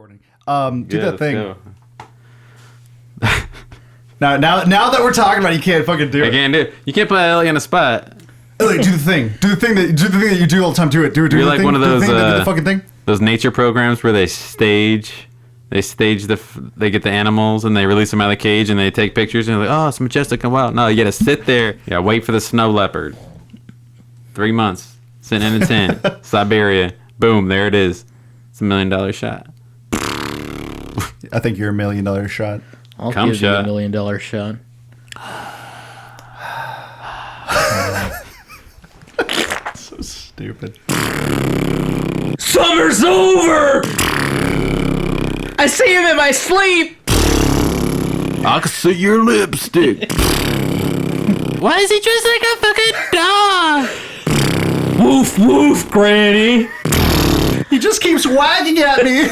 recording. Do that thing. now that we're talking about it, you can't fucking do it. I can't do it. You can't put Elliott on the spot. Elliott, do the thing. Do the thing that you do all the time. Do it. Do You're the like thing. one of those do the fucking thing. Those nature programs where they get the animals and they release them out of the cage and they take pictures and they're like, oh, it's majestic and wild. No, you gotta sit there. Yeah, wait for the snow leopard. 3 months. Sitting in a tent. Siberia. Boom, there it is. It's $1 million shot. I think you're $1 million shot. I'll give you $1 million shot. So stupid. Summer's over! I see him in my sleep! I can see your lipstick. Why is he dressed like a fucking dog? Woof woof, Granny! He just keeps wagging at me.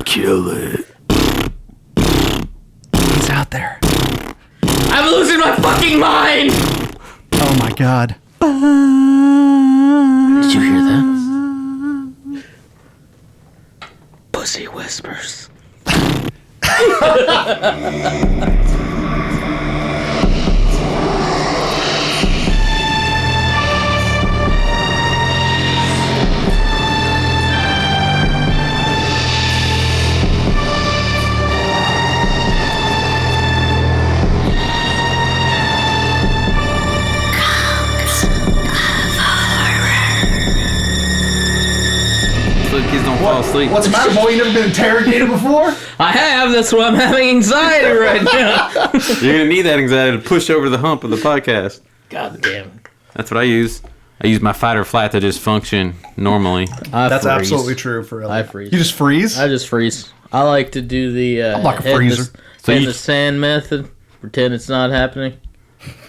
Kill it. He's out there. I'm losing my fucking mind! Oh my god. Did you hear that? Pussy whispers. Kids don't fall asleep. What's the matter, boy? You never been interrogated before? I have, that's why I'm having anxiety right now. You're gonna need that anxiety to push over the hump of the podcast. God damn it. That's what I use. I use my fight or flight to just function normally. That's absolutely true for Elliott. I freeze. You just freeze? I just freeze. I like to do the I'm like a freezer. the sand method. Pretend it's not happening.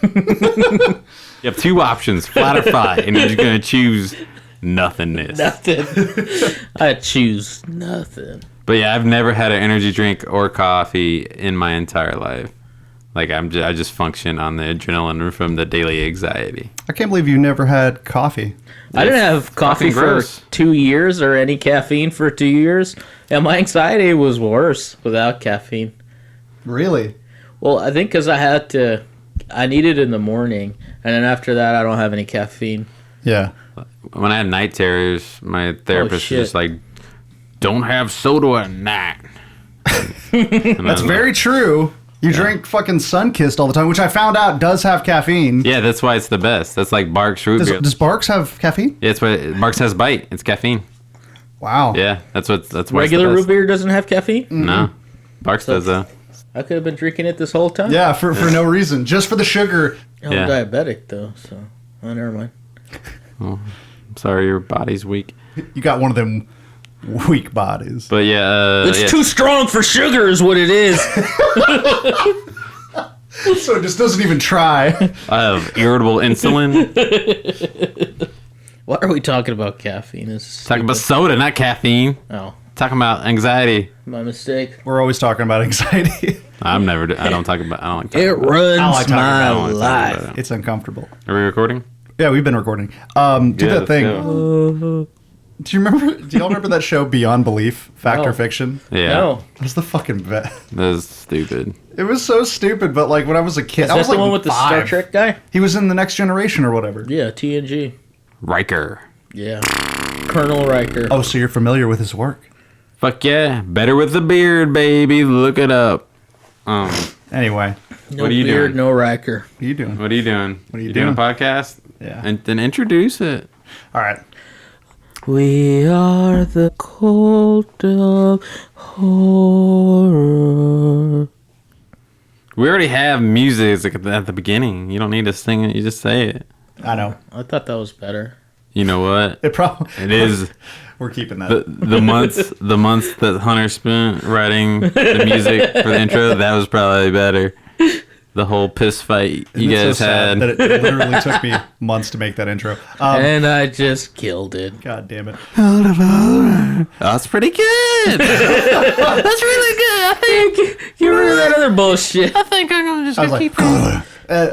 You have two options, flight or fight, and you're just gonna choose nothingness. Nothing. I choose nothing. But yeah, I've never had an energy drink or coffee in my entire life. Like I just function on the adrenaline from the daily anxiety. I can't believe you never had coffee. I didn't have coffee for gross. 2 years or any caffeine for 2 years, and my anxiety was worse without caffeine. Really? Well, I think because I need it in the morning, and then after that, I don't have any caffeine. Yeah. When I had night terrors, my therapist was just like, don't have soda at night. That's very true. You drink fucking Sunkist all the time, which I found out does have caffeine. Yeah, that's why it's the best. That's like Barks root beer. Does Barks have caffeine? Yeah, it's why Barks has bite. It's caffeine. Wow. Yeah, that's why Regular it's the root beer doesn't have caffeine? best. No, Barks does though. I could have been drinking it this whole time. Yeah, for no reason. Just for the sugar. I'm Yeah. diabetic, though, so... Oh, never mind. I'm sorry, your body's weak. You got one of them weak bodies. But yeah, It's too strong for sugar is what it is. So it just doesn't even try. I have irritable insulin. Why are we talking about caffeine? Talking about soda, not caffeine. Oh, Talking about anxiety. my mistake. We're always talking about anxiety. I don't talk about. I don't like talking It about runs I like talking my about it. life. It's uncomfortable. Are we recording? Yeah, we've been recording. Do that let's thing. go. Do y'all remember that show Beyond Belief, Fact or Fiction? Yeah. No. It was the fucking best. That was stupid. It was so stupid, but like when I was a kid, Is I that was the like one with the Star 5. Trek guy? He was in The Next Generation or whatever. Yeah, TNG. Riker. Yeah. Colonel Riker. Oh, so you're familiar with his work? Fuck yeah. Better with the beard, baby. Look it up. Anyway, No what are you beard, doing? no Riker. what are you doing? What are you doing? What are you doing? A doing? podcast? Yeah. And then introduce it. All right. We are the cult of horror. We already have music at the beginning. You don't need to sing it. You just say it. I know. I thought that was better. You know what? It probably. It is. We're keeping that. The months that Hunter spent writing the music for the intro, that was probably better. The whole piss fight you Isn't it guys so sad had. that it literally took me months to make that intro. And I just killed it. God damn it. That's pretty good. That's really good. I think. Get rid of that other bullshit. I think I'm gonna just I was gonna like, keep going.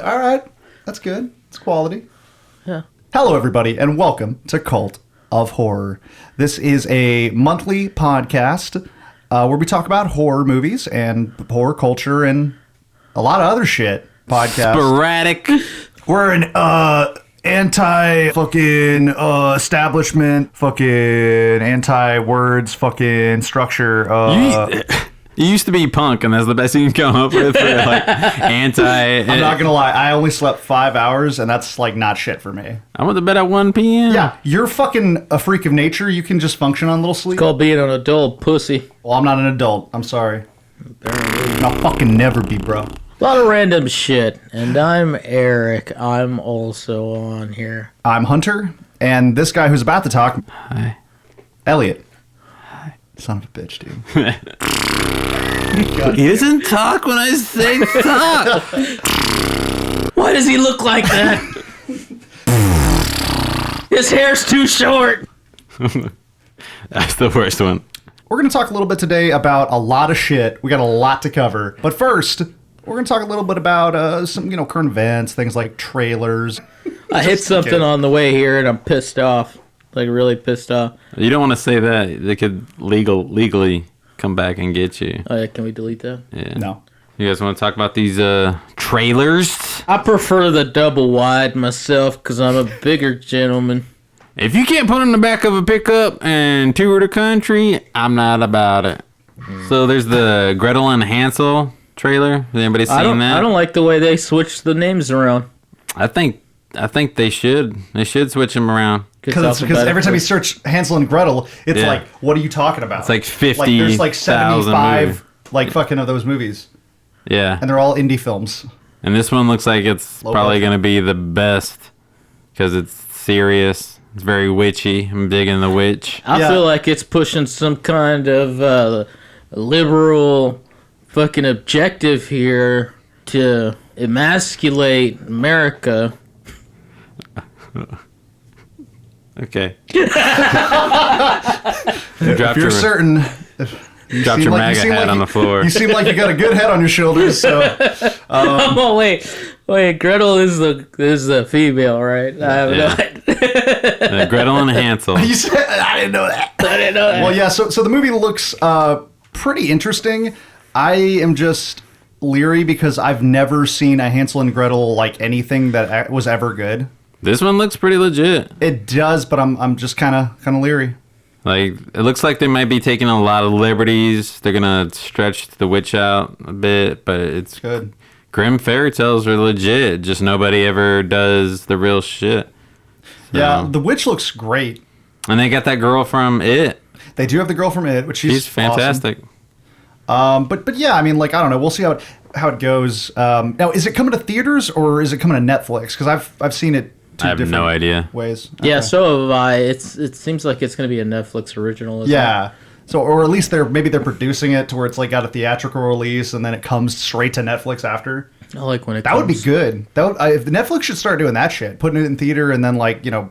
all right. That's good. It's quality. Yeah. Hello, everybody, and welcome to Cult of Horror. This is a monthly podcast where we talk about horror movies and horror culture and a lot of other shit. Podcast. Sporadic. We're an anti-fucking establishment, fucking anti-words, fucking structure. You used to be punk, and that's the best you can come up with for like anti. I'm not gonna lie, I only slept 5 hours, and that's like not shit for me. I went to bed at 1 p.m. Yeah, you're fucking a freak of nature. You can just function on little sleep. It's called being an adult pussy. Well, I'm not an adult. I'm sorry. I'll fucking never be, bro. A lot of random shit. And I'm Eric. I'm also on here. I'm Hunter, and this guy who's about to talk, Hi. Elliott. Hi. Son of a bitch, dude. He doesn't talk when I say talk. Why does he look like that? His hair's too short. That's the worst one. We're going to talk a little bit today about a lot of shit. We got a lot to cover. But first, we're going to talk a little bit about some, current events, things like trailers. I hit something on the way here and I'm pissed off. Like, really pissed off. You don't want to say that. They could legally come back and get you. Oh, yeah, can we delete that? Yeah. No. You guys want to talk about these trailers? I prefer the double wide myself because I'm a bigger gentleman. If you can't put in the back of a pickup and tour the country, I'm not about it. So there's the Gretel and Hansel trailer. Has anybody seen that? I don't like the way they switch the names around. I think they should. They should switch them around. Because every time you search Hansel and Gretel, it's like, what are you talking about? It's like 50. There's like 75 like fucking of those movies. Yeah. And they're all indie films. And this one looks like it's probably going to be the best because it's serious. It's very witchy. I'm digging the witch. I feel like it's pushing some kind of liberal fucking objective here to emasculate America. Okay. If you're certain... Drop your MAGA hat on the floor. You seem like you got a good head on your shoulders. So, oh wait, Gretel is the female, right? I have no idea. Gretel and Hansel. You said, I didn't know that. Well, yeah. So the movie looks pretty interesting. I am just leery because I've never seen a Hansel and Gretel like anything that was ever good. This one looks pretty legit. It does, but I'm just kind of leery. Like, it looks like they might be taking a lot of liberties. They're going to stretch the witch out a bit, but it's good. Grimm fairy tales are legit. Just nobody ever does the real shit. So. Yeah, the witch looks great. And they got that girl from It. They do have the girl from It, which she's fantastic. Awesome. But yeah, I mean, like, I don't know. We'll see how it goes. Now, is it coming to theaters or is it coming to Netflix? Because I've seen it. I have no idea. Ways. Yeah, Okay. so have I. It seems like it's going to be a Netflix original. Yeah. So, or at least they're producing it to where it's like got a theatrical release and then it comes straight to Netflix after. I like when it. That would be good. If Netflix should start doing that shit, putting it in theater and then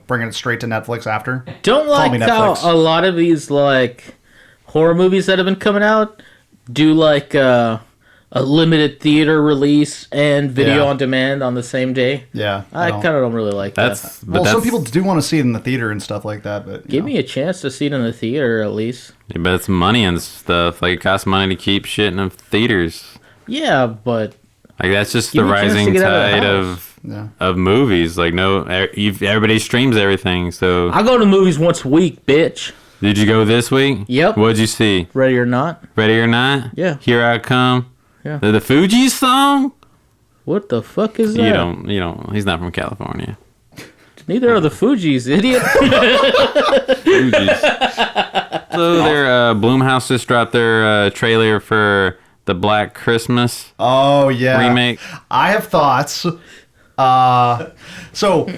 bringing it straight to Netflix after. Don't like how a lot of these like horror movies that have been coming out do like a limited theater release and video on demand on the same day. Yeah. I kind of don't really like that. Some people do want to see it in the theater and stuff like that, but give me a chance to see it in the theater at least. Yeah, but it's money and stuff. Like, it costs money to keep shit in the theaters. Yeah, but like, that's just the rising tide of movies. Like, everybody streams everything, so... I go to movies once a week, bitch. Did you go this week? Yep. What'd you see? Ready or Not. Ready or Not? Yeah. Here I Come. Yeah. The Fugees song? What the fuck is that? You don't, he's not from California. Neither are the Fugees, idiot. Fugees. So their Blumhouse just dropped their trailer for the Black Christmas remake. I have thoughts. So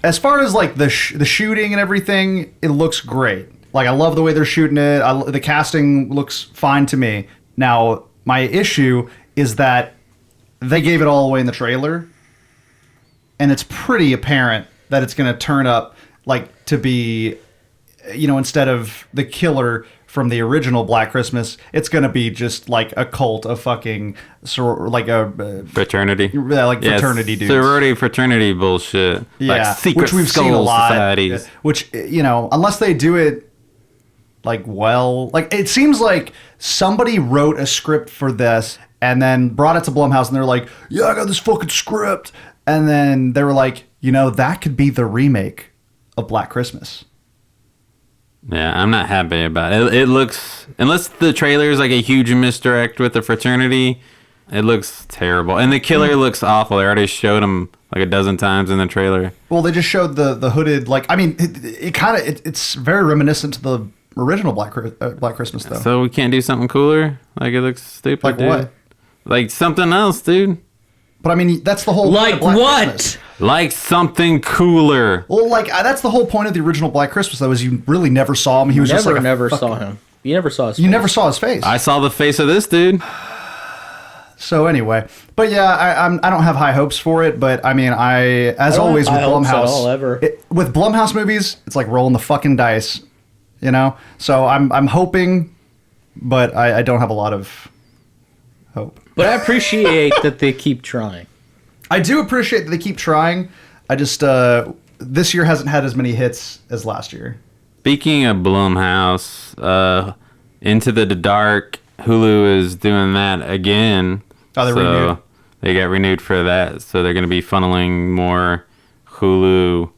as far as like the shooting and everything, it looks great. Like, I love the way they're shooting it. The casting looks fine to me. Now, my issue is that they gave it all away in the trailer, and it's pretty apparent that it's going to turn up like to be, instead of the killer from the original Black Christmas, it's going to be just like a cult of fucking fraternity. Fraternity dudes. Sorority fraternity bullshit. Yeah, like secret which we've skull seen a lot. societies. Which, unless they do it like it seems like somebody wrote a script for this and then brought it to Blumhouse and they're like, yeah, I got this fucking script. And then they were like, that could be the remake of Black Christmas. Yeah, I'm not happy about it. It looks, unless the trailer is like a huge misdirect with the fraternity, it looks terrible. And the killer looks awful. They already showed him like a dozen times in the trailer. Well, they just showed the hooded, it's very reminiscent to the original Black Christmas, though. So we can't do something cooler? Like, it looks stupid, Like dude. what? Like something else, dude. But I mean, that's the whole point Like of Black what? Christmas. Like something cooler. Well, that's the whole point of the original Black Christmas, though, is you really never saw him. He was just like never saw him. You never saw his face. You never saw his face. I saw the face of this dude. So anyway, but yeah, I don't have high hopes for it. But I mean, as always with Blumhouse, with Blumhouse movies, it's like rolling the fucking dice, So I'm hoping, but I don't have a lot of hope. But I appreciate that they keep trying. I do appreciate that they keep trying. I just this year hasn't had as many hits as last year. Speaking of Blumhouse, Into the Dark, Hulu is doing that again. Oh, they renewed. They got renewed for that, so they're going to be funneling more Hulu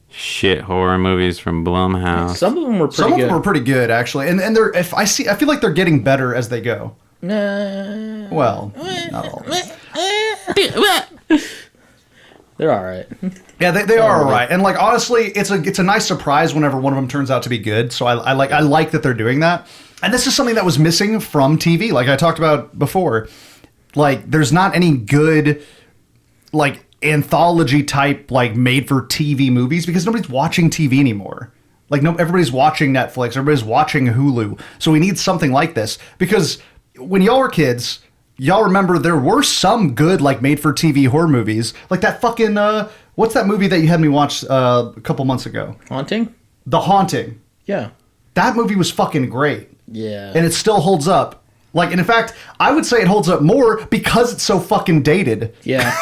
shit horror movies from Blumhouse. Some of them were pretty good. Some of them were pretty good, actually, and they're I feel like they're getting better as they go. Well, not all. They're all right. Yeah, they are all right. And like honestly, it's a nice surprise whenever one of them turns out to be good. So I like that they're doing that. And this is something that was missing from TV, like I talked about before. Like there's not any good like anthology type like made for TV movies because nobody's watching TV anymore. Like everybody's watching Netflix, everybody's watching Hulu. So we need something like this because when y'all were kids, y'all remember there were some good like made for TV horror movies, like that fucking what's that movie that you had me watch a couple months ago? Haunting? The Haunting. Yeah. That movie was fucking great. Yeah. And it still holds up. Like, and in fact, I would say it holds up more because it's so fucking dated. Yeah.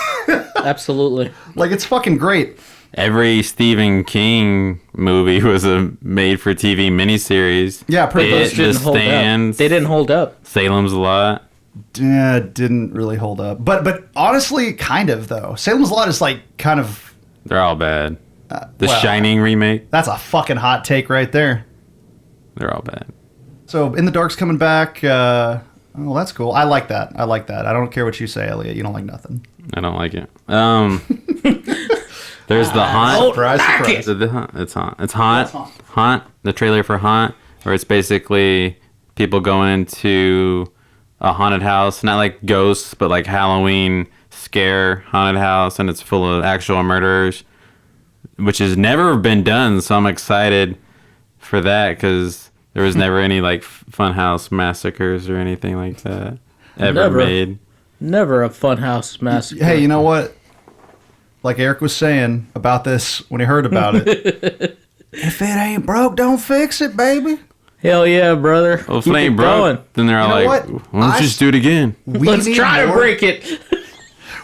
Absolutely. Like, it's fucking great. Every Stephen King movie was a made-for-TV miniseries. Yeah, pretty much. The Stand. They didn't hold up. Salem's Lot. Yeah, didn't really hold up. But honestly, kind of, though. Salem's Lot is, like, kind of... They're all bad. The well, Shining remake. That's a fucking hot take right there. They're all bad. So, In the Dark's coming back. Oh, that's cool. I like that. I don't care what you say, Elliott. You don't like nothing. I don't like it. There's the Haunt. Surprise, surprise. It's Haunt. It's Haunt. Haunt. The trailer for Haunt, where it's basically people going into a haunted house, not like ghosts, but like Halloween scare haunted house, and it's full of actual murderers, which has never been done. So I'm excited for that because there was never any like funhouse massacres or anything like that ever made. Never a funhouse massacre. Hey, you know what? Like Eric was saying about this when he heard about it. If it ain't broke, don't fix it, baby. Hell yeah, brother. Well, if it ain't broke, then they're all You know like, what? "Why don't you just do it again?" Let's try to break it.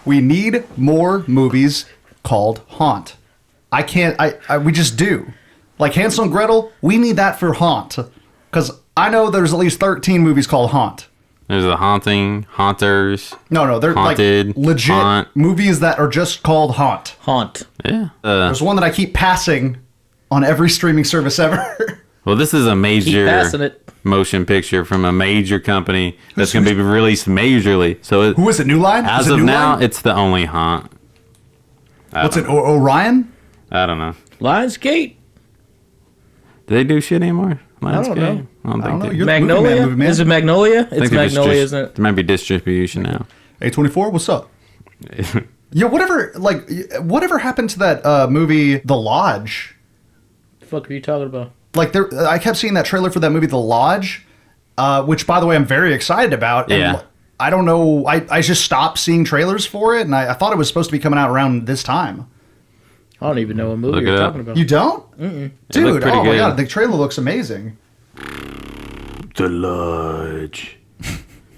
We need more movies called Haunt. I can't. We just do. Like Hansel and Gretel, we need that for Haunt. Because I know there's at least 13 movies called Haunt. There's The Haunting, Haunters. No, they're Haunted, like legit Haunt. movies that are just called Haunt. Haunt. Yeah. There's one that I keep passing on every streaming service ever. Well, this is a Keep major passing it. motion picture from a major company that's going to be released majorly. So Who is it? New Line? as Is it of New now, Line? it's the only Haunt. What's it? Orion? I don't know. Lionsgate. Do they do shit anymore? Lionsgate? know. I don't I don't know. think they You're do. the Magnolia? movie man. Is it Magnolia? I think It's they're just Magnolia, dis- isn't it? There might be distribution now. A24, what's up? Yeah, whatever happened to that movie, The Lodge? The fuck are you talking about? Like, I kept seeing that trailer for that movie, The Lodge, which, by the way, I'm very excited about. Yeah. And I don't know. I just stopped seeing trailers for it, and I thought it was supposed to be coming out around this time. I don't even know what movie Look you're it up. talking about. You don't? It Dude, looked pretty oh my good. god, the trailer looks amazing. The Lodge.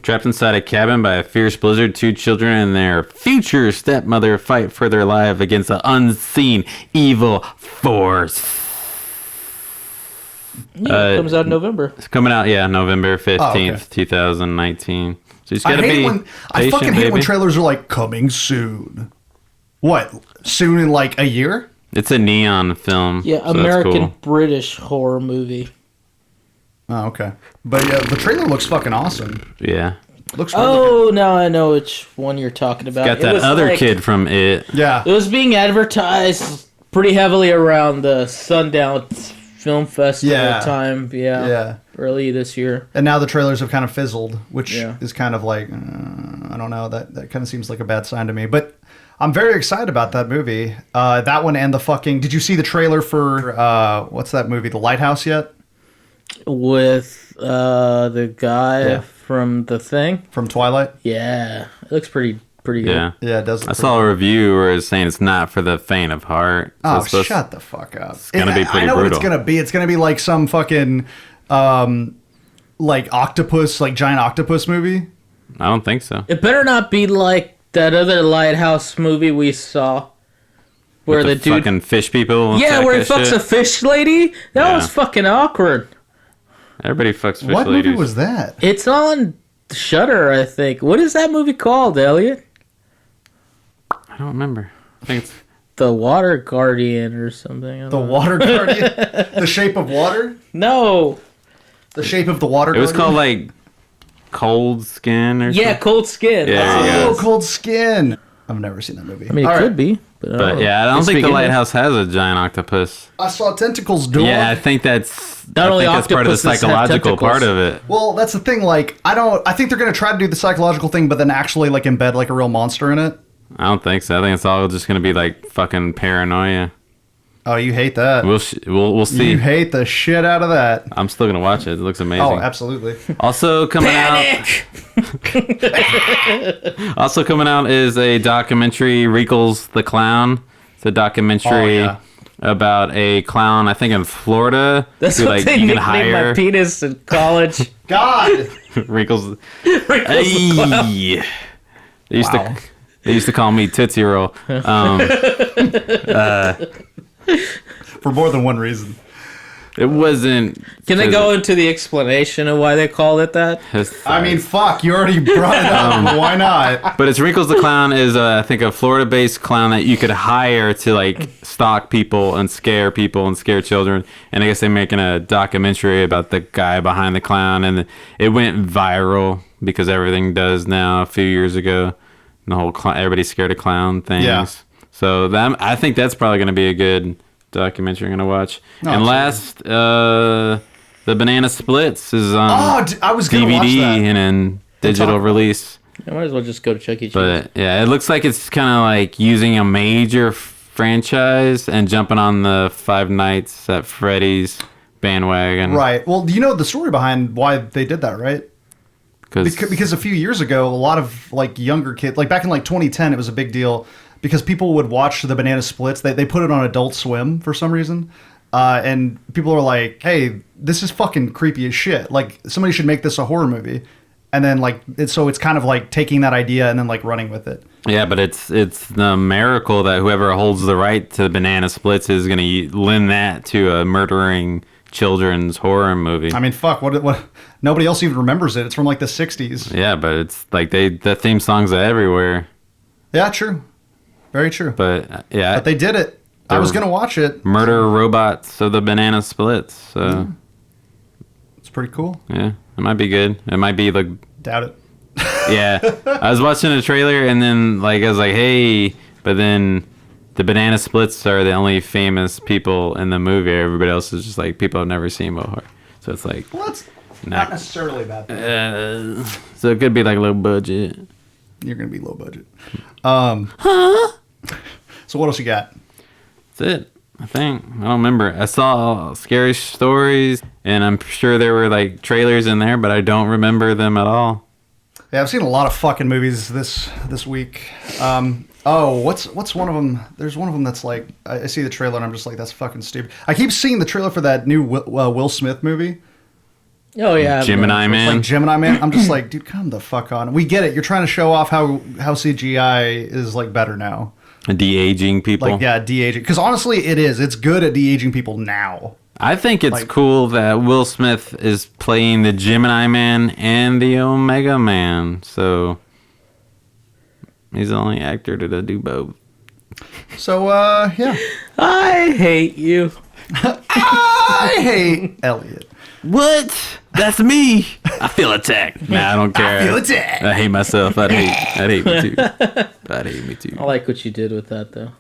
Trapped inside a cabin by a fierce blizzard, two children and their future stepmother fight for their life against an unseen evil force. Yeah, it comes out in November. It's coming out, November 15th, 2019. So you just gotta be I fucking patient, hate when baby. trailers are like coming soon. What? Soon in like a year? It's a neon film. Yeah, so that's American cool. British horror movie. Oh, okay. But yeah, the trailer looks fucking awesome. Yeah. Looks really Oh, now I know which one you're talking about. Got It that was other like- kid from It. Yeah. It was being advertised pretty heavily around the Sundance Film Festival Yeah. time. Yeah. Yeah. Early this year. And now the trailers have kind of fizzled, which Yeah. is kind of like, I don't know. That kind of seems like a bad sign to me. But I'm very excited about that movie. That one and the fucking... Did you see the trailer for, what's that movie, The Lighthouse yet? With the guy Yeah. from The Thing. From Twilight? Yeah. It looks pretty good. Yeah. Yeah, it does. I saw a review where it's saying it's not for the faint of heart. So Oh, it's supposed- shut the fuck up. It's gonna be pretty I know what it's brutal. going to be. It's going to be like some fucking, like octopus, like giant octopus movie. I don't think so. It better not be like that other Lighthouse movie we saw. Where With the dude... fucking fish people. Yeah, attack where he that fucks shit. a fish lady. That Yeah. was fucking awkward. Everybody fucks fish What ladies. movie was that? It's on Shudder, I think. What is that movie called, Elliot? I don't remember. I think it's The Water Guardian or something. I The don't know. Water Guardian? The Shape of Water? No. The Shape of the Water it was Guardian? called like Cold Skin or Yeah, something. Cold Skin. Yeah, That's what it yeah. Oh, is. Cold Skin. I've never seen that movie. I mean, it All could right. be. But, But yeah, I don't It's think the beginning. lighthouse has a giant octopus. I saw tentacles, dog. Yeah, I think that's Not only part of the octopuses have psychological tentacles. part of it. Well, that's the thing. Like, I think they're gonna try to do the psychological thing, but then actually like embed like a real monster in it. I don't think so. I think it's all just gonna be like fucking paranoia. Oh, you hate that. We'll see. You hate the shit out of that. I'm still gonna watch it. It looks amazing. Oh, absolutely. Also coming Panic! out is a documentary, Rickles the Clown. It's a documentary Oh, yeah. about a clown, I think in Florida. That's who, what like, they you can nicknamed my hire penis in college. God. Rickles. Rickles the Clown. Hey. They used Wow. to call me Tootsie Roll. For more than one reason. It wasn't. Can they go into the explanation of why they called it that? I mean, fuck. You already brought it up. but why not? But it's Wrinkles the Clown is, I think, a Florida-based clown that you could hire to, like, stalk people and scare children. And I guess they're making a documentary about the guy behind the clown. And it went viral because everything does now a few years ago. And the whole everybody's scared of clown things. Yeah. So I think that's probably going to be a good documentary I'm going to watch. No, and absolutely. last, the Banana Splits is on Oh, I was gonna watch DVD that. and in digital talk- release. I might as well just go to Chuck E. Cheese. But yeah, it looks like it's kind of like using a major franchise and jumping on the Five Nights at Freddy's bandwagon. Right. Well, you know the story behind why they did that, right? Because a few years ago, a lot of like younger kids, like back in like 2010, it was a big deal because people would watch the Banana Splits. They put it on Adult Swim for some reason. And people are like, hey, this is fucking creepy as shit. Like, somebody should make this a horror movie. And then, like, it's kind of like taking that idea and then, like, running with it. Yeah, but it's the miracle that whoever holds the right to Banana Splits is going to lend that to a murdering children's horror movie. I mean, fuck, what? Nobody else even remembers it. It's from, like, the 60s. Yeah, but it's like the theme songs are everywhere. Yeah, true. Very true. But yeah, But they did it. I was going to watch it. murder robots of the Banana Splits. So It's pretty cool. yeah, it might be good. It might be like. Doubt it. Yeah, I was watching the trailer and then like I was like, hey, but then the Banana Splits are the only famous people in the movie. Everybody else is just like people I've never seen before. So it's like, Well, that's Nah. not necessarily bad. so it could be like low budget. You're going to be low budget. So what else you got? That's it. I think I don't remember. I saw Scary Stories, and I'm sure there were like trailers in there, but I don't remember them at all. Yeah, I've seen a lot of fucking movies this week. What's one of them? There's one of them that's like I see the trailer and I'm just like, that's fucking stupid. I keep seeing the trailer for that new Will Smith movie, Oh yeah, Gemini Man. like Gemini Man. I'm just like, dude, come the fuck on. We get it. You're trying to show off how CGI is like better now. De-aging people. Like, yeah, de-aging. Because honestly, it is. It's good at de-aging people now. I think it's cool that Will Smith is playing the Gemini Man and the Omega Man. So he's the only actor to do both. So, yeah. I hate you. I hate Elliott. What? That's me. I feel attacked. Nah, I don't care. I feel attacked. I hate myself. I'd hate me too. I'd hate me too. I like what you did with that, though.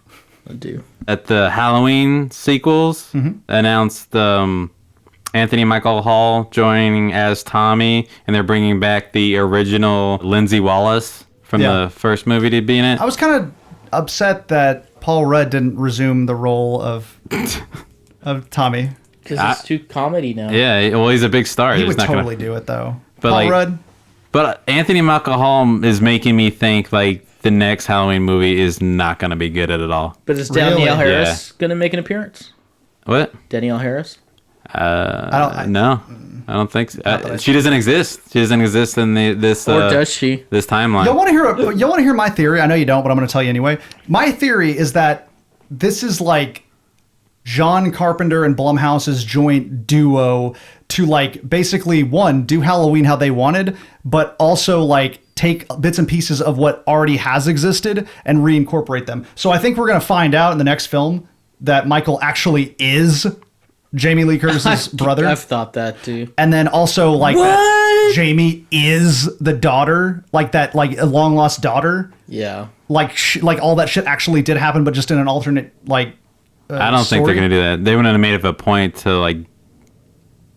I do. At the Halloween sequels, announced Anthony Michael Hall joining as Tommy, and they're bringing back the original Lindsay Wallace from the first movie to be in it. I was kind of upset that Paul Rudd didn't resume the role of Tommy. Because it's too comedy now. Yeah, well, he's a big star. He would totally do it, though. But Paul Rudd. But Anthony Michael Hall is making me think like the next Halloween movie is not going to be good at all. But is Danielle Harris going to make an appearance? What? Danielle Harris? No, I don't think so. She doesn't exist. She doesn't exist in this. Or does she? This timeline. Y'all want to hear my theory? I know you don't, but I'm going to tell you anyway. My theory is that this is like John Carpenter and Blumhouse's joint duo to like basically do Halloween how they wanted, but also like take bits and pieces of what already has existed and reincorporate them. So I think we're going to find out in the next film that Michael actually is Jamie Lee Curtis's brother. I've thought that too. And then also like that Jamie is the daughter, like that like a long lost daughter. Yeah. Like all that shit actually did happen, but just in an alternate like I don't think they're gonna do that. They wouldn't have made it a point to like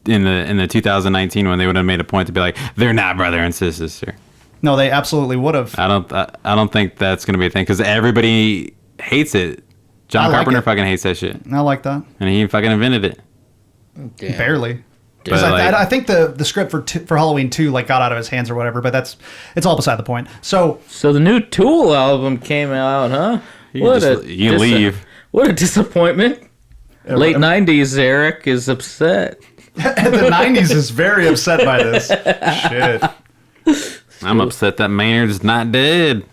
in the 2019 one. They would have made a point to be like they're not brother and sister. No, they absolutely would have. I don't think that's gonna be a thing because everybody hates it. John Carpenter fucking hates that shit. I like that, and he fucking invented it. Damn. Barely. Because I think the script for Halloween 2 like got out of his hands or whatever, but it's all beside the point. So the new Tool album came out, huh? You leave. What a disappointment. Late 90s Eric is upset. The 90s is very upset by this. Shit. I'm upset that Maynard's not dead.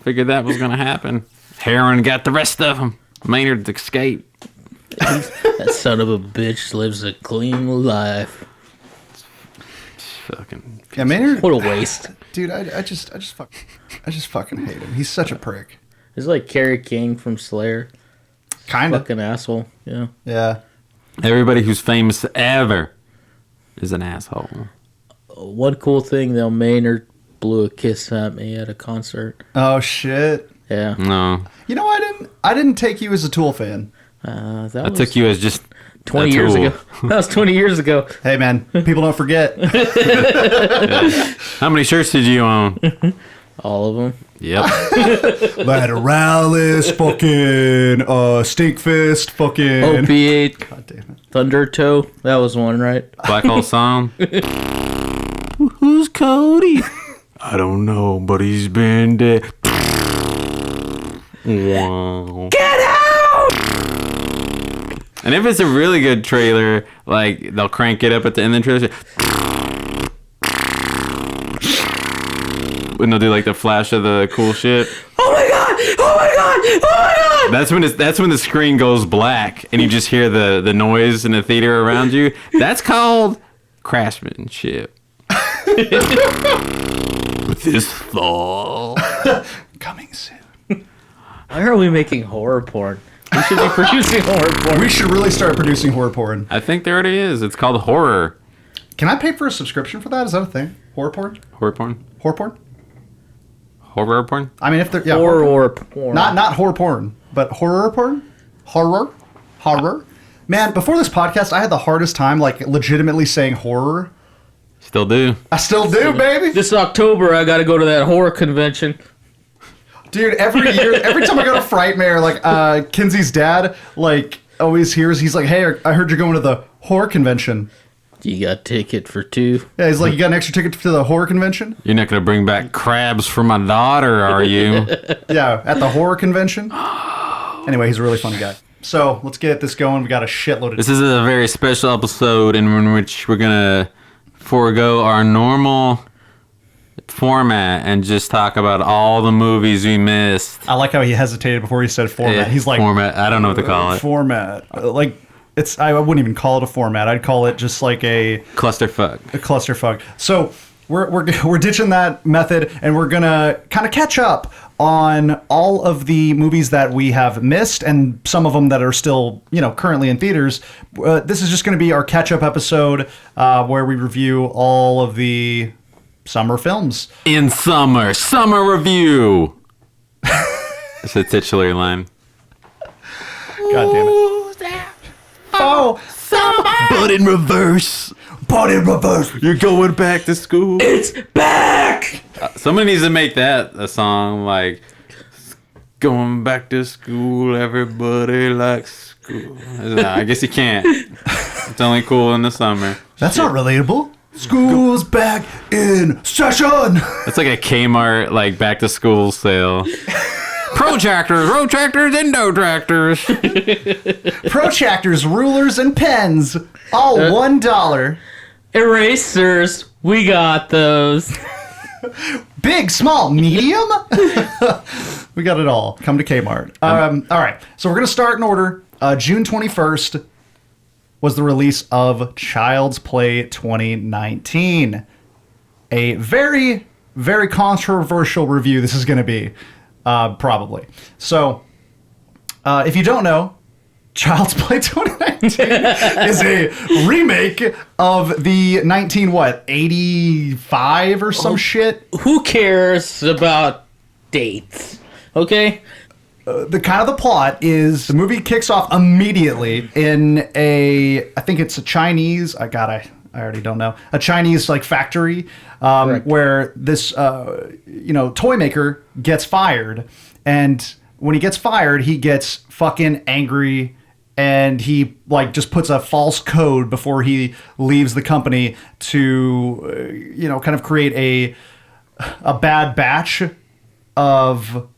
Figured that was going to happen. Heron got the rest of them. Maynard escaped. That son of a bitch lives a clean life. Fucking. Yeah, Maynard. What a waste. Dude, I just fucking hate him. He's such a prick. He's like Kerry King from Slayer. Kind of. Fucking asshole. Yeah. Yeah. Everybody who's famous ever is an asshole. One cool thing though, Maynard blew a kiss at me at a concert. Oh shit. Yeah. No. You know, I didn't take you as a Tool fan. I took you as just 20 years ago. That was 20 years ago. Hey man, people don't forget. How many shirts did you own? All of them. Yep. Lateralis, fucking Stinkfist, fucking Opiate. God damn it. Thunder Toe. That was one, right? Black Hole Song. Who's Cody? I don't know, but he's been dead. Wow. Get out! And if it's a really good trailer, like they'll crank it up at the end of the trailer. And they'll do like the flash of the cool shit. Oh my god! Oh my god! Oh my god! That's when the screen goes black and you just hear the noise in the theater around you. That's called craftsmanship. This fall. Coming soon. Why are we making horror porn? We should be producing horror porn. We should really start producing horror porn. I think there already is. It's called horror. Can I pay for a subscription for that? Is that a thing? Horror porn? Horror porn? Horror porn? Horror porn? I mean, if they're horror porn. Not horror porn, but horror porn? Horror? Man, before this podcast, I had the hardest time like legitimately saying horror. Still do. I still do, baby. This October, I got to go to that horror convention. Dude, every year, every time I go to Frightmare, like Kinsey's dad, like always hears, he's like, "Hey, I heard you're going to the horror convention." You got a ticket for two? Yeah, he's like, "You got an extra ticket to the horror convention?" You're not going to bring back crabs for my daughter, are you? Yeah, at the horror convention. Anyway, he's a really funny guy. So let's get this going. We got a shitload of. This is a very special episode in which we're going to forego our normal format and just talk about all the movies we missed. I like how he hesitated before he said format. Yeah, he's like format. I don't know what to call it. Format. Like I wouldn't even call it a format. I'd call it just like a Clusterfuck. clusterfuck. So we're ditching that method, and we're gonna kind of catch up on all of the movies that we have missed, and some of them that are still currently in theaters. This is just going to be our catch-up episode where we review all of the summer films. In summer review. It's a titular line. God damn it. Oh, But in reverse. You're going back to school. It's back! Somebody needs to make that a song like going back to school, everybody likes school. Nah, I guess you can't. It's only cool in the summer. That's not relatable. School's back in session. It's like a Kmart like back to school sale. Protractors, rotractors, endotractors. Protractors, rulers, and pens, all $1. Erasers, we got those. Big, small, medium. We got it all. Come to Kmart. All right, so we're gonna start in order. June 21st was the release of Child's Play 2019. A very, very controversial review this is going to be, probably. So, if you don't know, Child's Play 2019 is a remake of the 85 or some shit. Who cares about dates? Okay? The plot is the movie kicks off immediately in I think it's a Chinese, I already don't know, a Chinese like factory where this toy maker gets fired, and when he gets fired he gets fucking angry, and he like just puts a false code before he leaves the company to kind of create a bad batch of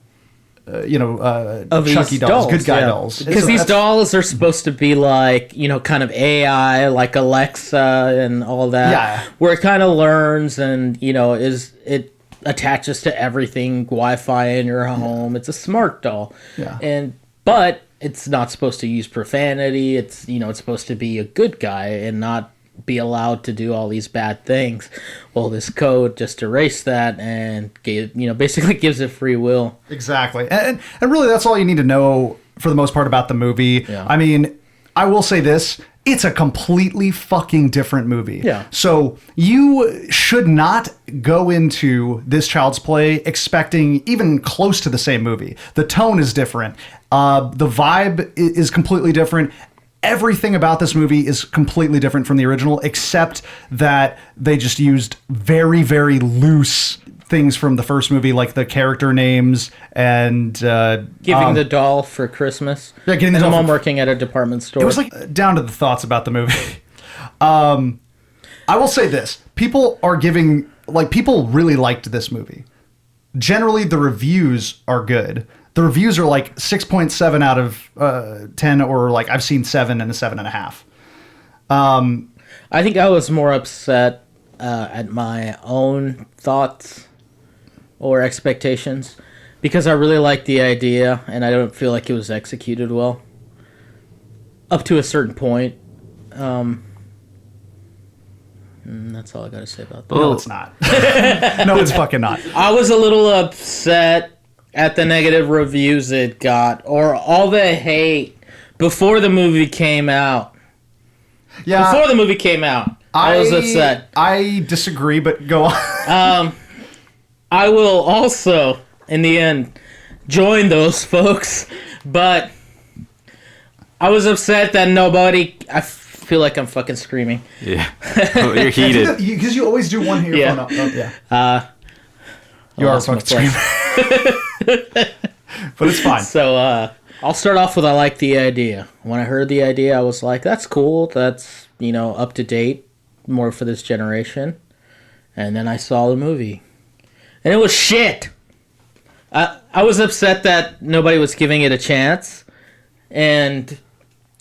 Chucky dolls, good guy dolls. Because these dolls are supposed to be like, kind of AI, like Alexa and all that. Yeah. Where it kind of learns and, it attaches to everything, Wi-Fi in your home. It's a smart doll. Yeah. But it's not supposed to use profanity. It's, it's supposed to be a good guy and not be allowed to do all these bad things. Well, this code just erased that and basically gives it free will. Exactly. And really that's all you need to know for the most part about the movie. Yeah. I mean, I will say this, it's a completely fucking different movie. Yeah. So you should not go into this Child's Play expecting even close to the same movie. The tone is different. The vibe is completely different. Everything about this movie is completely different from the original, except that they just used very, very loose things from the first movie, like the character names and Giving the doll for Christmas. Yeah, getting the and doll. I'm working at a department store. It was like down to the thoughts about the movie. I will say this: people really liked this movie. Generally, the reviews are good. The reviews are like 6.7 out of 10, or like I've seen 7 and a 7.5. I think I was more upset at my own thoughts or expectations because I really liked the idea and I don't feel like it was executed well. Up to a certain point. That's all I gotta say about that. No, it's not. No, it's fucking not. I was a little upset at the negative reviews it got, or all the hate before the movie came out. Yeah, before the movie came out, I was upset. I disagree, but go on. I will also, in the end, join those folks, but I was upset that nobody... I feel like I'm fucking screaming. Yeah. Oh, you're heated. Because you always do one earphone Yeah. up. Oh, yeah. You I are lost my fucking screaming. But it's fine. So, I'll start off with I like the idea. When I heard the idea, I was like, that's cool. That's, up to date. More for this generation. And then I saw the movie. And it was shit. I was upset that nobody was giving it a chance. And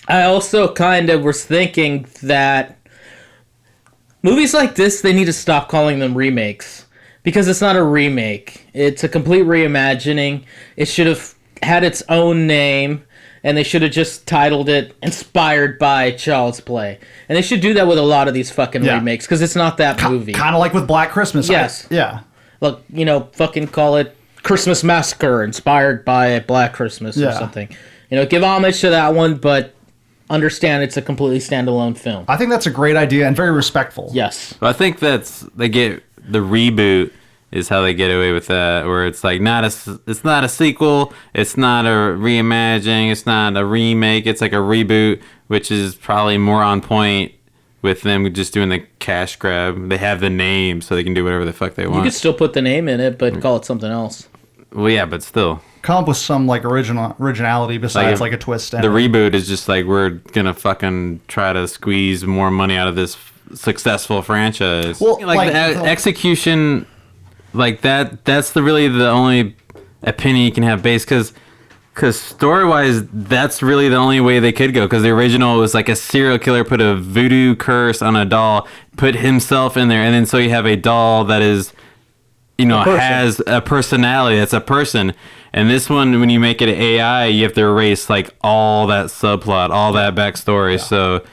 I also kind of was thinking that movies like this, they need to stop calling them remakes. Because it's not a remake. It's a complete reimagining. It should have had its own name. and they should have just titled it "Inspired by Child's Play." And they should do that with a lot of these fucking remakes because it's not that movie. Kind of like with Black Christmas. Yes. Yeah. Look, fucking call it Christmas Massacre, inspired by Black Christmas or something. Give homage to that one, but understand it's a completely standalone film. I think that's a great idea and very respectful. Yes. I think they get the reboot is how they get away with that, where it's like it's not a sequel, it's not a reimagining, it's not a remake, it's like a reboot, which is probably more on point with them just doing the cash grab. They have the name, so they can do whatever the fuck they want. You could still put the name in it, but call it something else. Well, yeah, but still. Come up with some like originality besides like a twist. The reboot is just like, we're gonna fucking try to squeeze more money out of this successful franchise. Well, like the execution, like that's really the only opinion you can have based, because story-wise, that's really the only way they could go, because the original was like a serial killer put a voodoo curse on a doll, put himself in there, and then so you have a doll that is, has a personality, that's a person. And this one, when you make it AI, you have to erase like all that subplot, all that backstory. Yeah. So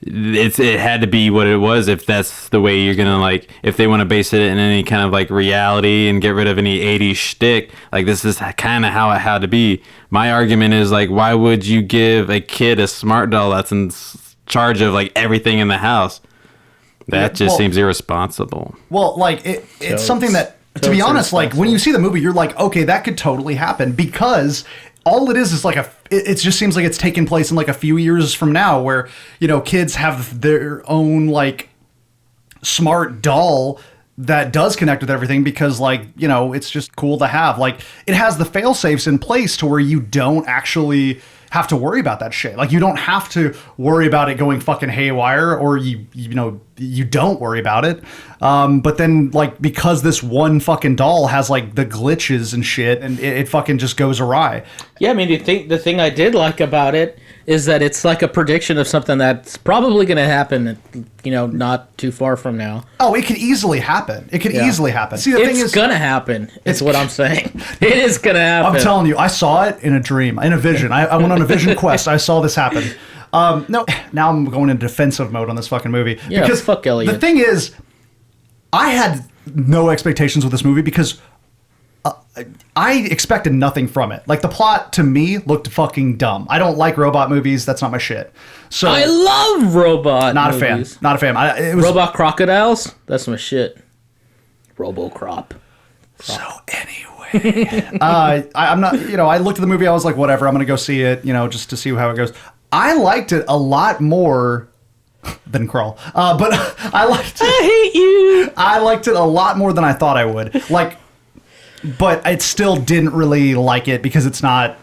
it had to be what it was, if that's the way you're gonna, like, if they want to base it in any kind of like reality and get rid of any 80s shtick, like this is kind of how it had to be. My argument is, like, why would you give a kid a smart doll that's in charge of like everything in the house? That seems irresponsible. Well, like it's something that, to be honest, like when you see the movie, you're like, okay, that could totally happen, because all it is like it just seems like it's taking place in like a few years from now, where kids have their own like smart doll that does connect with everything, because like it's just cool to have. Like, it has the fail safes in place to where you don't actually have to worry about that shit. Like, you don't have to worry about it going fucking haywire, or you don't worry about it. But then, like, because this one fucking doll has like the glitches and shit, and it fucking just goes awry. Yeah, I mean, the thing I did like about it is that it's like a prediction of something that's probably going to happen, not too far from now. Oh, it could easily happen. It could easily happen. See, the thing is, it's going to happen. It's what I'm saying. It is going to happen. I'm telling you, I saw it in a dream, in a vision. I went on a vision quest. I saw this happen. No, now I'm going into defensive mode on this fucking movie. Yeah, because fuck Elliott. The thing is, I had no expectations with this movie, because I expected nothing from it. Like, the plot to me looked fucking dumb. I don't like robot movies. That's not my shit. So I love robot movies. Not a fan. Robot crocodiles? That's my shit. Robocrop. So anyway, I'm not, I looked at the movie. I was like, whatever, I'm going to go see it, just to see how it goes. I liked it a lot more than Crawl. But I hate you. I liked it a lot more than I thought I would. Like, but I still didn't really like it, because it's not,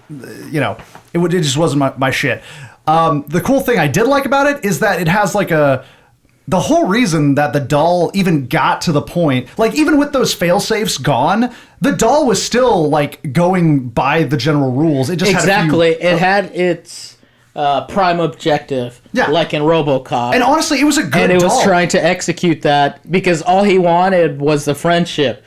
it just wasn't my shit. The cool thing I did like about it is that it has like the whole reason that the doll even got to the point, like, even with those fail-safes gone, the doll was still like going by the general rules. It just it had its prime objective, like in RoboCop. And honestly, it was a good doll. And it was trying to execute that, because all he wanted was the friendship.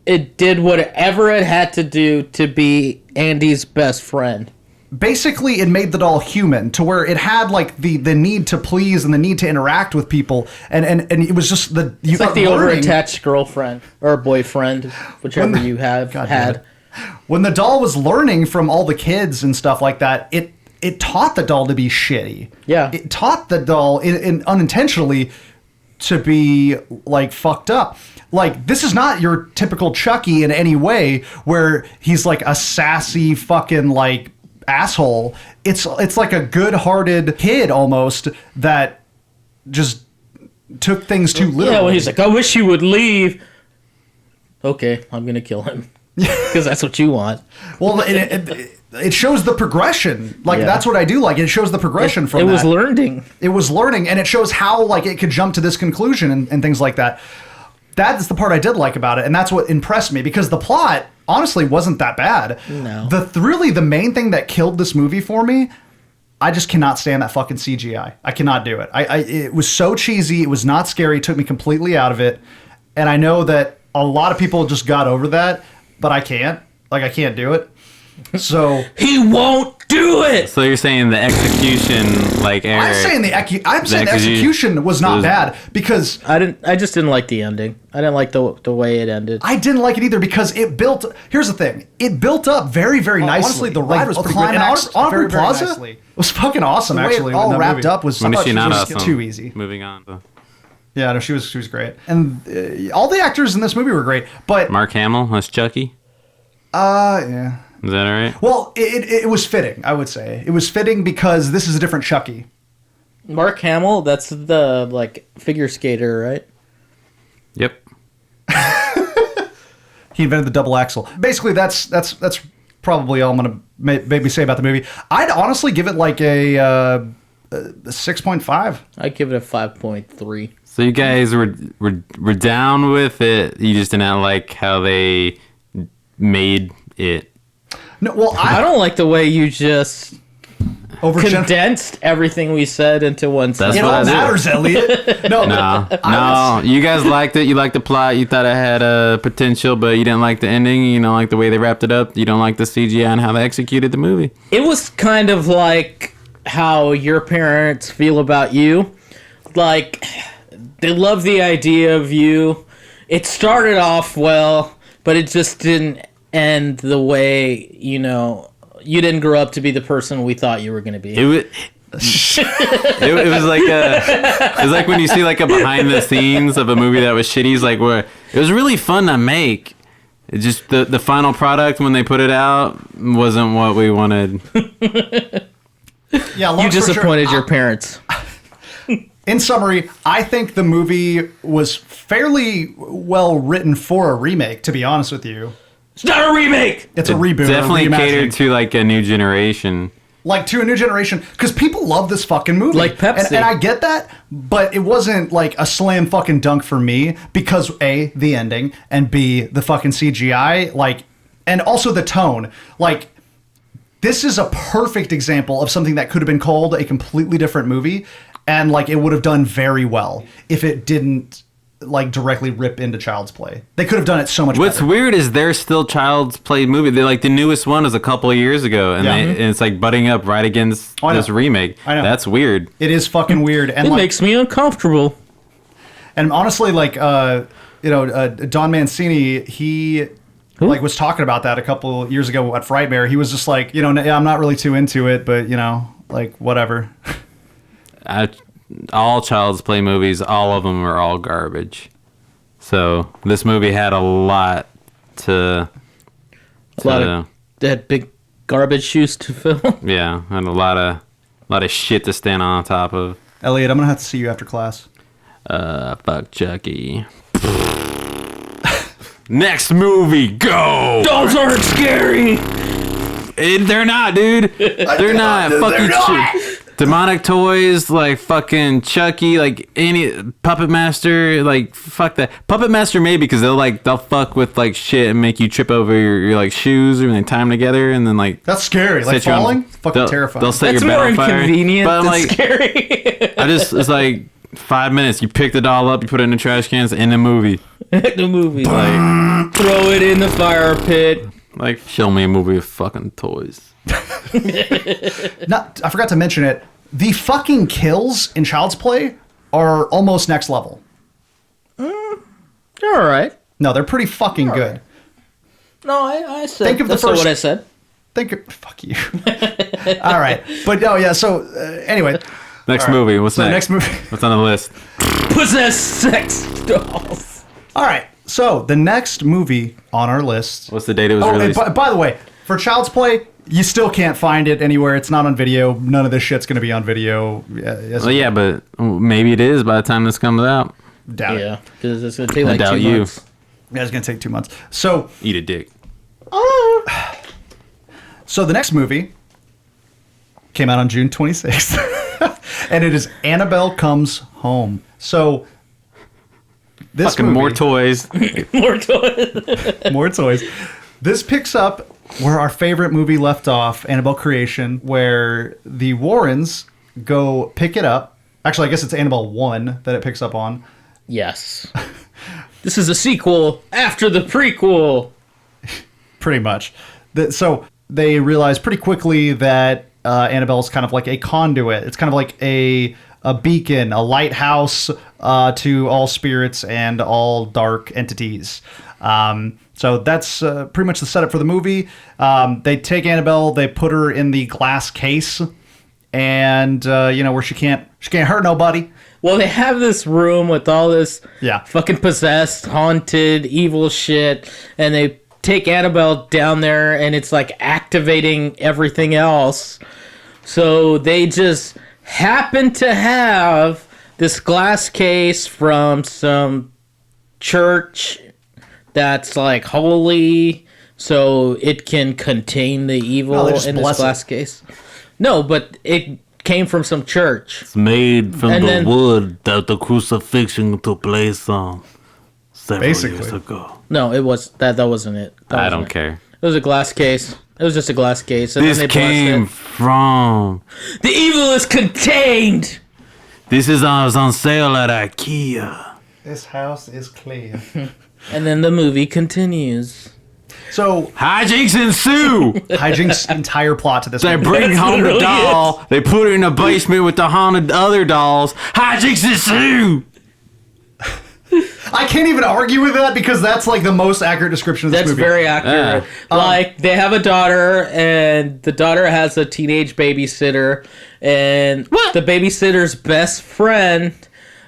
It did whatever it had to do to be Andy's best friend. Basically, it made the doll human, to where it had like the need to please and the need to interact with people, and it was just it's like the over-attached girlfriend or boyfriend, whichever you have had. When the doll was learning from all the kids and stuff like that, it taught the doll to be shitty. Yeah, it taught the doll unintentionally to be like fucked up. Like, this is not your typical Chucky in any way, where he's like a sassy fucking like asshole. It's like a good-hearted kid almost that just took things too literally. Yeah, when he's like, I wish you would leave. Okay, I'm gonna kill him, because that's what you want. Well, it shows the progression. Like, that's what I do like. It shows the progression from that. It was learning. It was learning, and it shows how like it could jump to this conclusion and things like that. That's the part I did like about it, and that's what impressed me, because the plot honestly wasn't that bad. No. Really the main thing that killed this movie for me, I just cannot stand that fucking CGI. I cannot do it. It was so cheesy. It was not scary. It took me completely out of it. And I know that a lot of people just got over that, but I can't. Like, I can't do it. So He won't do it. So you're saying the execution, like, error. I'm saying the execution was not bad because I just didn't like the ending. I didn't like the way it ended. I didn't like it either because it built. Here's the thing: it built up very, very nicely. Honestly, the ride was pretty good. And Aubrey very, very Plaza nicely. was fucking awesome. The way Actually, it all in that wrapped movie. up was When is she not was awesome? too easy. Moving on. Yeah, no, she was great, and all the actors in this movie were great. But Mark Hamill as Chucky. yeah. Is that all right? Well, it was fitting. I would say it was fitting because this is a different Chucky. Mark Hamill, that's the like figure skater, right? Yep. He invented the double axle. Basically, that's probably all I'm gonna maybe say about the movie. I'd honestly give it like a 6.5. I'd give it a 5.3. So you guys were down with it. You just didn't like how they made it. No, well, I don't like the way you just overgenerate. condensed everything we said into one That's sentence. It what all I did. matters, Elliot. No, No, you guys liked it. You liked the plot. You thought it had potential, but you didn't like the ending. You don't like the way they wrapped it up. You don't like the CGI and how they executed the movie. It was kind of like how your parents feel about you. Like, they love the idea of you. It started off well, but it just didn't end the way, you didn't grow up to be the person we thought you were going to be. It was. it was like it was like when you see like a behind the scenes of a movie that was shitty. It's like where it was really fun to make. It just the final product when they put it out wasn't what we wanted. yeah, long You story short, disappointed your parents. In summary, I think the movie was fairly well written for a remake. To be honest with you, It's not a remake! it's a reboot. Definitely or reimagining. catered to like a new generation. Like to a new generation, because people love this fucking movie. Like Pepsi. And I get that, but it wasn't like a slam fucking dunk for me because A, the ending, and B, the fucking CGI, like, and also the tone. Like, this is a perfect example of something that could have been called a completely different movie, and like it would have done very well if it didn't like directly rip into Child's Play. They could have done it so much What's better. weird is there's still Child's Play movie. They're like the newest one was a couple of years ago, and, Yeah. and it's like butting up right against I know. this remake. I know. That's weird. It is fucking weird, and It like, makes me uncomfortable. and honestly, like Don Mancini, he like was talking about that a couple years ago at Frightmare. He was just like, I'm not really too into it, but like whatever. All Child's Play movies, all of them are all garbage. So this movie had a lot to A lot of that big garbage shoes to fill. yeah, and a lot of shit to stand on top of. Elliot, I'm gonna have to see you after class. Fuck Chucky. Next movie, go! Dolls aren't scary! They're not, dude. They're not. Fuck you. Demonic toys, like fucking Chucky, like any Puppet Master, like fuck that. Puppet Master maybe because they'll fuck with like shit and make you trip over your like shoes when they tie them together and then like That's scary. Like set you on- falling, fucking they'll- terrifying. They'll set That's your bed more on fire. inconvenient But I'm than like, scary. it's like 5 minutes. You pick the doll up, you put it in the trash cans, in the movie. The movie. Like, throw it in the fire pit. Like, show me a movie of fucking toys. I forgot to mention it. The fucking kills in Child's Play are almost next level. All right. No, they're pretty fucking good. No, I said Think of the that's not first- what I said. Fuck you. All right, but no, yeah. So anyway, Next all right. movie. What's So next? next movie. What's on the list? Possess sex dolls. All right. So the next movie on our list. What's the date it was Oh, and released? by the way, for Child's Play, you still can't find it anywhere. It's not on video. None of this shit's going to be on video. Well, yeah, but maybe it is by the time this comes out. Doubt it. Yeah, because it's gonna take like doubt 2 you. months. Yeah, it's going to take 2 months. So, Eat a dick. so the next movie came out on June 26th, and it is Annabelle Comes Home. So this Fucking movie, more toys. More toys. more toys. This picks up where our favorite movie left off, Annabelle Creation, where the Warrens go pick it up. Actually, I guess it's Annabelle 1 that it picks up on. Yes. This is a sequel after the prequel. Pretty much. So they realize pretty quickly that Annabelle's kind of like a conduit. It's kind of like a beacon, a lighthouse to all spirits and all dark entities. So that's pretty much the setup for the movie. They take Annabelle, they put her in the glass case, and where she can't hurt nobody. Well, they have this room with all this Yeah. fucking possessed, haunted, evil shit, and they take Annabelle down there, and it's like activating everything else. So they just happen to have this glass case from some church that's like holy, so it can contain the evil No, they just in this bless glass case. No, but it came from some church. It's made from And the then- wood that the crucifixion took place on several Basically. years ago. No, it was that wasn't it. That I wasn't don't it. care. It was a glass case. It was just a glass case. And This then they blessed came it. from... The evil is contained. This was on sale at IKEA. This house is clear. And then the movie continues. So Hijinks ensue! hijinks entire plot to this They movie. bring home the literally doll. They put her in the basement with the haunted other dolls. Hijinks ensue! I can't even argue with that because that's like the most accurate description of this That's movie. very accurate. Like, they have a daughter, and the daughter has a teenage babysitter, and the babysitter's best friend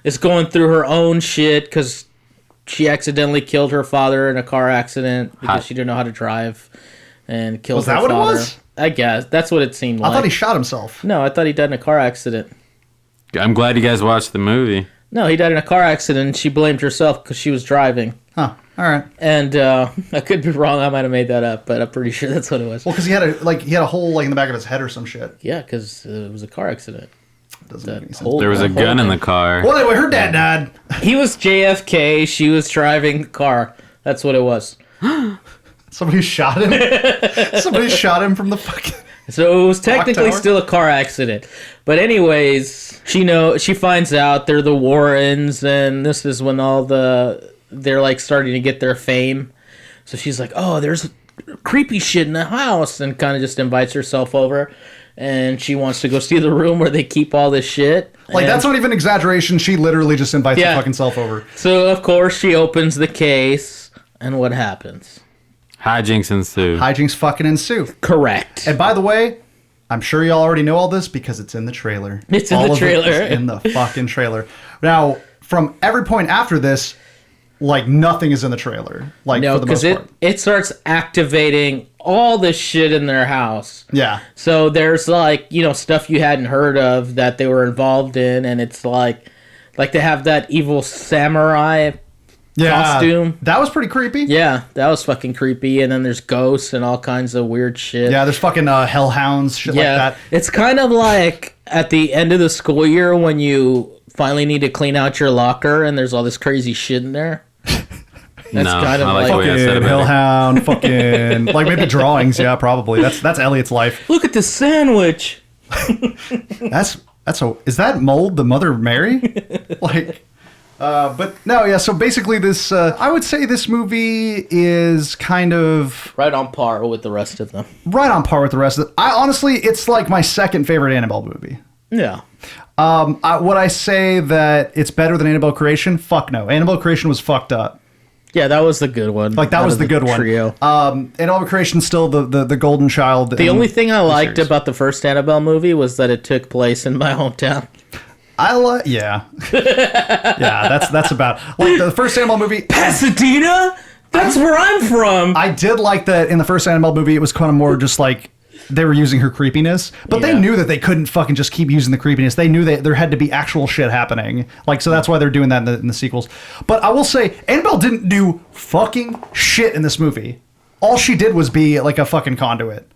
is going through her own shit because she accidentally killed her father in a car accident because she didn't know how to drive and killed Was her that what it father. was? I guess. That's what it seemed like. I thought he shot himself. No, I thought he died in a car accident. I'm glad you guys watched the movie. No, he died in a car accident, and she blamed herself because she was driving. Huh. All right. And I could be wrong. I might have made that up, but I'm pretty sure that's what it was. Well, because he had a hole like in the back of his head or some shit. Yeah, because it was a car accident. Doesn't make any sense. Whole- There was a whole gun in thing. the car. Well, anyway, her dad died. He was JFK. She was driving the car. That's what it was. Somebody shot him. Somebody shot him from the fucking. So it was technically Tower? still a car accident. But anyways, she finds out they're the Warrens, and this is when they're like starting to get their fame. So she's like, "Oh, there's creepy shit in the house," and kind of just invites herself over. And she wants to go see the room where they keep all this shit. Like, And that's not even exaggeration. She literally just invites Yeah. her fucking self over. so of course she opens the case, and what happens? Hijinks ensue. Hijinks fucking ensue. Correct. And by the way, I'm sure y'all already know all this because it's in the trailer. It's in all the of it trailer. is in the fucking trailer. Now, from every point after this, like, nothing is in the trailer. Like, No, for the most because part. it starts activating all the shit in their house. Yeah. So there's like, stuff you hadn't heard of that they were involved in, and it's like they have that evil samurai. Yeah. Costume. That was pretty creepy. Yeah, that was fucking creepy. And then there's ghosts and all kinds of weird shit. Yeah, there's fucking hellhounds, shit like that. It's kind of like at the end of the school year when you finally need to clean out your locker and there's all this crazy shit in there. That's No, kind of I like the way I said Fucking it better. hellhound, fucking like maybe drawings. Yeah, probably. That's Elliott's life. Look at this sandwich. Is that Mold the Mother Mary? Like, but no, yeah. So basically, this I would say this movie is kind of Right on par with the rest of them. right on par with the rest of it. It's like my second favorite Annabelle movie. Yeah. Would I say that it's better than Annabelle Creation? Fuck no. Annabelle Creation was fucked up. Yeah, that was the good one. Like, that out was of the good one. trio. Annabelle Creation's still the golden child. The only thing I liked series. about the first Annabelle movie was that it took place in my hometown. yeah. Yeah, that's about like the first Annabelle movie. Pasadena? That's where I'm from. I did like that in the first Annabelle movie. It was kind of more just like they were using her creepiness, but they Yeah. knew that they couldn't fucking just keep using the creepiness. They knew that there had to be actual shit happening. Like, so that's why they're doing that in the sequels. But I will say, Annabelle didn't do fucking shit in this movie. All she did was be like a fucking conduit.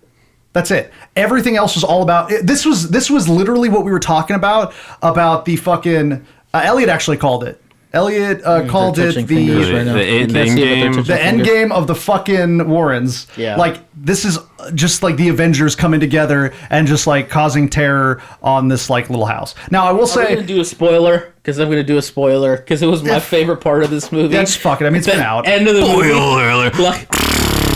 That's it. Everything else was all about. This was literally what we were talking about the fucking. Elliott actually called it. Elliott called it touching fingers The- right now. the You end- can't the see it, but they're end game? touching the end fingers. game of the fucking Warrens. Yeah. Like, this is just like the Avengers coming together and just like causing terror on this like little house. Now, I will I'm going to say, do a spoiler, because I'm going to do a spoiler, because it was my favorite part of this movie. that's fucking, I mean, it's been out. End of the movie. Spoiler alert. Like,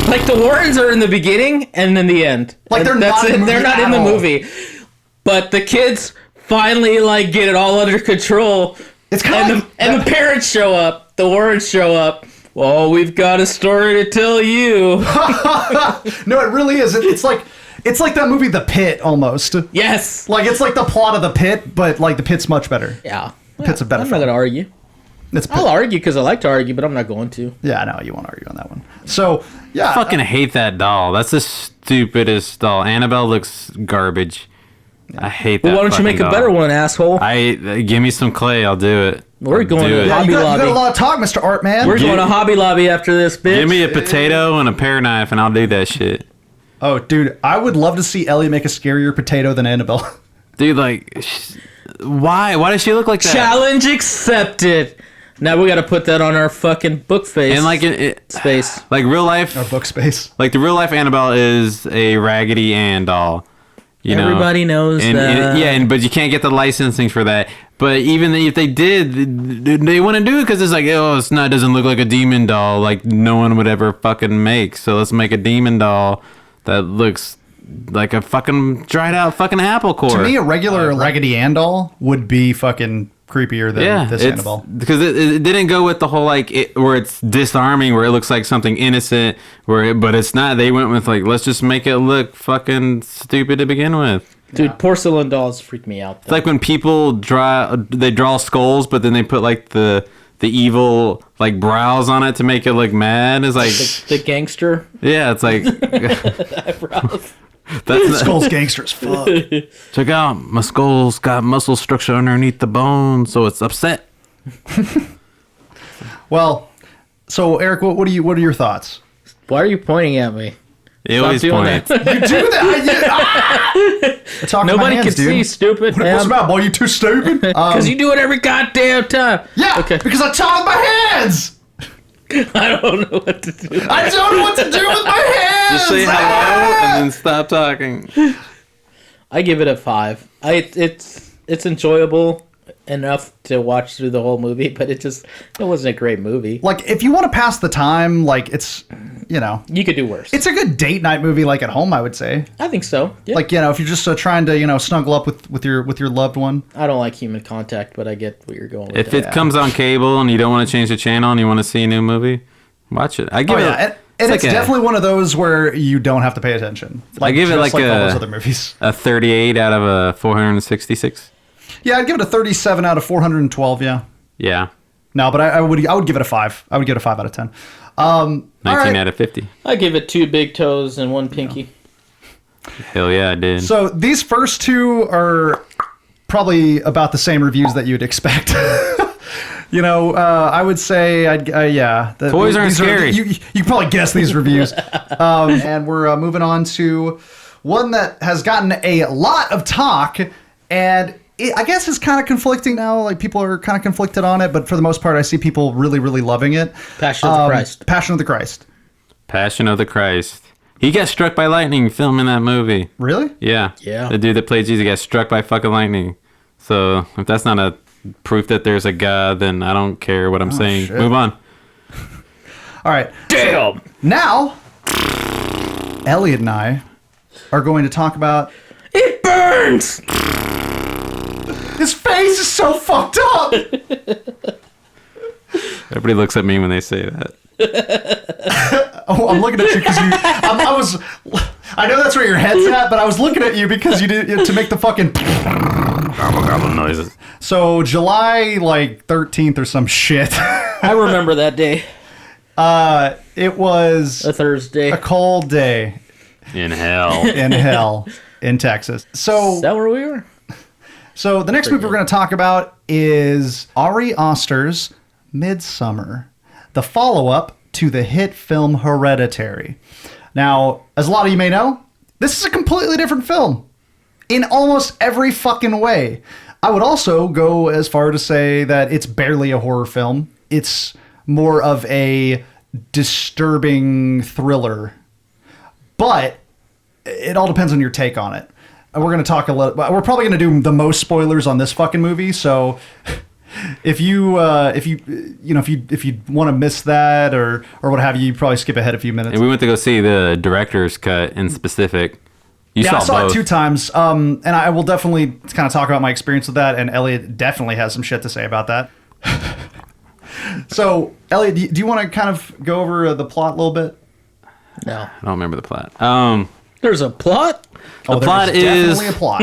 Like the Warrens are in the beginning and in the end. Like, they're That's not in the movie They're not at in the all. movie. But the kids finally like get it all under control. It's kind of And the parents show up. The Warrens show up. Well, we've got a story to tell you. no, it really is. It's like that movie The Pit almost. Yes. Like it's like the plot of The Pit, but like The Pit's much better. Yeah. Pit's a better I'm film. not gonna argue. It's I'll argue because I like to argue, but I'm not going to. Yeah, I know you won't argue on that one. So yeah, I fucking hate that doll. That's the stupidest doll. Annabelle looks garbage. I hate that. Well, why don't you make fucking a better doll. one, asshole? Give me some clay. I'll do it. We're I'll going do to it. the Hobby you got Lobby. a lot of talk, Mr. Art Man. We're going to Hobby Lobby after this, bitch. Give me a potato and a pear knife, and I'll do that shit. Oh, dude, I would love to see Elliott make a scarier potato than Annabelle. Dude, like, why? Why does she look like that? Challenge accepted. Now we got to put that on our fucking book face. And like space. like real life, Our book space. like the real life Annabelle is a Raggedy Ann doll. You know? Everybody knows and, that. but you can't get the licensing for that. But even if they did, they want to do it because it's like, oh, it doesn't look like a demon doll, like no one would ever fucking make. So let's make a demon doll that looks like a fucking dried out fucking apple core. To me, a regular Raggedy Ann doll would be fucking creepier than this Annabelle. Because it didn't go with the whole where it's disarming, where it looks like something innocent, but it's not. They went with like, let's just make it look fucking stupid to begin with. Dude, porcelain dolls freak me out. It's like when people draw skulls, but then they put like the evil like brows on it to make it look mad. It's like The gangster yeah, it's like eyebrows. that's Skull's gangster as fuck. check out my skull's got muscle structure underneath the bone, so it's upset. Well, so Eric, what are your thoughts? Why are you pointing at me? It Stop always doing points. that. You do that? I'm talking to my Nobody hands, can dude. see, stupid. What's the matter, boy? You too stupid? Because you do it every goddamn time. Yeah, Okay. because I talk with my hands. I don't know what to do. I don't know what to do with my hands. Just say hello and then stop talking. I give it a 5. It's enjoyable enough to watch through the whole movie, but it wasn't a great movie. Like, if you want to pass the time, like, it's, you know, You could do worse. it's a good date night movie, like at home, I would say. I think so. Yeah. Like, you know, if you're just trying to, you know, snuggle up with your loved one. I don't like human contact, but I get what you're going with. If that. it comes on cable and you don't want to change the channel and you want to see a new movie, watch it. I give Oh, it. yeah. And it's like definitely one of those where you don't have to pay attention. Like, give it just like all a- those other movies. a 38 out of a 466. Yeah, I'd give it a 37 out of 412, yeah. Yeah, No, but I would give it a 5. I would give it a 5 out of 10. 19 all right. out of 50. I give it 2 big toes and 1 pinky. Hell yeah, I did. So these first two are probably about the same reviews that you'd expect. You know, I would say, yeah. Toys aren't these scary. You can probably guess these reviews. And we're moving on to one that has gotten a lot of talk, and I guess it's kind of conflicting now. Like, people are kind of conflicted on it, but for the most part, I see people really, really loving it. Passion of the Christ. Passion of the Christ. Passion of the Christ. He got struck by lightning filming that movie. Really? Yeah. Yeah. The dude that played Jesus got struck by fucking lightning. So if that's not a proof that there's a God, then I don't care what I'm saying. shit. Move on. All right. Damn! Now, Elliot and I are going to talk about... It burns! His face is so fucked up! Everybody looks at me when they say that. Oh, I'm looking at you because I know that's where your head's at, but I was looking at you because you did to make the fucking... Gobble gobble noises. So, July, 13th or some shit. I remember that day. It was A Thursday. a cold day In hell. in hell in Texas. Is So, that where we were? the next movie we're going to talk about is Ari Aster's Midsommar, the follow-up to the hit film Hereditary. Now, as a lot of you may know, this is a completely different film in almost every fucking way. I would also go as far to say that it's barely a horror film. It's more of a disturbing thriller. But it all depends on your take on it. We're going to talk a little... We're probably going to do the most spoilers on this fucking movie, so if you want to miss that or what have you, probably skip ahead a few minutes. And we went to go see the director's cut in specific. I saw both. it 2 times. And I will definitely kind of talk about my experience with that. And Elliott definitely has some shit to say about that. So, Elliott, do you want to kind of go over the plot a little bit? No. I don't remember the plot. There's a plot? The plot is definitely a plot.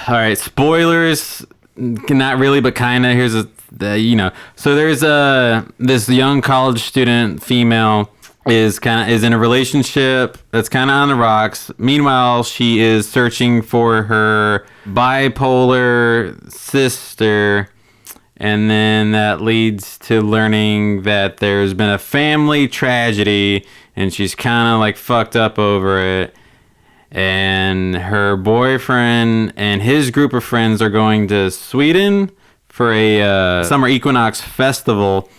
all right. Spoilers, not really, but kind of. Here's So there's this young college student, female, is in a relationship that's kind of on the rocks. Meanwhile, she is searching for her bipolar sister. And then that leads to learning that there's been a family tragedy and she's kind of like fucked up over it. And her boyfriend and his group of friends are going to Sweden for a summer equinox festival.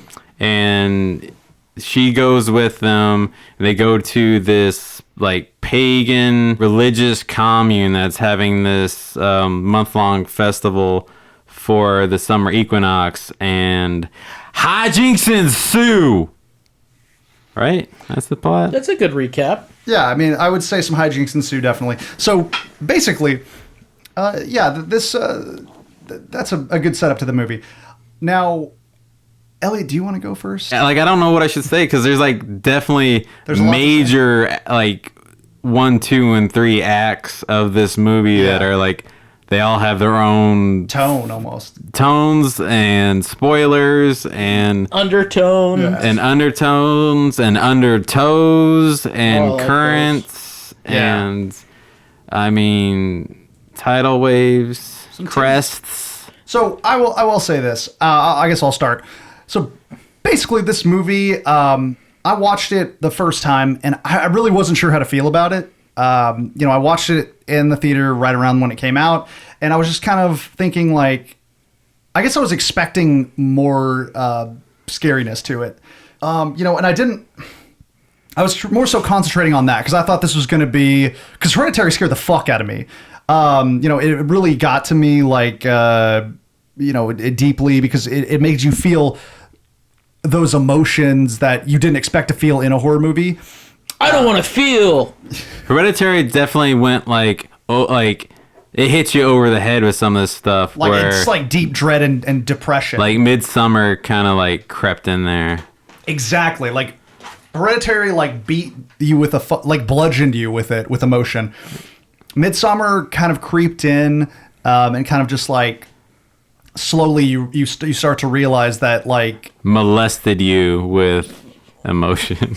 And she goes with them. They go to this like pagan religious commune that's having this month-long festival for the summer equinox, and hijinks ensue. Right? That's the plot. That's a good recap. Yeah, I mean, I would say some hijinks ensue, definitely. So, basically, that's a good setup to the movie. Now, Elliott, do you want to go first? I don't know what I should say, because there's like definitely major like 1, 2, and 3 acts of this movie that are like, they all have their own tone, almost tones and spoilers and undertone and undertones and undertows and like currents and I mean tidal waves, crests. So I will say this. I guess I'll start. So basically, this movie, I watched it the first time and I really wasn't sure how to feel about it. I watched it in the theater right around when it came out, and I was just kind of thinking, like, I guess I was expecting more scariness to it. And I was more so concentrating on that because I thought this was going to be, because Hereditary scared the fuck out of me. It really got to me, like, deeply, because it made you feel those emotions that you didn't expect to feel in a horror movie. I don't want to feel. Hereditary definitely went like it hits you over the head with some of this stuff. Like, where, it's like deep dread and depression. Like Midsommar kind of like crept in there. Exactly. Like Hereditary like beat you with bludgeoned you with it, with emotion. Midsommar kind of creeped in and kind of just like slowly you start to realize that like molested you with emotion.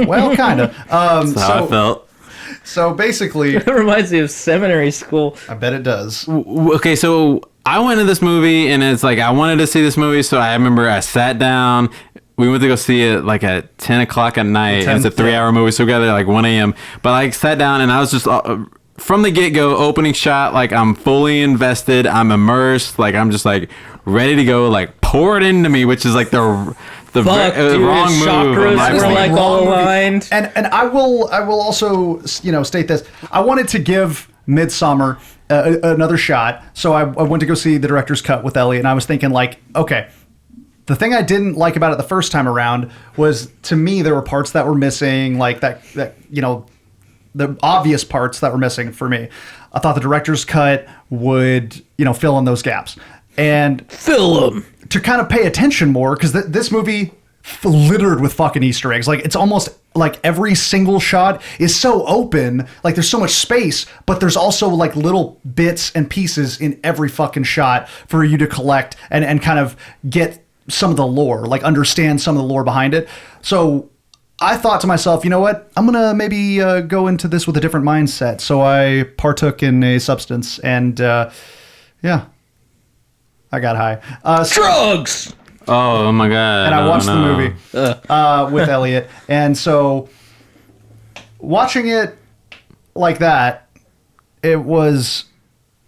Well, kind of. That's how I felt. So basically, It reminds me of seminary school. I bet it does. Okay, so I went to this movie and it's like I wanted to see this movie, so I remember I sat down. We went to go see it like at 10 o'clock at night. And it's a 3-hour movie, so we got there like 1 a.m. But I sat down and I was just from the get-go, opening shot, like I'm fully invested, I'm immersed, like I'm just like ready to go, like pour it into me, which is like the wrong his move. chakras were like all aligned. And I will also state this. I wanted to give Midsommar another shot, so I went to go see the director's cut with Elliott, and I was thinking like, okay, the thing I didn't like about it the first time around was, to me, there were parts that were missing, like that the obvious parts that were missing for me. I thought the director's cut would fill in those gaps and Fill them. to kind of pay attention more, because this movie littered with fucking Easter eggs. Like, it's almost like every single shot is so open, like there's so much space, but there's also like little bits and pieces in every fucking shot for you to collect and kind of get some of the lore, like understand some of the lore behind it. So I thought to myself, you know what? I'm going to maybe go into this with a different mindset. So I partook in a substance and yeah, I got high. Drugs! Oh my god! And I watched the movie with Elliott, and so watching it like that, it was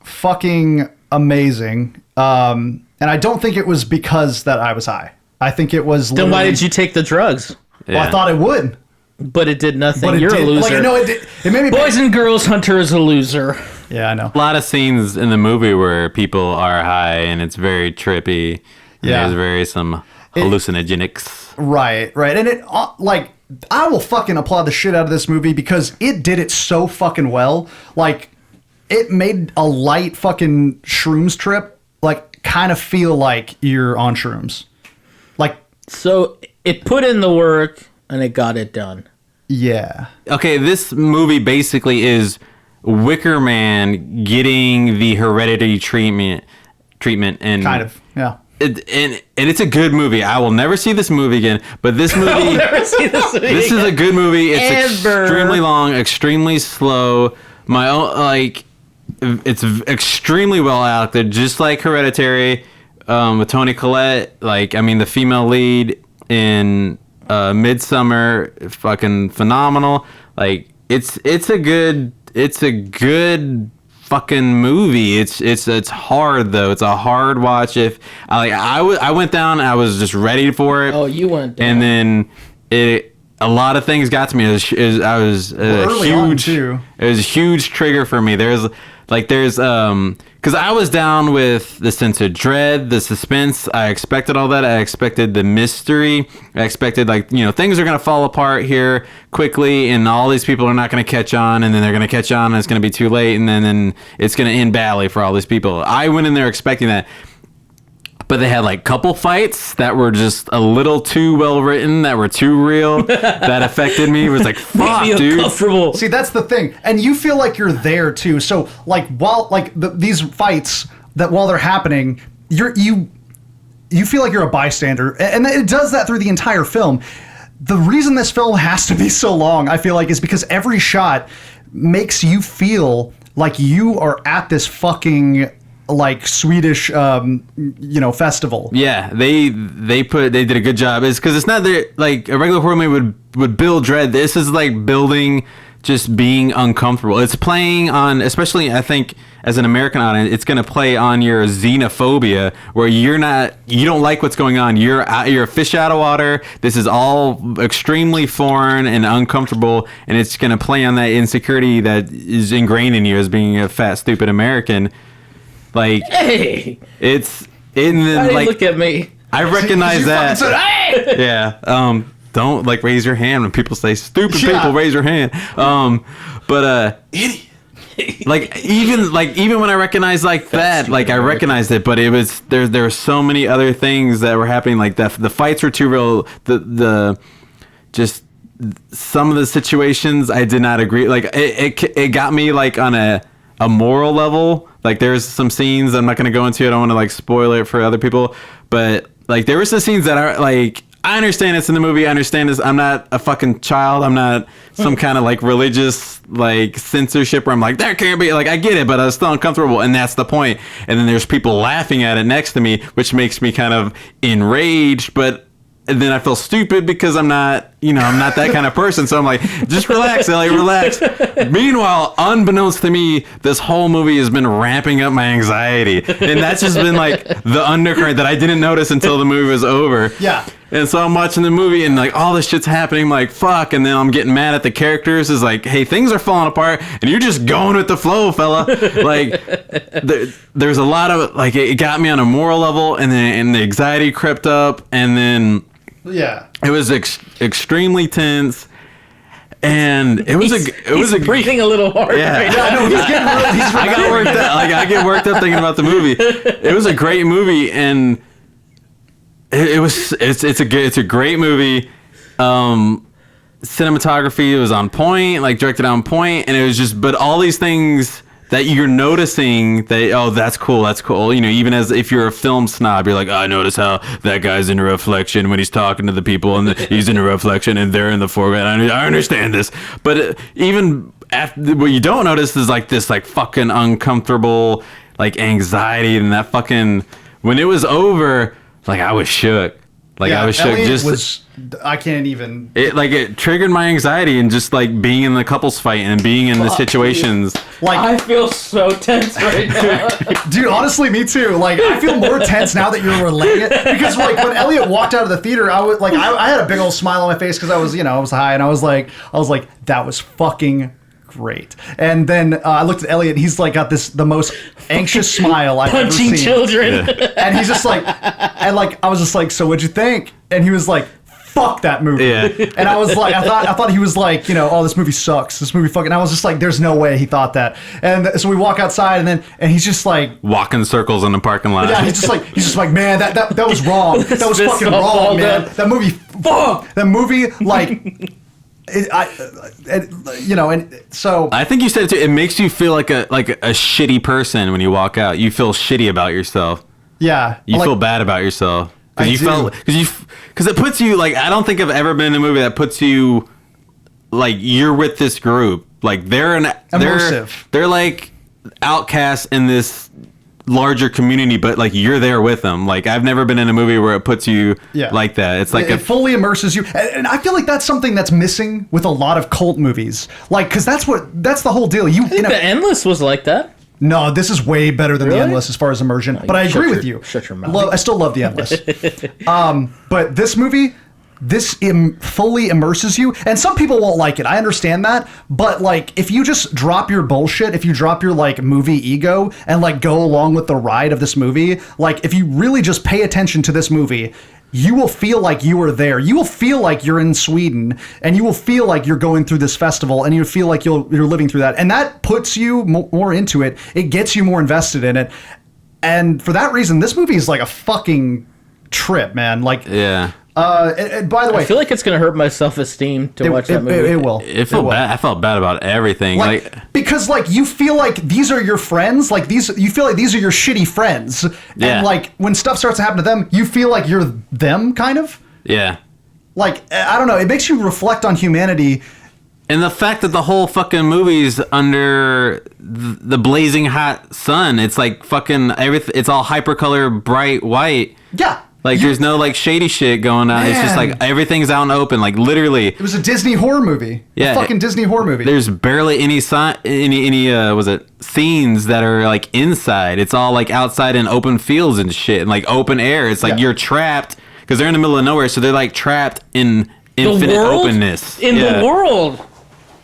fucking amazing. And I don't think it was because that I was high. I think it was. Then why did you take the drugs? Well, I thought it would, but it did nothing. but You're a loser. Like, no, it made me. Boys and girls, Hunter is a loser. Yeah, I know. A lot of scenes in the movie where people are high and it's very trippy. Yeah. There's very some hallucinogenics. Right. And it, like, I will fucking applaud the shit out of this movie because it did it so fucking well. Like, it made a light fucking shrooms trip, like, kind of feel like you're on shrooms. Like, So it put in the work and it got it done. yeah. Okay, this movie basically is Wicker Man getting the heredity treatment and Kind of. Yeah. and it's a good movie. I will never see this movie again, but this movie Never see this movie this is a good movie. It's Ever. extremely long, extremely slow. My own, like, it's extremely well acted, just like Hereditary, with Toni Collette. Like, I mean, the female lead in Midsommar, fucking phenomenal. Like, it's a good fucking movie. It's hard though. It's a hard watch. If I went down, I was just ready for it. Oh, you went down. And then a lot of things got to me. It was early on, too. It was a huge trigger for me. There's because I was down with the sense of dread, the suspense. I expected all that. I expected the mystery. I expected, like, things are gonna fall apart here quickly, and all these people are not gonna catch on, and then they're gonna catch on, and it's gonna be too late, and then it's gonna end badly for all these people. I went in there expecting that. But they had like couple fights that were just a little too well written, that were too real, that affected me. It was like, fuck, Made me dude. uncomfortable. See, that's the thing. And you feel like you're there too. So, like, while, like, these fights, that while they're happening, you feel like you're a bystander. And it does that through the entire film. The reason this film has to be so long, I feel like, is because every shot makes you feel like you are at this fucking, like, Swedish festival. Yeah, they did a good job. It's because it's not there, like a regular horror movie would build dread. This is like building just being uncomfortable. It's playing on, especially I think as an American audience, it's going to play on your xenophobia, where you don't like what's going on. You're a fish out of water. This is all extremely foreign and uncomfortable, and it's going to play on that insecurity that is ingrained in you as being a fat, stupid American. Like, Hey, it's in why the, did you like, look at me? I recognize You that. fucking said, "Hey!" Yeah. Don't, like, raise your hand when people say stupid Yeah. people, raise your hand. Idiot. even when I recognized like that, like, I recognized it, but it was there were so many other things that were happening. Like the fights were too real. The just some of the situations I did not agree. Like, it got me, like, on a moral level. Like, there's some scenes I'm not going to go into. I don't want to, like, spoil it for other people, but, like, there were some scenes that are, like, I understand it's in the movie. I understand this. I'm not a fucking child. I'm not some kind of, like, religious, like, censorship where I'm like, there can't be, like, I get it, but I was still uncomfortable, and that's the point. And then there's people laughing at it next to me, which makes me kind of enraged, but and then I feel stupid because I'm not that kind of person. So I'm like, just relax, Elliott, relax. Meanwhile, unbeknownst to me, this whole movie has been ramping up my anxiety. And that's just been, like, the undercurrent that I didn't notice until the movie was over. Yeah. And so I'm watching the movie and, like, all this shit's happening. I'm like, fuck. And then I'm getting mad at the characters. It's like, hey, things are falling apart and you're just going with the flow, fella. Like, there's a lot of, like, it got me on a moral level, and then the anxiety crept up, and then Yeah. it was extremely tense, and He's breathing a little hard right now. I know, he's getting he's I got worked up. Like, I get worked up thinking about the movie. It was a great movie, and it's a great movie. Cinematography was on point, like, directed on point, and it was just, but all these things that you're noticing, that's cool. Even as if you're a film snob, you're like, I notice how that guy's in a reflection when he's talking to the people, and he's in a reflection, and they're in the foreground. I understand this, but even after, what you don't notice is, like, this, like, fucking uncomfortable, like, anxiety, and that fucking, when it was over, like, I was shook. Like, I was shook. I can't even. It triggered my anxiety, and just, like, being in the couples fight and being in the situations. Like, I feel so tense right now. dude, honestly, me too. Like, I feel more tense now that you're relaying it, because, like, when Elliott walked out of the theater, I had a big old smile on my face because I was high, and I was like, that was fucking great. And then I looked at Elliott, and he's like got the most anxious smile I've ever seen. Punching children. And he's just like, and like I was just like, so what'd you think? And he was like, fuck that movie. Yeah. And I was like, I thought he was like, oh, this movie sucks. This movie fucking. I was just like, there's no way he thought that. And so we walk outside, and he's just like walking circles in the parking lot. yeah, he's just like, man, that was wrong. That was Fist fucking all wrong, balled man. up. That movie, fuck. That movie, like, and so I think you said it too. It makes you feel like a shitty person when you walk out. You feel shitty about yourself. yeah, You like, feel bad about yourself I do. because it puts you like I don't think I've ever been in a movie that puts you like you're with this group. Like Immersive. They're like outcasts in this larger community, but like you're there with them. Like I've never been in a movie where it puts you like that. It's like it fully immerses you, and I feel like that's something that's missing with a lot of cult movies. Like, because that's the whole deal. The Endless was like that. No, this is way better than The Really? Endless as far as immersion. But I agree with you. Shut your mouth. I still love The Endless. But this movie, fully immerses you. And some people won't like it. I understand that. But like, if you just drop your bullshit, if you drop your like movie ego and like go along with the ride of this movie, like if you really just pay attention to this movie, you will feel like you are there. You will feel like you're in Sweden, and you will feel like you're going through this festival, and you feel like you're living through that. And that puts you more into it. It gets you more invested in it. And for that reason, this movie is like a fucking trip, man. Like, yeah. And by the way, I feel like it's gonna hurt my self-esteem to watch that movie. It will. It felt bad. I felt bad about everything. Like because like you feel like these are your friends, like you feel like these are your shitty friends, Yeah. and like when stuff starts to happen to them, you feel like you're them, kind of. yeah. Like I don't know, it makes you reflect on humanity. And the fact that the whole fucking movie's under the blazing hot sun, it's like fucking everything. It's all hypercolor, bright white. Yeah. Like there's no like shady shit going on. It's just Man. like everything's out and open. Like literally, It was a Disney horror movie. Yeah, A fucking Disney horror movie. there's barely any scenes that are like inside. It's all like outside in open fields and shit and like open air. It's like Yeah. you're trapped because they're in the middle of nowhere, so they're like trapped in infinite openness. In the world.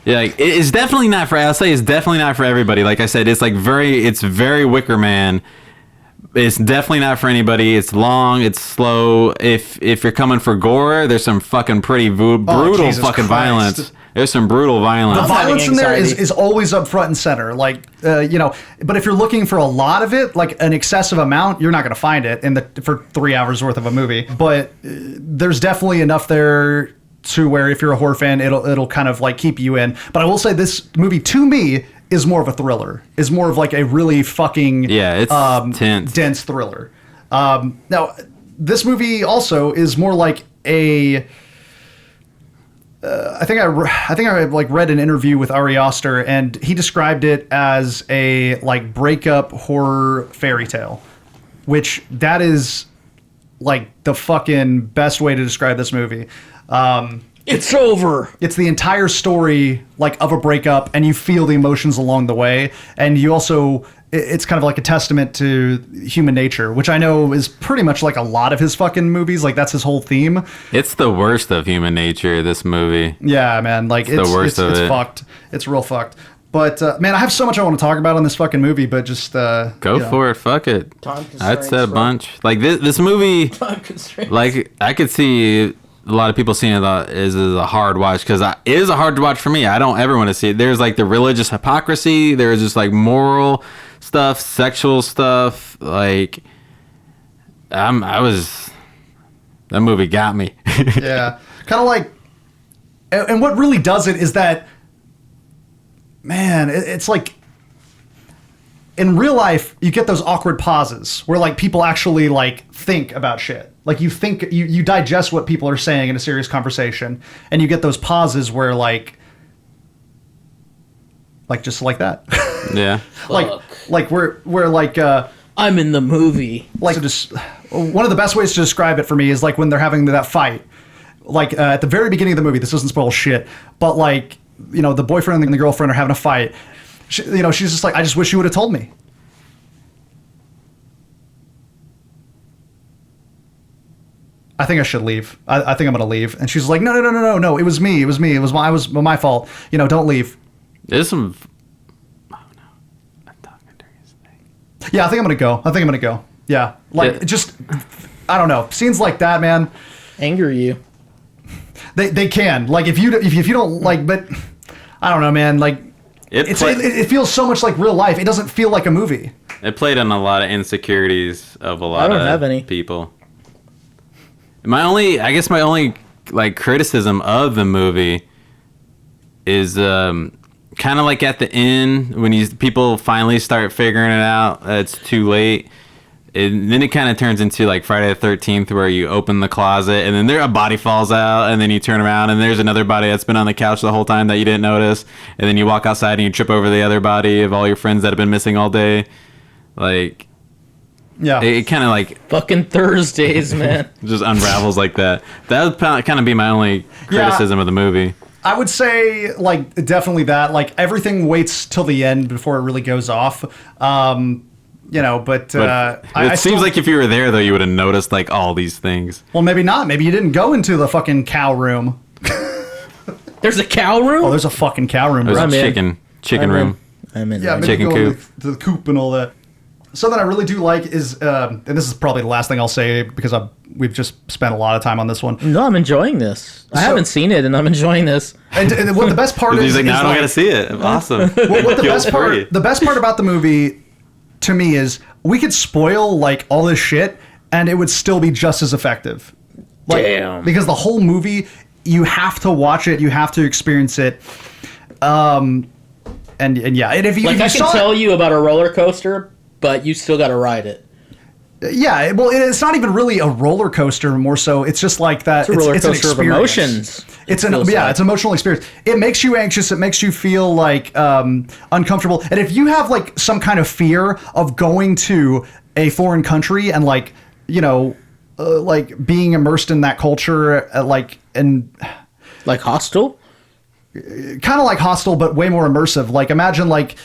Yeah, like, it's definitely not for. I'll say it's definitely not for everybody. Like I said, it's like it's very Wicker Man. It's definitely not for anybody. It's long. It's slow. If you're coming for gore, there's some fucking pretty brutal Jesus fucking Christ. violence. There's some brutal violence. the violence in having there anxiety. is always up front and center, like but if you're looking for a lot of it, like an excessive amount, you're not going to find it for 3 hours worth of a movie. But there's definitely enough there to where if you're a horror fan, it'll kind of like keep you in. But I will say this movie to me is more of a thriller, is more of like a really fucking it's tense. dense thriller. Now this movie also is more like a I think I like read an interview with Ari Aster, and he described it as a like breakup horror fairy tale, which that is like the fucking best way to describe this movie. It's over. It's the entire story like of a breakup, and you feel the emotions along the way, and you also it's kind of like a testament to human nature, which I know is pretty much like a lot of his fucking movies. Like that's his whole theme. It's the worst of human nature. This movie. Yeah, man. Like it's the worst of it's it. fucked. It's real fucked. But man, I have so much I want to talk about on this fucking movie. But just Go for it. Fuck it. Time I'd constraints, said a bro. bunch. Like this movie. Time constraints. Like I could see a lot of people seeing it as a hard watch because it is a hard watch for me. I don't ever want to see it. There's like the religious hypocrisy. There's just like moral stuff, sexual stuff. Like that movie got me. yeah, kind of like, and what really does it is that, man, it's like. In real life, you get those awkward pauses where like people actually like think about shit. Like you think you digest what people are saying in a serious conversation, and you get those pauses where like just like that. Yeah. like we're like I'm in the movie. like so just one of the best ways to describe it for me is like when they're having that fight. Like at the very beginning of the movie, this doesn't spoil shit, but like the boyfriend and the girlfriend are having a fight. She's just like, I just wish you would have told me. I think I should leave. I think I'm gonna leave. And she's like, no. It was me. It was my fault. Don't leave. There's some. Oh no, I'm talking during his thing. Yeah, I think I'm gonna go. Yeah, like Yeah. just I don't know, scenes like that, man. Anger you. They can, like, if you don't like, but I don't know, man. Like it feels so much like real life. It doesn't feel like a movie. It played on a lot of insecurities of a lot don't of have any. people. My only like criticism of the movie is kind of like at the end when people finally start figuring it out that it's too late. And then it kind of turns into like Friday the 13th where you open the closet and then a body falls out and then you turn around and there's another body that's been on the couch the whole time that you didn't notice. And then you walk outside and you trip over the other body of all your friends that have been missing all day. Like, Yeah, it kind of like Fucking Thursdays, man. just unravels like that. That would kind of be my only criticism of the movie. I would say, like, definitely that. Like, everything waits till the end before it really goes off. You know, but It seems like if you were there, though, you would have noticed, like, all these things. well, maybe not. Maybe you didn't go into the fucking cow room. There's a cow room? Oh, there's a fucking cow room, There's bro. a I'm in. chicken room. I'm in. Yeah, I'm maybe Chicken go coop. to the coop and all that. Something I really do like is, and this is probably the last thing I'll say because we've just spent a lot of time on this one. No, I'm enjoying this. I haven't seen it, and I'm enjoying this. And what the best part is, He's like, is now I don't like, gotta see it. Awesome. what the Feel best free. part, the best part about the movie, to me, is we could spoil like all this shit, and it would still be just as effective. Like, Damn. because the whole movie, you have to watch it, you have to experience it. And yeah, and if you, Like, if you I can saw tell it, you about a roller coaster, but you still got to ride it. yeah, well, it's not even really a roller coaster. More so, it's just like that. It's a roller an coaster of experience. emotions. It's it feels like. it's emotional experience. It makes you anxious. It makes you feel like uncomfortable. And if you have like some kind of fear of going to a foreign country and like like being immersed in that culture, like Like Hostel? kind of like Hostel, but way more immersive. Like imagine like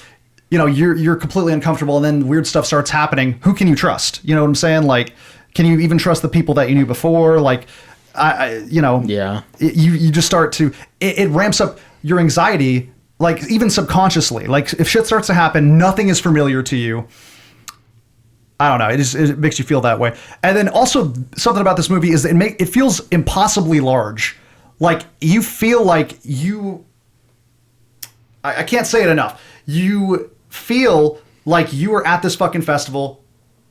you're completely uncomfortable and then weird stuff starts happening. Who can you trust? You know what I'm saying? Like, can you even trust the people that you knew before? Like, Yeah. you just start to it ramps up your anxiety, like even subconsciously. Like if shit starts to happen, nothing is familiar to you. I don't know. It makes you feel that way. And then also something about this movie is that it feels impossibly large. Like you feel like I can't say it enough. You feel like you are at this fucking festival.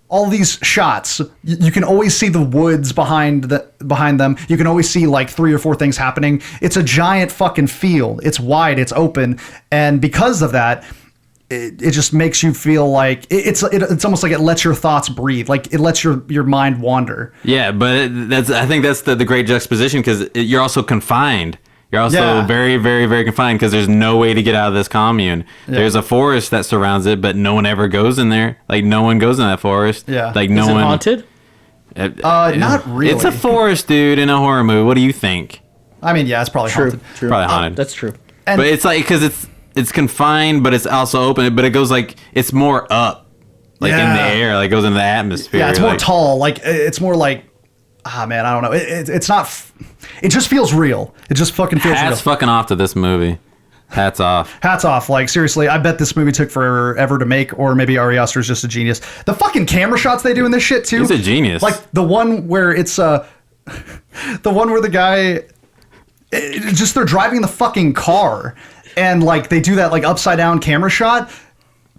All these shots, you can always see the woods behind them. You can always see like 3 or 4 things happening. It's a giant fucking field. It's wide. It's open, and because of that, it just makes you feel like it's almost like it lets your thoughts breathe. Like it lets your mind wander. Yeah, but I think that's the great juxtaposition because you're also confined. You're also Yeah. very, very, very confined because there's no way to get out of this commune. Yeah. There's a forest that surrounds it, but no one ever goes in there. Like no one goes in that forest. Yeah. Like Is no it one. haunted? Not really. It's a forest, dude, in a horror movie. What do you think? I mean, yeah, it's probably True. haunted. True. Probably haunted. That's true. And But it's like because it's confined, but it's also open. But it goes like it's more up, like in the Yeah. air, like goes into the atmosphere. yeah, it's more like, tall. Like it's more like man, I don't know. It's not. It just feels real. It just fucking feels real. Hats fucking off to this movie. Hats off. Hats off. Like, seriously, I bet this movie took forever to make, or maybe Ari Aster's just a genius. The fucking camera shots they do in this shit, too. He's a genius. Like, the one where it's, the one where the guy, they're driving the fucking car, and, like, they do that, like, upside-down camera shot.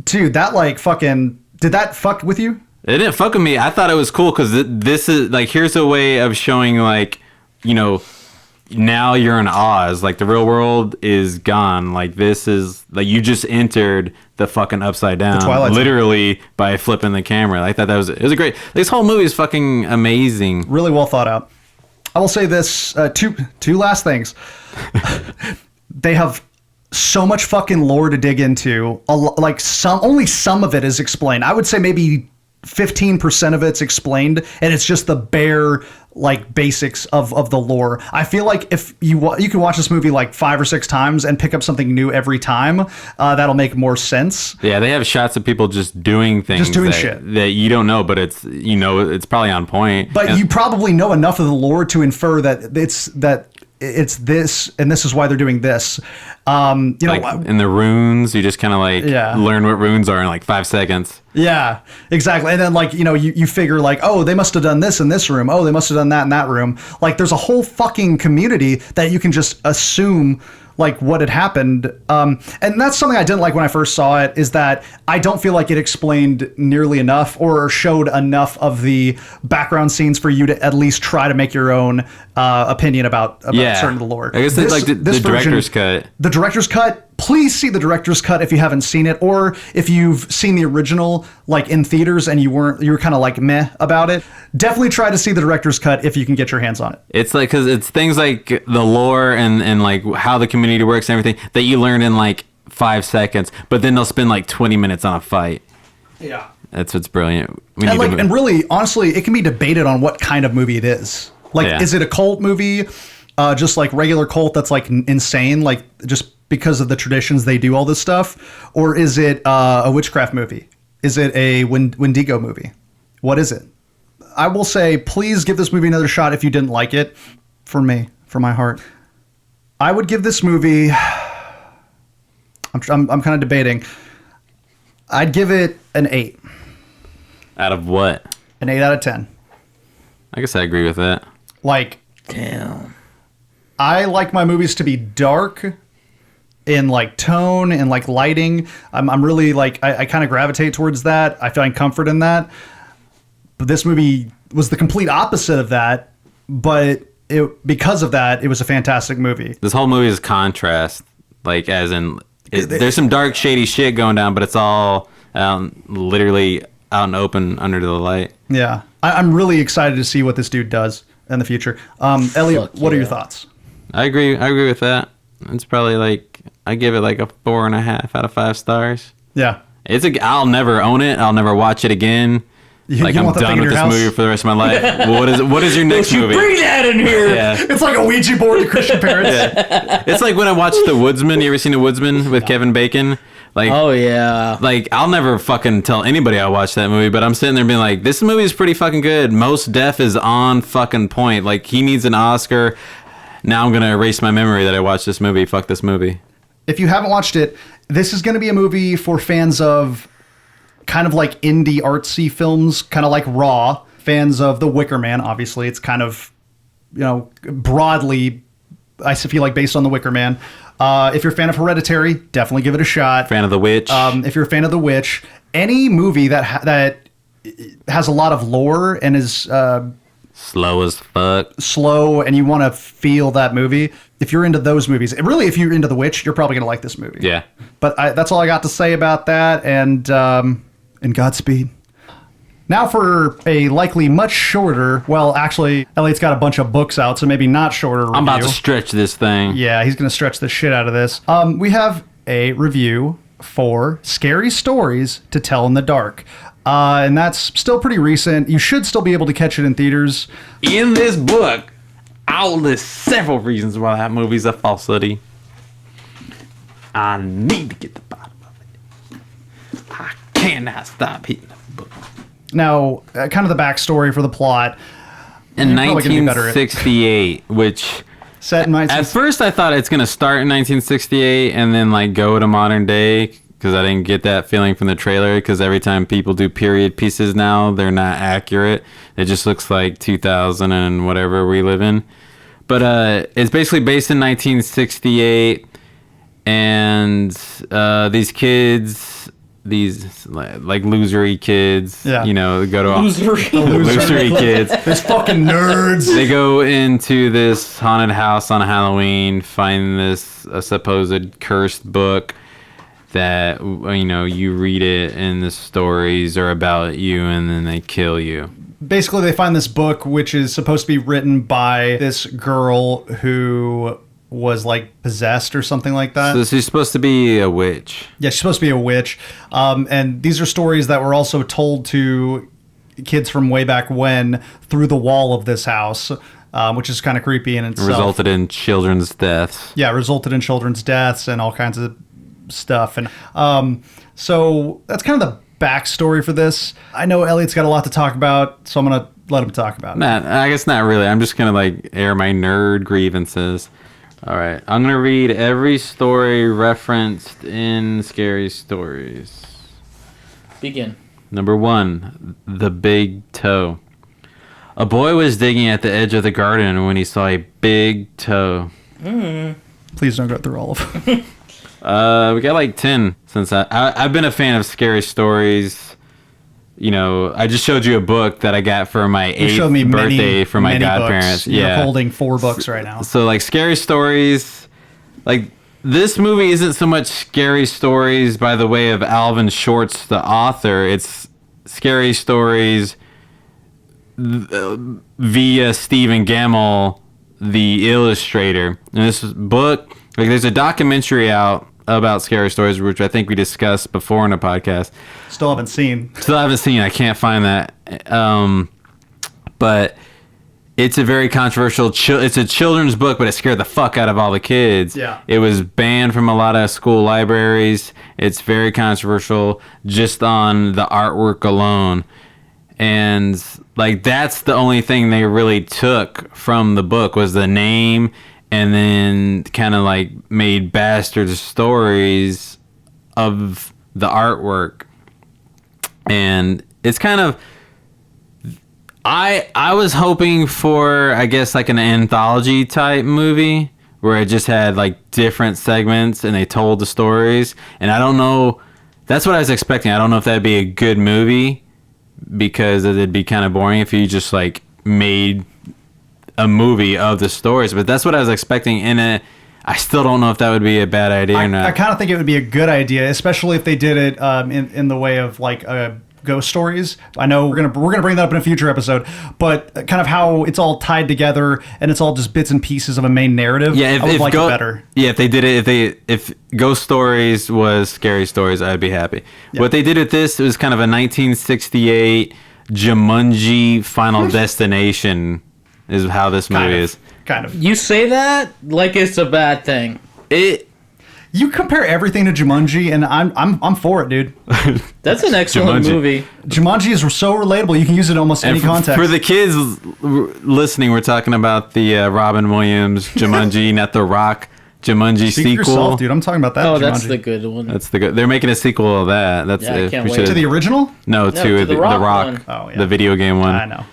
Dude, that, like, fucking, did that fuck with you? It didn't fuck with me. I thought it was cool because this is like here's a way of showing like now you're in Oz. Like the real world is gone. Like this is like you just entered the fucking upside down, Twilight Zone. literally by flipping the camera. I thought it was a great. This whole movie is fucking amazing. Really well thought out. I will say this, two last things. They have so much fucking lore to dig into. Only some of it is explained. I would say maybe 15% of it's explained, and it's just the bare like basics of the lore. I feel like if you can watch this movie like 5 or 6 times and pick up something new every time, that'll make more sense. Yeah, they have shots of people just doing things, shit that you don't know, but it's probably on point. But And- you probably know enough of the lore to infer that it's this, and this is why they're doing this. You know, Like in the runes, you just kind of like learn what runes are in like 5 seconds. yeah, exactly. And then like, you know, you figure like, oh, they must have done this in this room. Oh, they must have done that in that room. Like there's a whole fucking community that you can just assume like what had happened. And that's something I didn't like when I first saw it, is that I don't feel like it explained nearly enough or showed enough of the background scenes for you to at least try to make your own opinion about certain of the lore. I guess like the director's cut. The director's cut. Please see the director's cut if you haven't seen it, or if you've seen the original like in theaters and you were kind of like meh about it. Definitely try to see the director's cut if you can get your hands on it. It's like, because it's things like the lore and like how the community works and everything that you learn in like 5 seconds, but then they'll spend like 20 minutes on a fight. Yeah. That's what's brilliant. And really, honestly, it can be debated on what kind of movie it is. Like, is it a cult movie? Just like regular cult that's like insane, like just because of the traditions they do all this stuff? Or is it a witchcraft movie? Is it a Wendigo movie? What is it? I will say, please give this movie another shot if you didn't like it. For me, for my heart, I would give this movie. I'm kind of debating. I'd give it an 8. Out of what? An 8 out of 10. I guess I agree with that. Like, Damn. I like my movies to be dark in like tone and like lighting. I'm really like, I kind of gravitate towards that. I find comfort in that. But this movie was the complete opposite of that. But because of that, it was a fantastic movie. This whole movie is contrast. Like, as in, there's some dark, shady shit going down, but it's all literally out and open under the light. Yeah. I'm really excited to see what this dude does in the future. Elliot, what are your thoughts? I agree with that. It's probably like, I give it like a 4.5 out of 5 stars. Yeah. I'll never own it. I'll never watch it again. Like, I'm done with this movie for the rest of my life. What is your next movie? Bring that in here. Yeah. It's like a Ouija board to Christian parents. Yeah. It's like when I watched The Woodsman. You ever seen The Woodsman with Kevin Bacon? Like, oh yeah. Like, I'll never fucking tell anybody I watched that movie, but I'm sitting there being like, this movie is pretty fucking good. Mos Def is on fucking point. Like, he needs an Oscar. Now I'm gonna erase my memory that I watched this movie. Fuck this movie. If you haven't watched it, this is going to be a movie for fans of kind of like indie artsy films, kind of like Raw, fans of The Wicker Man. Obviously, it's kind of, you know, broadly, I feel like, based on The Wicker Man. If you're a fan of Hereditary, definitely give it a shot. Fan of The Witch. If you're a fan of The Witch, any movie that that has a lot of lore and is slow as fuck. Slow, and you want to feel that movie. If you're into those movies, really, if you're into The Witch, you're probably going to like this movie. Yeah. But that's all I got to say about that, and Godspeed. Now for a likely much shorter, well, actually, Elliott's got a bunch of books out, so maybe not shorter review. I'm about to stretch this thing. Yeah, he's going to stretch the shit out of this. We have a review for Scary Stories to Tell in the Dark. And that's still pretty recent. You should still be able to catch it in theaters. In this book, I'll list several reasons why that movie's a falsity. I need to get the bottom of it. I cannot stop hitting the book. Now, kind of the backstory for the plot. In 1968, which... Set in At first, I thought it's going to start in 1968 and then like go to modern day, because I didn't get that feeling from the trailer, because every time people do period pieces now, they're not accurate. It just looks like 2000 and whatever we live in. But it's basically based in 1968, and these kids, these like losery kids, you know, go to losery kids. These fucking nerds. They go into this haunted house on Halloween, find this supposed cursed book that, you know, you read it and the stories are about you, and then they kill you. Basically, they find this book, which is supposed to be written by this girl who was like possessed or something like that. So she's supposed to be a witch. Yeah, she's supposed to be a witch. And these are stories that were also told to kids from way back when through the wall of this house, which is kind of creepy in itself. Resulted in children's deaths. Yeah, resulted in children's deaths and all kinds of stuff. And so that's kind of the backstory for this. I know Elliott's got a lot to talk about, so I'm gonna let him talk about it. Nah, I guess not really. I'm just gonna like air my nerd grievances. All right, I'm gonna read every story referenced in Scary Stories. Begin. Number 1, the big toe. A boy was digging at the edge of the garden when he saw a big toe. Please don't go through all of them. We got like 10 since I've been a fan of Scary Stories. You know, I just showed you a book that I got for my 8th birthday from my godparents. Books. You're Yeah, holding 4 books right now. so like Scary Stories, like this movie isn't so much Scary Stories by the way of Alvin Short's the author. It's Scary Stories via Stephen Gammell, the illustrator. And this book, like there's a documentary out about Scary Stories, which I think we discussed before in a podcast. Still haven't seen. I can't find that. But it's a very controversial. It's a children's book, but it scared the fuck out of all the kids. Yeah. It was banned from a lot of school libraries. It's very controversial just on the artwork alone. And like that's the only thing they really took from the book was the name, and then kind of like made bastard stories of the artwork. And it's kind of I was hoping for, I guess, like an anthology type movie where it just had like different segments and they told the stories. And I don't know, that's what I was expecting. I don't know if that'd be a good movie because it'd be kind of boring if you just like made a movie of the stories. But that's what I was expecting. And I still don't know if that would be a bad idea or not. I kind of think it would be a good idea, especially if they did it in the way of like ghost stories. I know we're gonna bring that up in a future episode, but kind of how it's all tied together and it's all just bits and pieces of a main narrative. Yeah, I would like it better. Yeah, if they did it, if Ghost Stories was Scary Stories, I'd be happy. Yeah. What they did with this was kind of a 1968 Jumanji Final Destination is how this movie is. Kind of. You say that like it's a bad thing. You compare everything to Jumanji, and I'm for it, dude. That's an excellent Jumanji. movie. Jumanji is so relatable. You can use it in almost any context. For the kids listening, we're talking about the Robin Williams Jumanji, not the Rock Jumanji Speak sequel. for yourself, dude. I'm talking about that. Oh, Jumanji. that's the good one. That's the good. They're making a sequel of that. That's Yeah, I can't we wait. should- To the original? No, to the Rock, one. Oh, yeah. the video game one. I know.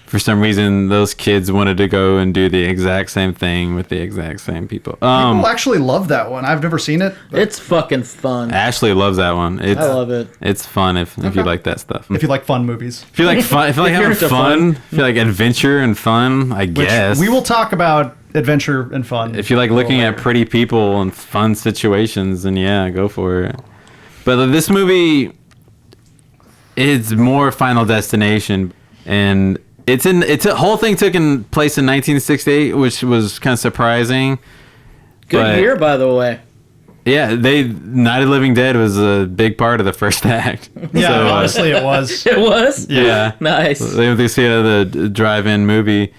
For some reason, those kids wanted to go and do the exact same thing with the exact same people. People actually love that one. I've never seen it. But It's fucking fun. Ashley loves that one. It's, I love it. It's fun if you like that stuff. if you like fun movies, If you like fun, if you like If you're having into fun, if you like adventure and fun, I which guess. we will talk about adventure and fun. If you like looking at pretty people and fun situations, then yeah, go for it. But this movie is more Final Destination, and it's a whole thing took in place in 1968, which was kind of surprising. Good But- year, by the way. Yeah, Night of the Living Dead was a big part of the first act. yeah, So, honestly, it was. It was? yeah. Nice. They see it at the drive-in movie,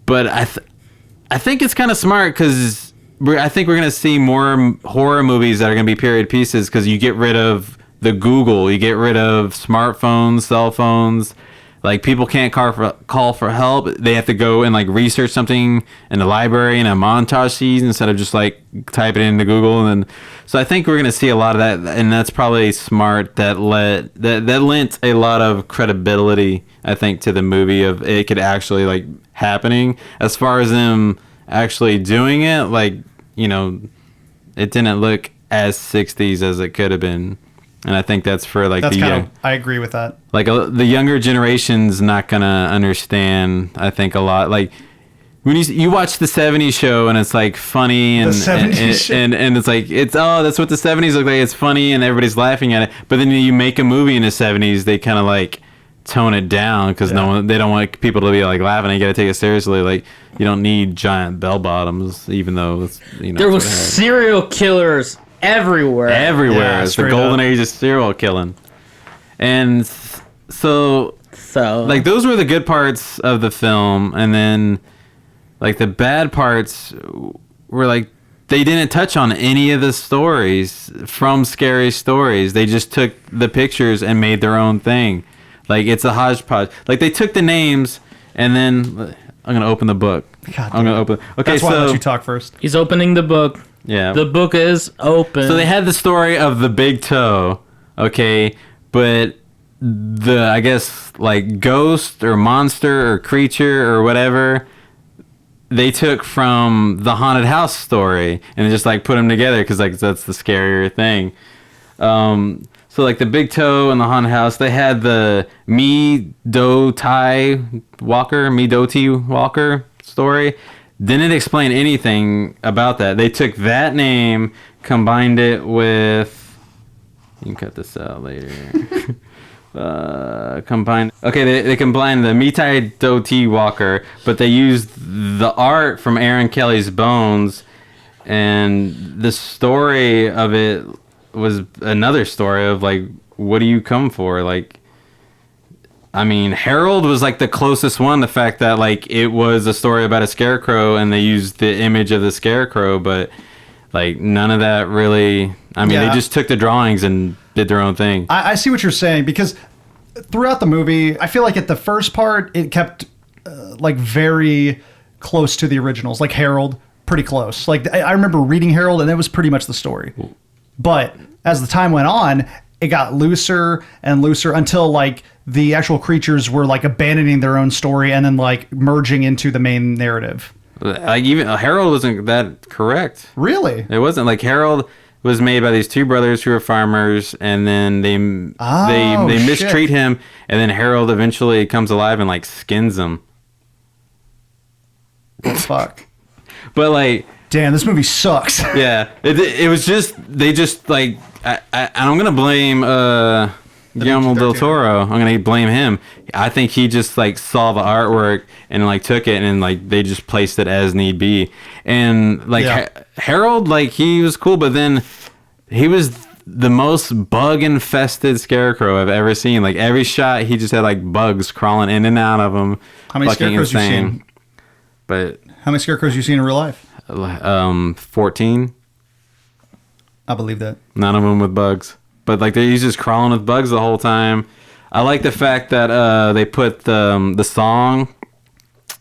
but I think it's kind of smart because I think we're gonna see more horror movies that are gonna be period pieces because you get rid of the Google, you get rid of smartphones, cell phones. Like people can't call for help. They have to go and like research something in the library in a montage scene instead of just like type it into Google. And then, so I think we're gonna see a lot of that, and that's probably smart. That lent a lot of credibility, I think, to the movie of it could actually like happening. As far as them actually doing it, like it didn't look as 60s as it could have been. And I think that's for like I agree with that. like the younger generation's not gonna understand. I think a lot. Like when you watch the '70s show and it's like funny and The 70s show. and it's like that's what the '70s look like. It's funny and everybody's laughing at it. But then you make a movie in the '70s, they kind of like tone it down because they don't want people to be like laughing. You got to take it seriously. Like you don't need giant bell bottoms, even though it's, There was serial killers everywhere. everywhere. It's the straight golden up. age of serial killing. And so like those were the good parts of the film, and then like the bad parts were like they didn't touch on any of the stories from Scary Stories. They just took the pictures and made their own thing. Like, it's a hodgepodge. Like, they took the names, and then I'm gonna open the book. God I'm gonna open. Okay, That's why I so let you talk first. He's opening the book. yeah, The book is open. so they had the story of the big toe. Okay, but the I guess like ghost or monster or creature or whatever they took from the haunted house story and they just like put them together because like that's the scarier thing. So like the big toe and the haunted house, they had the Me Do Tai Walker story. Didn't explain anything about that. They took that name, combined it with. You can cut this out later. Combined. Okay, they combined the Mitai Doti Walker, but they used the art from Aaron Kelly's Bones, and the story of it was another story of like, what do you come for? Like, I mean, Harold was like the closest one. The fact that like it was a story about a scarecrow and they used the image of the scarecrow, but like none of that really. I mean, they just took the drawings and did their own thing. I see what you're saying, because throughout the movie, I feel like at the first part, it kept like very close to the originals, like Harold, pretty close. Like I remember reading Harold, and it was pretty much the story. But as the time went on, it got looser and looser until like the actual creatures were like abandoning their own story and then like merging into the main narrative. Like even Harold wasn't that correct. Really? It wasn't. Like Harold was made by these two brothers who were farmers, and then they mistreat him, and then Harold eventually comes alive and like skins them. Fuck. But like, damn, this movie sucks. yeah, it was just they just like I'm gonna blame Guillermo del Toro. I'm gonna blame him. I think he just like saw the artwork and like took it and like they just placed it as need be. And like Harold, like he was cool, but then he was the most bug infested scarecrow I've ever seen. Like every shot, he just had like bugs crawling in and out of him. How many scarecrows you seen? But how many scarecrows you seen in real life? 14. I believe that. None of them with bugs. But like he's just crawling with bugs the whole time. I like the fact that they put the song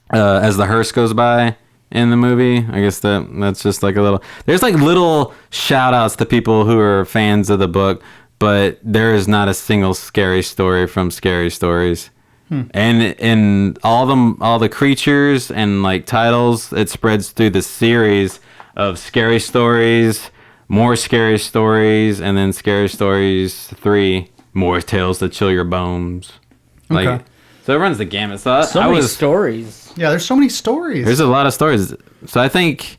as the hearse goes by in the movie. I guess that's just like a little. There's like little shout outs to people who are fans of the book, but there is not a single scary story from Scary Stories. And all the creatures and like titles, it spreads through the series of Scary Stories, more Scary Stories, and then Scary Stories 3, more tales that chill your bones. Like, Okay. so it runs the gamut. So many stories. Yeah, there's so many stories. There's a lot of stories. So I think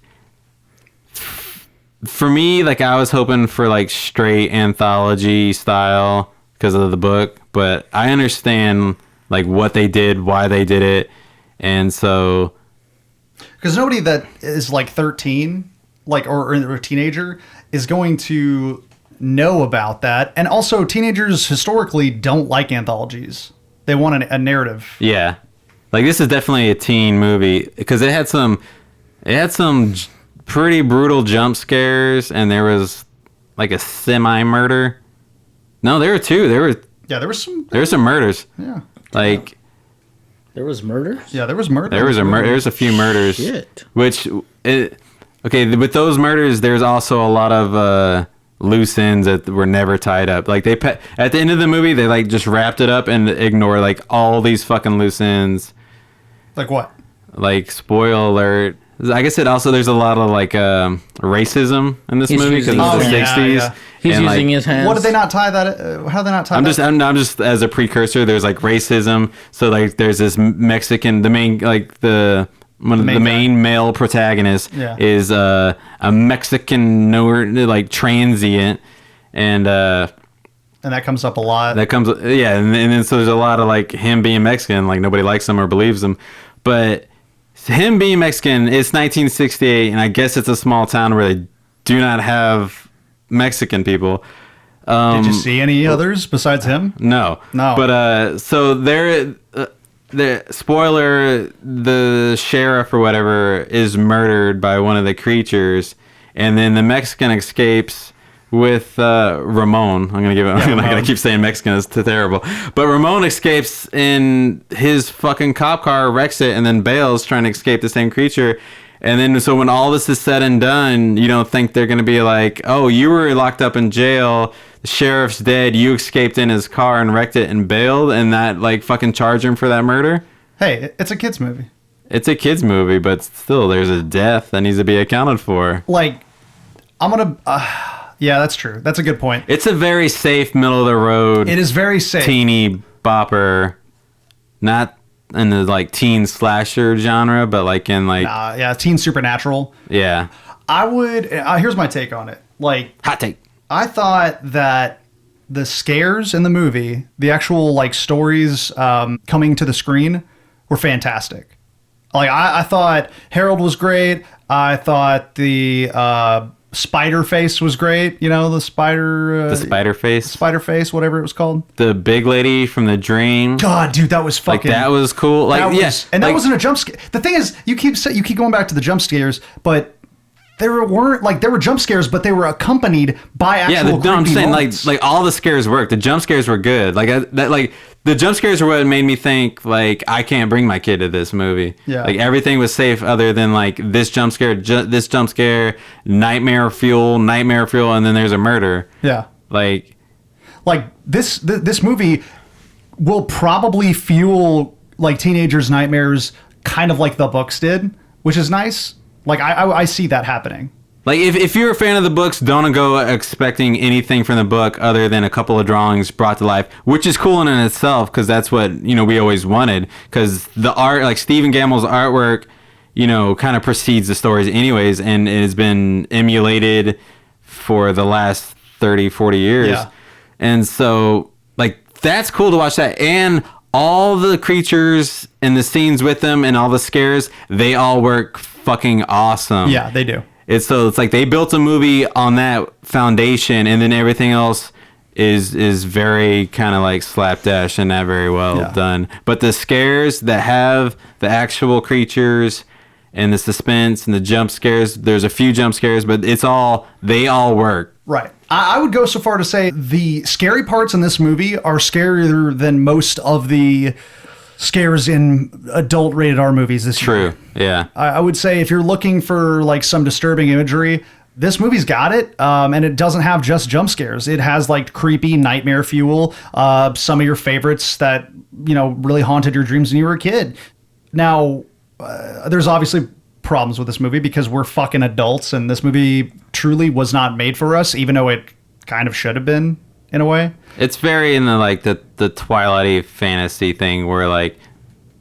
for me, like I was hoping for like straight anthology style because of the book, but I understand like what they did, why they did it, and so because nobody that is like 13, like or a teenager, is going to know about that. And also, teenagers historically don't like anthologies. They want a narrative. yeah, like this is definitely a teen movie because it had some pretty brutal jump scares, and there was like a semi murder. No, there were two. There were some murders. Yeah. Like There was murders? Yeah, there was murder. there was a few murders. Shit. Okay, with those murders, there's also a lot of loose ends that were never tied up. Like at the end of the movie, they like just wrapped it up and ignore like all these fucking loose ends. Like what? Like spoiler alert. I guess there's a lot of like racism in this movie because it's the 60s. Yeah. He's and, using like, his hands. What did they not tie that? How did they not tie I'm that? I'm just as a precursor. There's like racism. So like there's this Mexican, the main like the main male protagonist is a Mexican like transient, and that comes up a lot. and then so there's a lot of like him being Mexican, like nobody likes him or believes him, but him being Mexican, it's 1968, and I guess it's a small town where they do not have Mexican people. Did you see any others besides him? No. But so the spoiler, the sheriff or whatever is murdered by one of the creatures, and then the Mexican escapes with Ramon. I'm gonna keep saying Mexican. It's terrible. But Ramon escapes in his fucking cop car, wrecks it, and then bails trying to escape the same creature. And then so when all this is said and done, you don't think they're gonna be like, oh, you were locked up in jail. The sheriff's dead. You escaped in his car and wrecked it and bailed, and that like fucking charge him for that murder. Hey, it's a kids movie. It's a kids movie, but still, there's a death that needs to be accounted for. Like, I'm gonna. Yeah, that's true. That's a good point. It's a very safe, middle of the road. It is very safe. Teeny bopper, not in the like teen slasher genre, but like in like yeah, teen supernatural. Yeah. I would. Here's my take on it. Like, Hot take. I thought that the scares in the movie, the actual like stories coming to the screen, were fantastic. Like I thought Harold was great. I thought the spider face was great. You know, the spider face. Spider face, whatever it was called. The big lady from the dream. God, dude, that was fucking. Like that was cool. Like and that like, wasn't a jump scare. The thing is, you keep going back to the jump scares, but there were jump scares, but they were accompanied by actual. No, I'm saying moments. like all the scares worked. The jump scares were good. The jump scares were what made me think like I can't bring my kid to this movie. Yeah. Like everything was safe other than like this jump scare, nightmare fuel, and then there's a murder. Yeah. Like this movie will probably fuel like teenagers' nightmares, kind of like the books did, which is nice. Like, I see that happening. Like, if you're a fan of the books, don't go expecting anything from the book other than a couple of drawings brought to life, which is cool in itself, because that's what, we always wanted. Because the art, like Stephen Gammell's artwork, kind of precedes the stories anyways, and it has been emulated for the last 30, 40 years. Yeah. And so, like, that's cool to watch that. And all the creatures and the scenes with them and all the scares, they all work fucking awesome. Yeah, they do. It's like they built a movie on that foundation, and then everything else is very kind of like slapdash and not very well done. But the scares that have the actual creatures and the suspense and the jump scares, there's a few jump scares, but they all work. Right. I would go so far to say the scary parts in this movie are scarier than most of the scares in adult rated R movies this year. True. Yeah. I would say if you're looking for like some disturbing imagery, this movie's got it. And it doesn't have just jump scares. It has like creepy nightmare fuel. Some of your favorites that, really haunted your dreams when you were a kid. Now, there's obviously problems with this movie because we're fucking adults, and this movie truly was not made for us, even though it kind of should have been in a way. It's very in the Twilight fantasy thing where like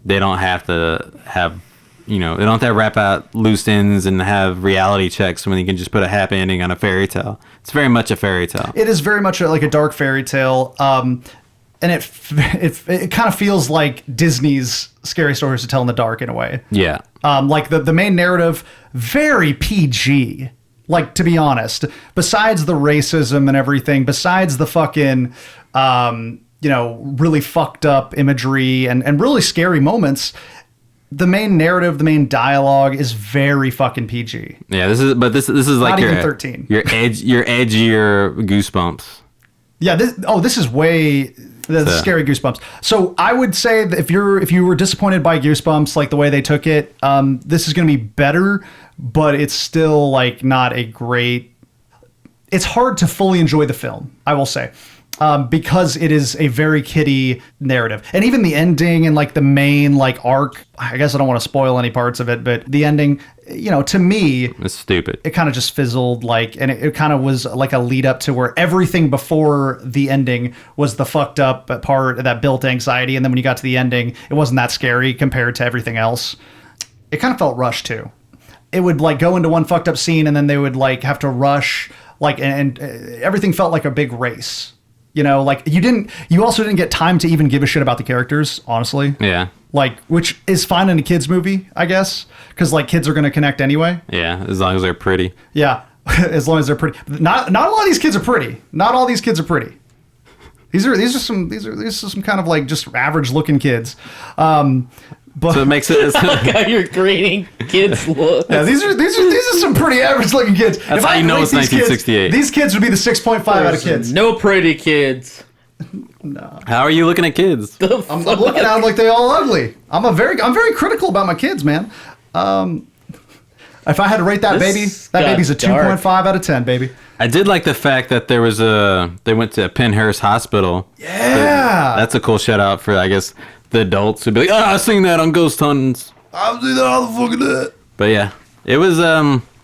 they don't have to have they don't have to wrap out loose ends and have reality checks when you can just put a happy ending on a fairy tale. It's very much a fairy tale. It is very much like a dark fairy tale. And it kind of feels like Disney's scary stories to tell in the dark in a way. Yeah. Like the main narrative, very PG. Like, to be honest, besides the racism and everything, besides the fucking, really fucked up imagery and really scary moments, the main narrative, the main dialogue is very fucking PG. Yeah, this is like not even 13. Your edgier Goosebumps. Yeah, this is way scary Goosebumps. So I would say that if you were disappointed by Goosebumps, like the way they took it, this is going to be better, but it's still like not a great. It's hard to fully enjoy the film, I will say, because it is a very kiddie narrative, and even the ending and like the main like arc. I guess I don't want to spoil any parts of it, but the ending, to me, it's stupid. It kind of just fizzled, and it kind of was like a lead up to where everything before the ending was the fucked up part that built anxiety, and then when you got to the ending, it wasn't that scary compared to everything else. It kind of felt rushed too. It would like go into one fucked up scene, and then they would like have to rush, and everything felt like a big race. Like you also didn't get time to even give a shit about the characters, honestly. Yeah. Like, which is fine in a kid's movie, I guess, because like kids are going to connect anyway. Yeah, as long as they're pretty. Yeah, as long as they're pretty. Not a lot of these kids are pretty. Not all these kids are pretty. These are some kind of like just average looking kids. But So it makes it. How you're grading kids' look. yeah, these are some pretty average looking kids. That's If how I you had to know rate it's these 1968. These kids would be the 6.5 out of kids. No pretty kids. How are you looking at kids? I'm looking at them like they all ugly. I'm very critical about my kids, man. If I had to rate that This baby, that got baby's a dark. 2.5 out of 10, baby. I did like the fact that they went to Penhurst Hospital. Yeah. That's a cool shout out for, I guess, the adults who'd be like, I seen that on Ghost Hunters. I've seen all the fucking that. But yeah, it was,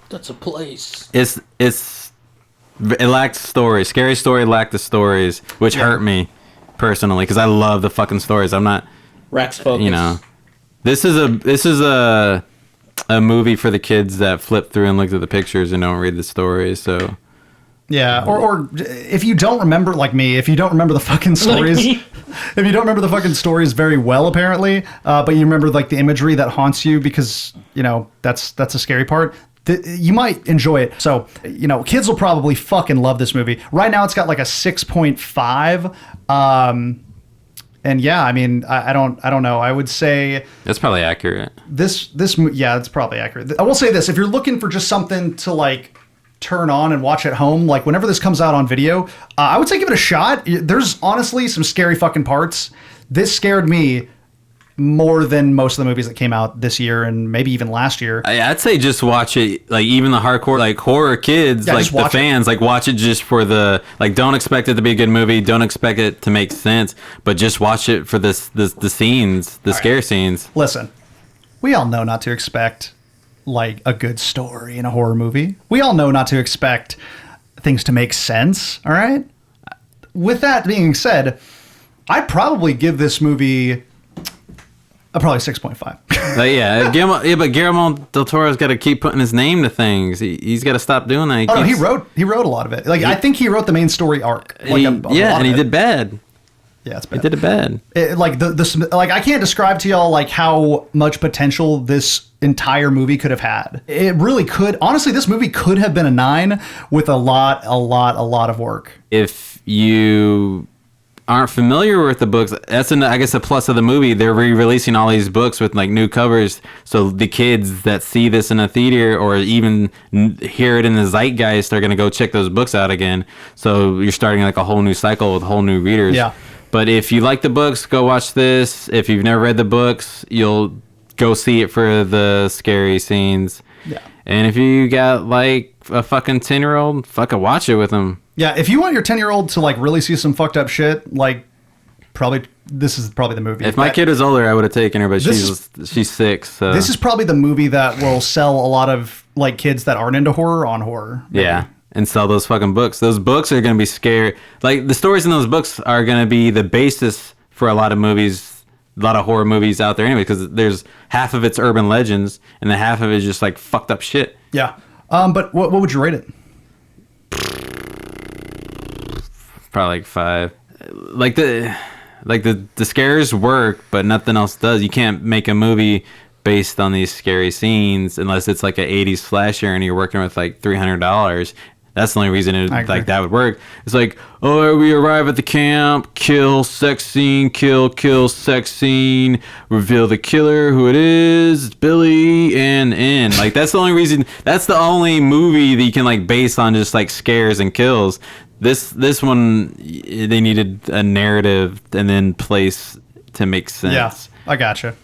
That's a place. it lacked stories. Scary Story lacked the stories, which hurt me personally, because I love the fucking stories. I'm not, Rex Focus. you know, this is a movie for the kids that flip through and look at the pictures and don't read the stories. So Yeah, or if you don't remember, like me, if you don't remember the fucking stories, me. if you don't remember the fucking stories very well, apparently, but you remember like the imagery that haunts you because, you know, that's a scary part, you might enjoy it. So, you know, kids will probably fucking love this movie. Right now it's got like a 6.5. And yeah, I mean, I don't know. I would say that's probably accurate. yeah, it's probably accurate. I will say this: if you're looking for just something to like turn on and watch at home, like whenever this comes out on video, I would say give it a shot. There's honestly some scary fucking parts. This scared me more than most of the movies that came out this year and maybe even last year. I'd say just watch it, like even the hardcore, like horror kids, Yeah, like just the watch it. fans, like watch it just for the, like don't expect it to be a good movie, don't expect it to make sense, but just watch it for the scenes, the scare scenes. Listen, we all know not to expect like a good story in a horror movie. We all know not to expect things to make sense, all right? With that being said, I'd probably give this movie probably 6.5. Like, but Guillermo del Toro's got to keep putting his name to things. He's got to stop doing that. Oh, no, he wrote a lot of it. Like I think he wrote the main story arc. Like, and he did bad. Yeah, it's bad. He did it bad. Like like I can't describe to y'all like how much potential this entire movie could have had. It really could. Honestly, this movie could have been a 9 with a lot of work. If you aren't familiar with the books, that's I guess a plus of the movie. They're re-releasing all these books with like new covers, so the kids that see this in a theater or even hear it in the zeitgeist are gonna go check those books out again. So you're starting like a whole new cycle with whole new readers. Yeah. But if you like the books, go watch this. If you've never read the books, you'll go see it for the scary scenes. Yeah. And if you got like a fucking 10-year-old, fucking watch it with them. Yeah, if you want your 10-year-old to like really see some fucked up shit, like this is probably the movie. If my kid was older, I would have taken her, but she's 6. So. This is probably the movie that will sell a lot of like kids that aren't into horror on horror. Maybe. Yeah, and sell those fucking books. Those books are going to be scary. Like, the stories in those books are going to be the basis for a lot of movies, a lot of horror movies out there anyway, because there's half of it's urban legends, and the half of it is just, like, fucked up shit. Yeah. But what would you rate it? Probably like 5. Like the scares work, but nothing else does. You can't make a movie based on these scary scenes unless it's like an 80s slasher and you're working with like $300. That's the only reason like that would work. It's like, oh, we arrive at the camp, kill, sex scene, kill, sex scene, reveal the killer, who it is, it's Billy, and end. Like, that's the only reason, that's the only movie that you can like base on just like scares and kills. This one, they needed a narrative and then place to make sense. Yeah, I gotcha.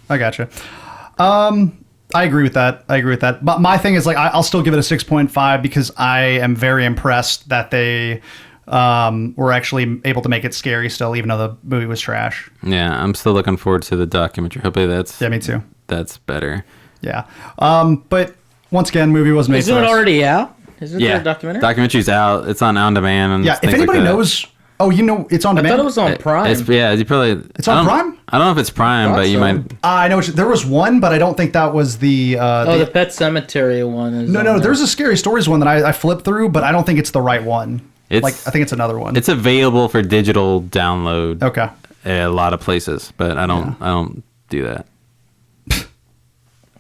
I agree with that. But my thing is, like, I'll still give it a 6.5 because I am very impressed that they were actually able to make it scary still, even though the movie was trash. Yeah, I'm still looking forward to the documentary. Hopefully Yeah, me too. that's better. Yeah. But once again, movie was made Isn't for it us. already out? Isn't Yeah, there a documentary? documentary's out. It's on demand. And Yeah, if things anybody like that. knows... Oh, you know, it's on I demand? thought it was on Prime. You probably. It's on Prime? I don't know if it's Prime, Thought but you so. might. I know there was one, but I don't think that was the... the Pet Cemetery one is No, on there. there's a Scary Stories one that I flipped through, but I don't think it's the right one. I think it's another one. It's available for digital download. Okay. At a lot of places, but I don't do that.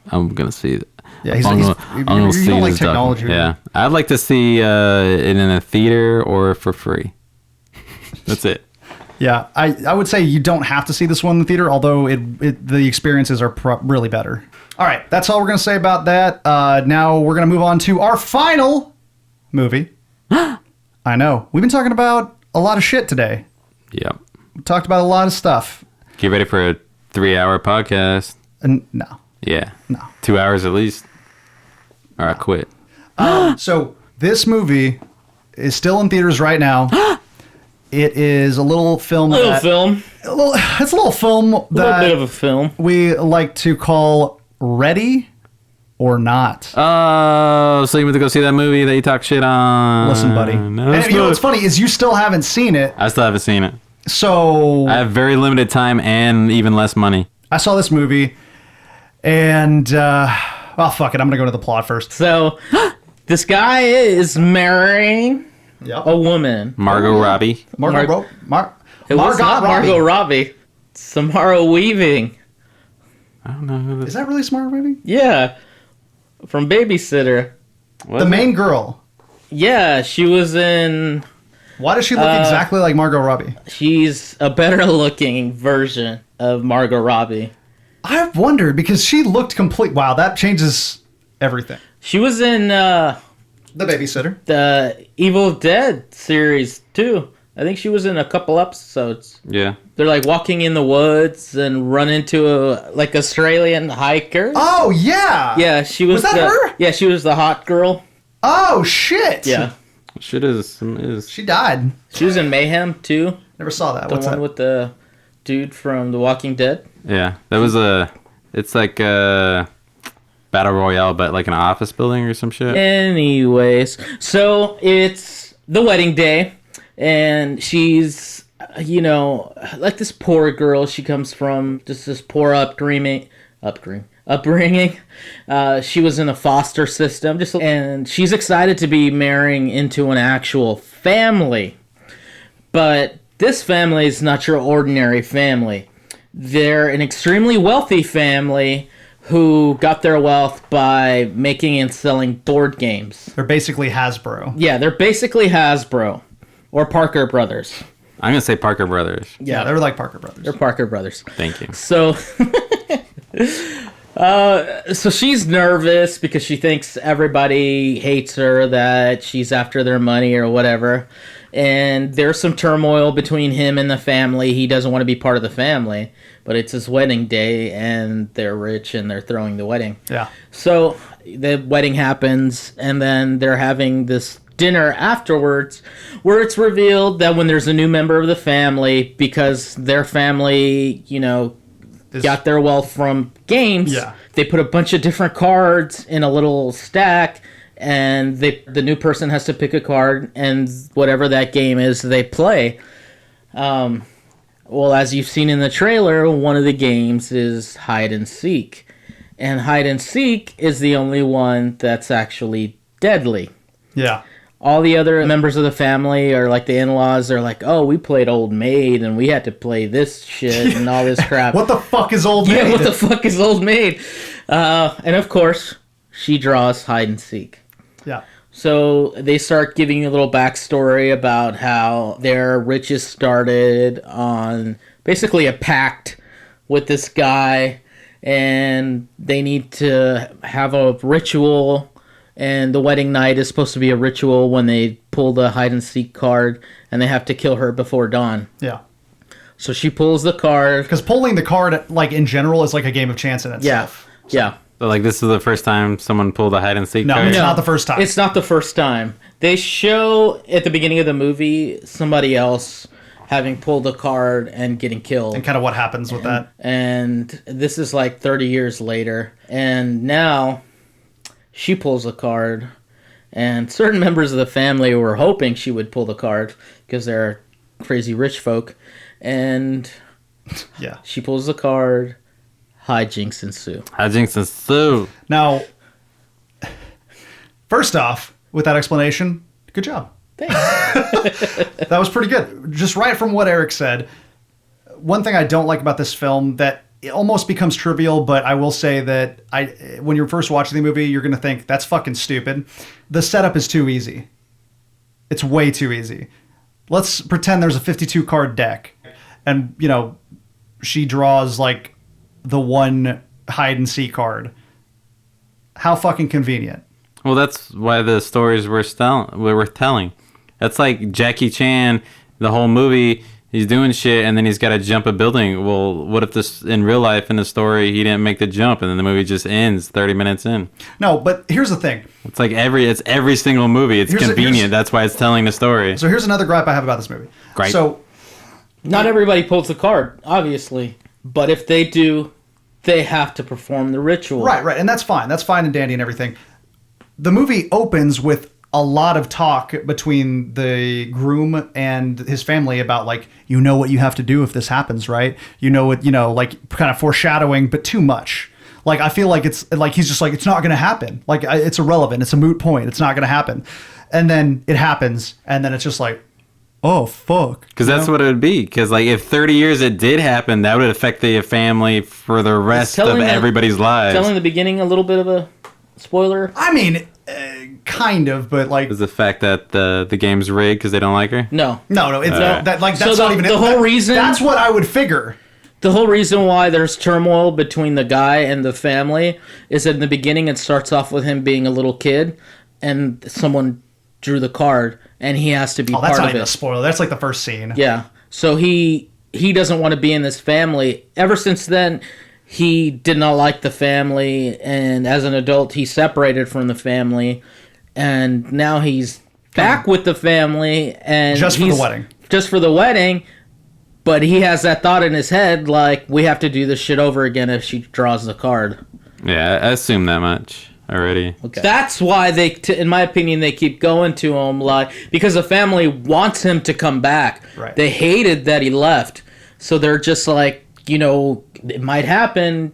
I'm gonna see it. Yeah, I'm gonna you see don't like this doc- technology. Yeah, I'd like to see it in a theater or for free. That's it. Yeah, I would say you don't have to see this one in the theater, although the experiences are really better. All right, that's all we're going to say about that. Now we're going to move on to our final movie. I know. We've been talking about a lot of shit today. Yep. We talked about a lot of stuff. Get ready for a 3-hour podcast. No. Yeah. No. 2 hours at least. Or I quit. So this movie is still in theaters right now. It is a little film. It's a little film a little that bit of a film. we like to call Ready or Not. Oh, so you went to go see that movie that you talk shit on? Listen, buddy. No, And you know what's funny is you still haven't seen it. I still haven't seen it. So I have very limited time and even less money. I saw this movie, and well, fuck it. I'm gonna go to the plot first. So, this guy is marrying a woman. Margot Robbie. It was not Robbie. Margot Robbie. Samara Weaving. I don't know who this Is that really Samara Weaving? Yeah. From Babysitter. was. The main girl. Yeah, she was in... Why does she look exactly like Margot Robbie? She's a better looking version of Margot Robbie. I've wondered because she looked complete. Wow, that changes everything. She was in The Babysitter. the Evil Dead series too. I think she was in a couple episodes. Yeah. They're like walking in the woods and run into a like Australian hiker. Oh yeah. Yeah, she was. Was that her? Yeah, she was the hot girl. Oh shit. Yeah, Shit is. She died. she was in Mayhem too. Never saw that. The What's one that? with the dude from The Walking Dead. Yeah. That was a. It's like a battle royale, but like an office building or some shit. Anyways, so it's the wedding day, and she's, you know, like this poor girl. She comes from just this poor upbringing. She was in a foster system, and she's excited to be marrying into an actual family. But this family is not your ordinary family. They're an extremely wealthy family who got their wealth by making and selling board games. They're basically Hasbro. Yeah, they're basically Hasbro or Parker Brothers. I'm gonna say Parker Brothers. Yeah, they're like Parker Brothers. They're Parker Brothers. Thank you. So, so she's nervous because she thinks everybody hates her, that she's after their money or whatever. And there's some turmoil between him and the family. He doesn't want to be part of the family, but it's his wedding day, and they're rich, and they're throwing the wedding. Yeah. So the wedding happens, and then they're having this dinner afterwards where it's revealed that when there's a new member of the family, because their family, you know, got their wealth from games, Yeah. they put a bunch of different cards in a little stack, and the new person has to pick a card, and whatever that game is, they play. Well, as you've seen in the trailer, one of the games is hide and seek. And hide and seek is the only one that's actually deadly. Yeah. All the other members of the family, or like the in-laws, are like, oh, we played Old Maid and we had to play this shit and all this crap. What the fuck is Old Yeah, Maid? what the fuck is Old Maid? And of course, she draws hide and seek. Yeah. So they start giving you a little backstory about how their riches started on basically a pact with this guy, and they need to have a ritual, and the wedding night is supposed to be a ritual when they pull the hide and seek card, and they have to kill her before dawn. Yeah. So she pulls the card. Because pulling the card, like in general, is like a game of chance in Yeah, itself. yeah. So, like, this is the first time someone pulled a hide and seek No, card? it's not the first time. It's not the first time. They show at the beginning of the movie somebody else having pulled a card and getting killed. And kind of what happens with that. And this is like 30 years later. And now she pulls a card. And certain members of the family were hoping she would pull the card because they're crazy rich folk. And Yeah. she pulls the card. Hijinks ensue. Hijinks ensue. Now, first off, with that explanation, good job. Thanks. That was pretty good. Just right from what Eric said. One thing I don't like about this film that it almost becomes trivial, but I will say that when you're first watching the movie, you're going to think, that's fucking stupid. The setup is too easy. It's way too easy. Let's pretend there's a 52 card deck. and she draws like the one hide and seek card. How fucking convenient. Well, that's why the stories we're worth telling. That's like Jackie Chan, the whole movie, he's doing shit and then he's got to jump a building. Well, what if this in real life in the story he didn't make the jump and then the movie just ends 30 minutes in? No, but here's the thing. It's like every single movie. It's convenient. That's why it's telling the story. So here's another gripe I have about this movie. Gripe. So Not everybody pulls the card, obviously. But if they do, they have to perform the ritual. Right, and that's fine. That's fine and dandy and everything. The movie opens with a lot of talk between the groom and his family about like, what you have to do if this happens, right? Like kind of foreshadowing, but too much. Like, I feel like it's like, he's just like, it's not going to happen. Like, it's irrelevant. It's a moot point. It's not going to happen. And then it happens. And then it's just like, oh, fuck. Because that's what it would be. Because like if 30 years it did happen, that would affect the family for the rest of everybody's lives. Telling the beginning a little bit of a spoiler? I mean, kind of, but like... Is the fact that the game's rigged because they don't like her? No. No, it's that's so not even... The whole reason... That's what I would figure. The whole reason why there's turmoil between the guy and the family is that in the beginning it starts off with him being a little kid and someone drew the card and he has to be part of it. That's not even a spoiler. That's like the first scene. Yeah. So he doesn't want to be in this family. Ever since then, he did not like the family, and as an adult, he separated from the family, and now he's back with the family, and just for the wedding. Just for the wedding, but he has that thought in his head, like, we have to do this shit over again if she draws the card. Yeah, I assume that much already. Okay. That's why in my opinion, they keep going to him, like, because the family wants him to come back. Right. They hated that he left, so they're just like, it might happen.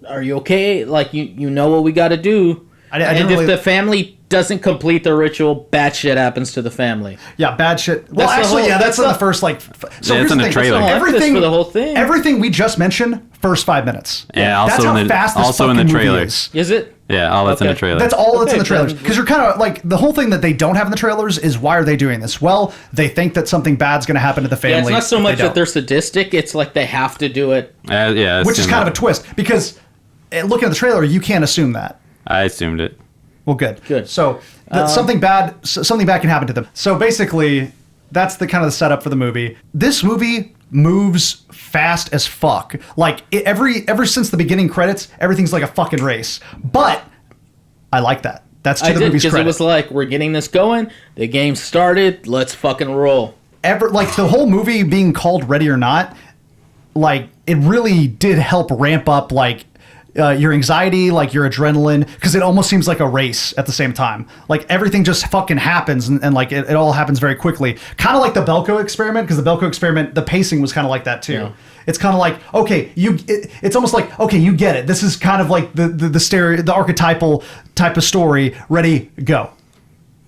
Are you okay? Like, you know what we got to do. And if the family doesn't complete the ritual, bad shit happens to the family. Yeah, bad shit. Well, actually, that's in the first, like... So it's in the trailer. Everything for the whole thing. Everything we just mentioned, first 5 minutes. Yeah, that's how fast this also in fucking the trailer. movie is. Is it? Yeah, all that's in the trailer. That's all that's in the trailers. Because you're kind of like, the whole thing that they don't have in the trailers is, why are they doing this? Well, they think that something bad's going to happen to the family. Yeah, it's not so much that they're sadistic, it's like they have to do it. Yeah, which is kind of a twist, because looking at the trailer, you can't assume that. I assumed it. Well, good. Good. So something bad can happen to them. So basically, that's the kind of the setup for the movie. This movie moves fast as fuck. Like ever since the beginning credits, everything's like a fucking race. But I like that. That's to the movie's credit. Because it was like, we're getting this going. The game started. Let's fucking roll. Like the whole movie being called Ready or Not, like it really did help ramp up like your anxiety, like your adrenaline, because it almost seems like a race at the same time. Like everything just fucking happens, and like it all happens very quickly. Kind of like the Belko experiment, because the Belko experiment, the pacing was kind of like that too. Yeah. It's kind of like, okay, it's almost like, okay, you get it. This is kind of like the archetypal type of story. Ready, go.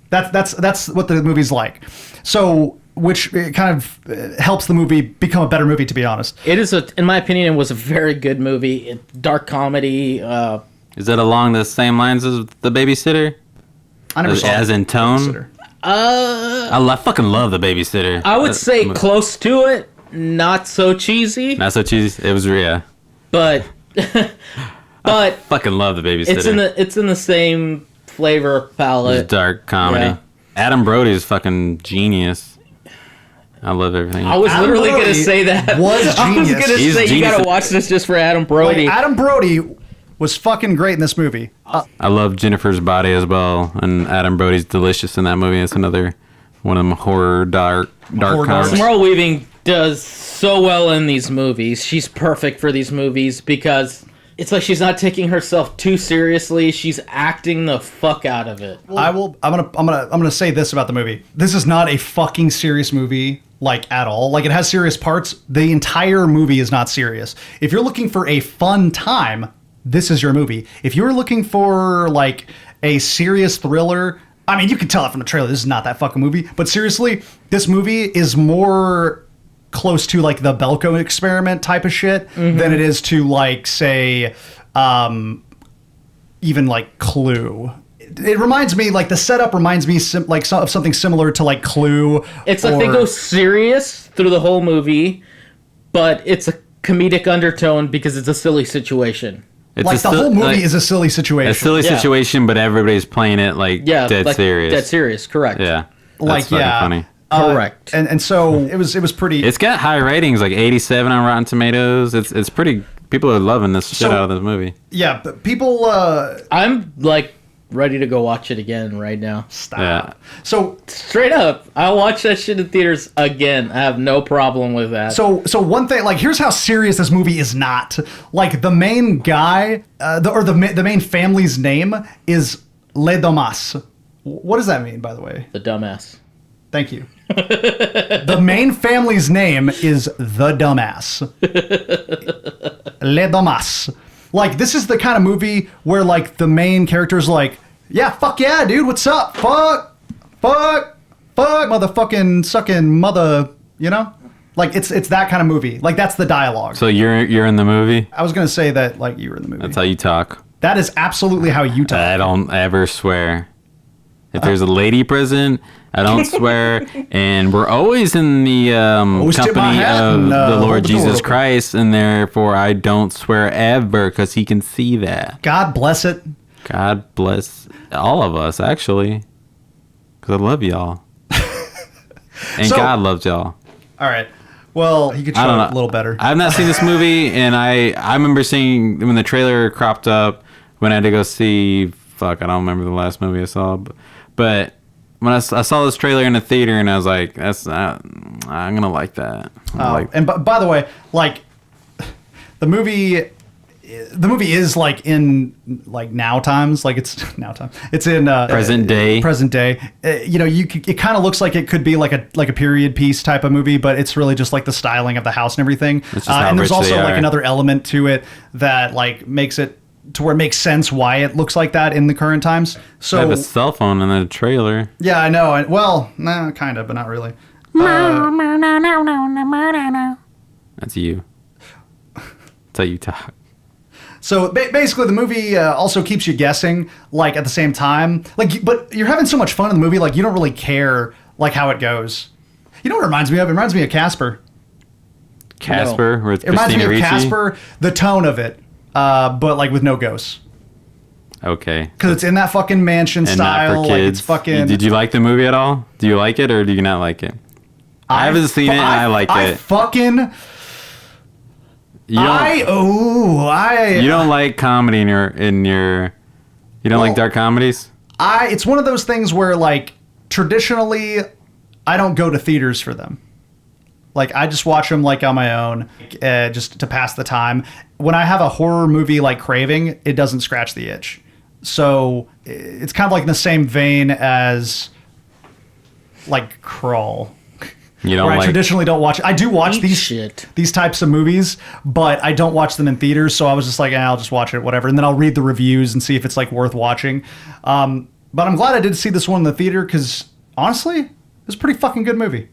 That's what the movie's like. So, which kind of helps the movie become a better movie, to be honest. It is, in my opinion, it was a very good movie. Dark comedy. Is it along the same lines as The Babysitter? I never saw as in tone? I fucking love The Babysitter. I would say close to it. Not so cheesy. Not so cheesy. It was but I fucking love The Babysitter. It's in the same flavor palette. It's dark comedy. Yeah. Adam Brody is fucking genius. I love everything. I was literally going to say that. Was genius. I was going to say you got to watch this just for Adam Brody. Like, Adam Brody was fucking great in this movie. I love Jennifer's Body as well, and Adam Brody's delicious in that movie. It's another one of them horror dark comedies. Merle Weaving does so well in these movies. She's perfect for these movies because it's like she's not taking herself too seriously. She's acting the fuck out of it. I'm gonna say this about the movie. This is not a fucking serious movie, like at all. Like, it has serious parts. The entire movie is not serious. If you're looking for a fun time, this is your movie. If you're looking for like a serious thriller, I mean, you can tell that from the trailer. This is not that fucking movie. But seriously, this movie is more close to like the Belko experiment type of shit than it is to like, say, even like Clue. It reminds me, like the setup reminds me of something similar to like Clue. It's like they go serious through the whole movie, but it's a comedic undertone because it's a silly situation. It's Like the whole movie is a silly situation. a silly Yeah. situation, but everybody's playing it like dead like serious. Dead serious, correct. Yeah. Like, That's fucking yeah. funny. Correct. And so it was pretty. It's got high ratings, like 87 on Rotten Tomatoes. It's pretty. People are loving this shit out of this movie. Yeah, but people. I'm like ready to go watch it again right now. Stop. Yeah. So Straight up, I'll watch that shit in theaters again. I have no problem with that. So one thing, like, here's how serious this movie is not. Like, the main guy, the main family's name is Les Damas. What does that mean, by the way? The dumbass. Thank you. The main family's name is the Dumbass. Les Damas. Like, this is the kind of movie where, like, the main character's like, yeah, fuck yeah, dude, what's up? Fuck, motherfucking sucking mother, you know? Like, it's that kind of movie. Like, that's the dialogue. So you're in the movie. I was going to say that, like, you were in the movie. That's how you talk. That is absolutely how you talk. I don't ever swear. If there's a lady present, I don't swear. And we're always in the tip my company hat of and, the hold Lord the door Jesus open. Christ, and therefore I don't swear ever because he can see that. God bless it. God bless all of us, actually, because I love y'all. And So- God loves y'all. All right. Well, you could I show don't it know. a little better. I've not seen this movie, and I remember seeing when the trailer cropped up when I had to go see. Fuck, I don't remember the last movie I saw, but when I saw this trailer in the theater, and I was like, "That's not. I'm gonna like that." And by the way, like, the movie is like in like now times, like it's now time. It's in Present day. Present day. You know, it kind of looks like it could be like a period piece type of movie, but it's really just like the styling of the house and everything. It's just how and there's rich also they like are. another element to it that like makes it to where it makes sense why it looks like that in the current times. I So have a cell phone in the trailer. yeah, I know. Well, nah, kind of, but not really. That's you. That's how you talk. So basically, the movie also keeps you guessing, like, at the same time. Like, but you're having so much fun in the movie, like, you don't really care, like, how it goes. You know what it reminds me of? It reminds me of Casper. Casper, with It reminds me Christina of Ricci. Casper, the tone of it, but, like, with no ghosts. Okay. Because it's in that fucking mansion And style. not for Like, kids. it's fucking... Did you like the movie at all? Do you like it or do you not like it? I haven't seen it and I like I it. fucking... You don't, you don't like comedy in your you don't like dark comedies? It's one of those things where, like, traditionally, I don't go to theaters for them. Like, I just watch them, like, on my own, just to pass the time. When I have a horror movie, like, craving, it doesn't scratch the itch. So, it's kind of like in the same vein as, like, Crawl. You don't Where I like traditionally don't watch. I do watch Eat these shit. these types of movies, but I don't watch them in theaters. So I was just like, I'll just watch it, whatever, and then I'll read the reviews and see if it's like worth watching. But I'm glad I did see this one in the theater because honestly, it was a pretty fucking good movie.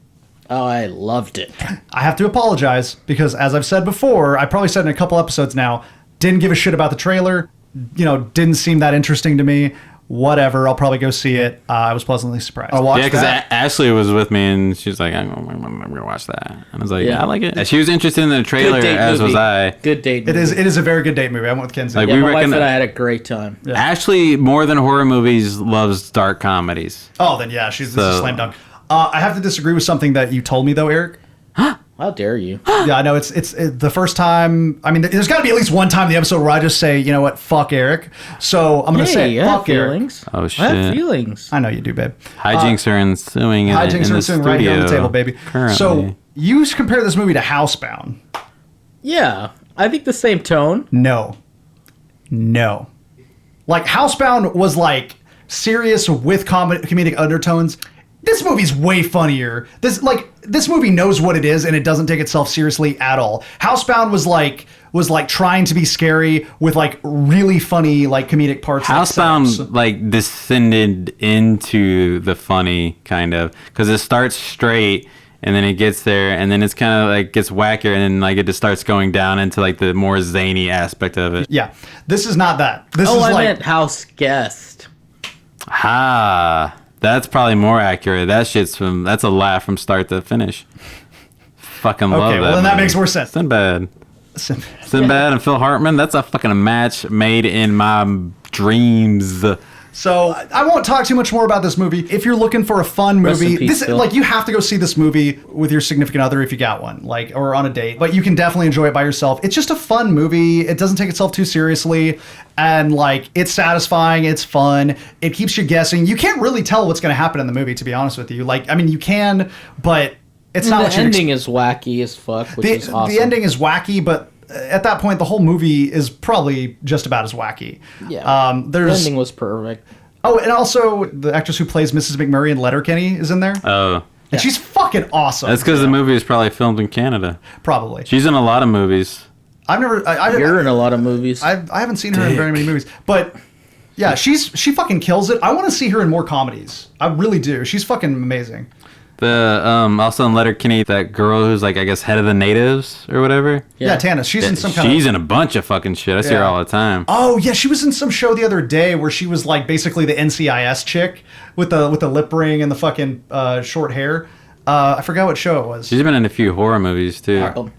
Oh, I loved it. I have to apologize because, as I've said before, I probably said in a couple episodes now, didn't give a shit about the trailer. You know, didn't seem that interesting to me. Whatever, I'll probably go see it. I was pleasantly surprised. I watched Yeah, because that. Ashley was with me and she was like, I'm gonna watch that. And I was like, Yeah. I like it. And she was interested in the trailer, Good date as movie. was I. Good date. It movie. is a very good date movie. I went with Kenzie. Like, Yeah, we my wife reckon and I had a great time. Ashley, more than horror movies, loves dark comedies. Oh, then yeah, this is a So- slam dunk. I have to disagree with something that you told me though, Eric. How dare you? Yeah, I know it's the first time. I mean, there's got to be at least one time in the episode where I just say, you know what, fuck Eric. So I'm gonna say I have fuck Eric. feelings. Oh, I shit. have feelings. I know you do, babe. Hijinks are ensuing in, Hijinks in are the sitting studio. right here on the table, baby. Currently. So you compare this movie to Housebound? Yeah, I think the same tone. No. Like Housebound was like serious with comedic undertones. This movie's way funnier. This movie knows what it is and it doesn't take itself seriously at all. Housebound was like trying to be scary with like really funny like comedic parts. like Housebound setups. like descended into the funny kind of because it starts straight and then it gets there and then it's kind of like gets wackier and then like it just starts going down into like the more zany aspect of it. Yeah, this is not that. This Oh, is I like meant house guest. That's probably more accurate. That's a laugh from start to finish. fucking love Okay, that. well then that movie. makes more sense. Sinbad. Sinbad and Phil Hartman. That's a fucking match made in my dreams. So I won't talk too much more about this movie. If you're looking for a fun Rest in movie, peace, this Phil. like you have to go see this movie with your significant other if you got one, like or on a date. But you can definitely enjoy it by yourself. It's just a fun movie. It doesn't take itself too seriously, and like it's satisfying. It's fun. It keeps you guessing. You can't really tell what's going to happen in the movie, to be honest with you. Like I mean, you can, but it's not The what you're ending is wacky as fuck, which is awesome. The ending is wacky, but at that point, the whole movie is probably just about as wacky. Yeah. The There's ending was perfect. oh, and also the actress who plays Mrs. McMurray in Letterkenny is in there, Oh. and she's fucking awesome. That's because the movie is probably filmed in Canada. Probably. She's in a lot of movies. I've never. You're in a lot of movies. I haven't seen her in very many movies, but yeah, she fucking kills it. I want to see her in more comedies. I really do. She's fucking amazing. The also in Letterkenny, that girl who's like I guess head of the natives or whatever. Yeah, Tana. She's in some kind She's of. in a bunch of fucking shit. I see her Yeah. all the time. Oh yeah, she was in some show the other day where she was like basically the NCIS chick with the lip ring and the fucking short hair. I forgot what show it was. She's been in a few horror movies too. Oh,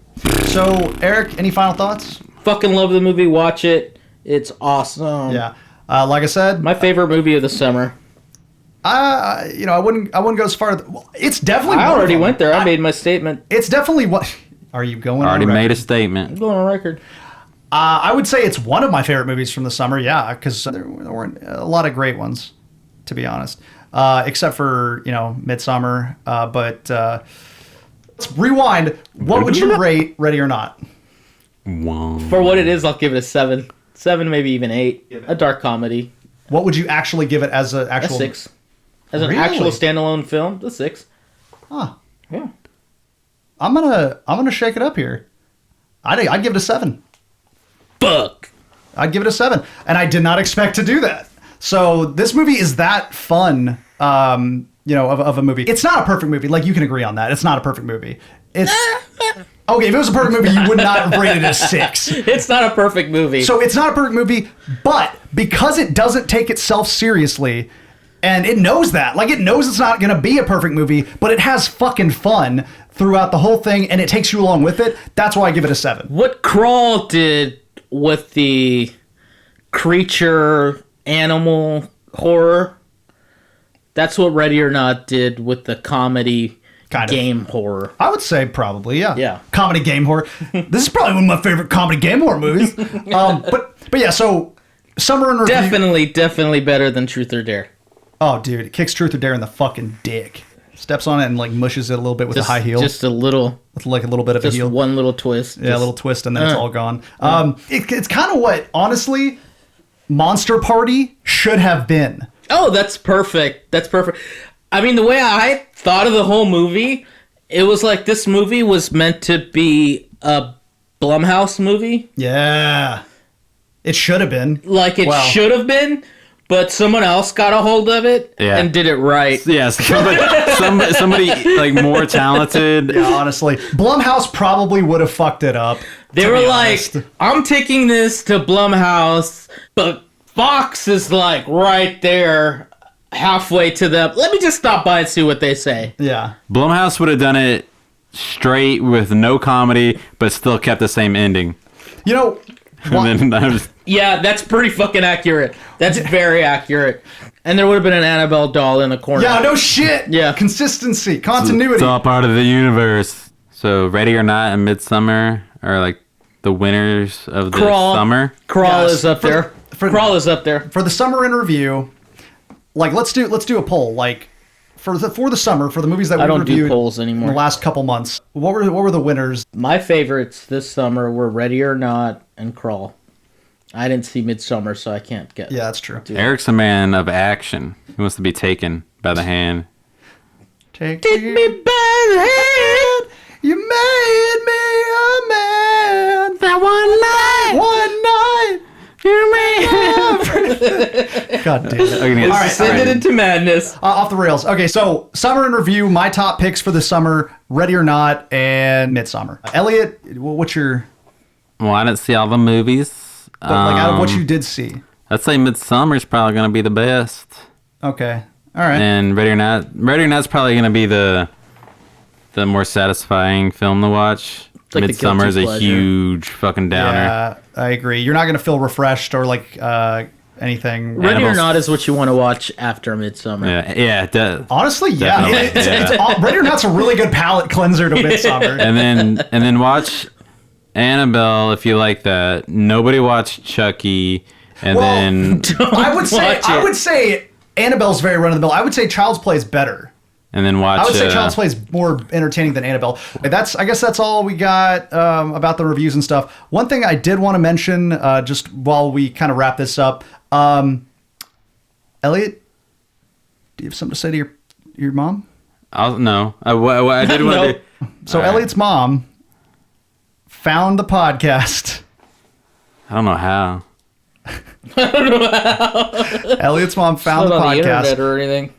So Eric, any final thoughts? fucking love the movie. Watch it. It's awesome. Yeah. Like I said, My favorite movie of the summer. I wouldn't go as far. Well, it's definitely. I one of already them. went there. I made my statement. It's definitely what. Are you going? Already on record? made a statement. I'm going on record. I would say it's one of my favorite movies from the summer. Yeah, because there weren't a lot of great ones, to be honest. Except for Midsommar. But let's rewind. What would you rate Ready or Not? Wow. For what it is, I'll give it a 7. 7, maybe even 8. A dark comedy. What would you actually give it as an A actual? 6. As an Really? actual standalone film, a 6. Huh. Yeah. I'm gonna shake it up here. I'd give it a 7. Fuck. I'd give it a 7, and I did not expect to do that. So this movie is that fun, of a movie. It's not a perfect movie. Like you can agree on that. It's not a perfect movie. It's okay. If it was a perfect movie, you would not have rated it a 6. It's not a perfect movie. So it's not a perfect movie, but because it doesn't take itself seriously, and it knows that, like it knows it's not going to be a perfect movie, but it has fucking fun throughout the whole thing, and it takes you along with it. That's why I give it a 7. what Crawl did with the creature animal horror, that's what Ready or Not did with the comedy Kind of. game horror. I would say probably, yeah. Yeah. Comedy game horror. This is probably one of my favorite comedy game horror movies. But yeah, so Summer in Review. Definitely better than Truth or Dare. Oh, dude, it kicks Truth or Dare in the fucking dick. Steps on it and like mushes it a little bit with a high heel. Just a little, With like a little bit of a just heel. one little twist. Yeah, a little twist and then it's all gone. It's kind of what, honestly, Monster Party should have been. Oh, that's perfect. That's perfect. I mean, the way I thought of the whole movie, it was like this movie was meant to be a Blumhouse movie. Yeah. It should have been. Like it Wow. should have been, but someone else got a hold of it Yeah. and did it right. Yes, somebody like more talented. Yeah, honestly. Blumhouse probably would have fucked it up. They to were be like, honest. I'm taking this to Blumhouse, but Fox is like right there, halfway to them. Let me just stop by and see what they say. Yeah. Blumhouse would have done it straight with no comedy, but still kept the same ending. You know, And then I was, Yeah, that's pretty fucking accurate. That's very accurate. And there would have been an Annabelle doll in the corner. yeah, no shit. Yeah. Consistency, continuity. it's all part of the universe. So Ready or Not and Midsommar are like the winners of the Crawl. summer. Crawl Yes. is up there. for- Crawl is up there. For the summer in review, like let's do a poll. Like for the summer, for the movies that we I don't do reviewed polls in anymore. the last couple months, what were the winners? My favorites this summer were Ready or Not and Crawl. I didn't see Midsommar, so I can't get. Yeah, that's true. Eric's a man of action. He wants to be taken by the hand. Take me by the hand. You made me a man. That one night. One night. You made. God damn it. Okay, All right, Descended into madness. Off the rails. Okay, so summer in review. My top picks for the summer: Ready or Not and Midsommar. Elliot, what's your? Well, I didn't see all the movies. But like out of what you did see. I'd say Midsommar's probably going to be the best. Okay. All right. And Ready or Not's probably going to be the the more satisfying film to watch. like the Midsommar is guilty a pleasure. huge fucking downer. Yeah, I agree. You're not going to feel refreshed or like anything. Ready or Annabelle's- Not is what you want to watch after Midsommar. Yeah. Honestly, yeah. Definitely, It's Ready or Not's a really good palate cleanser to Midsommar. And then watch Annabelle if you like that. Nobody watched Chucky, and Well, then I would watch it. say Annabelle's very run of the mill. I would say Child's Play is better. watch. I would say Child's Play is more entertaining than Annabelle. I guess that's all we got about the reviews and stuff. One thing I did want to mention, just while we kind of wrap this up, Elliott, do you have something to say to your mom? No. I did want to. So All right. Elliott's mom found the podcast. I don't know how. Elliott's mom found Not the on the podcast. internet or anything.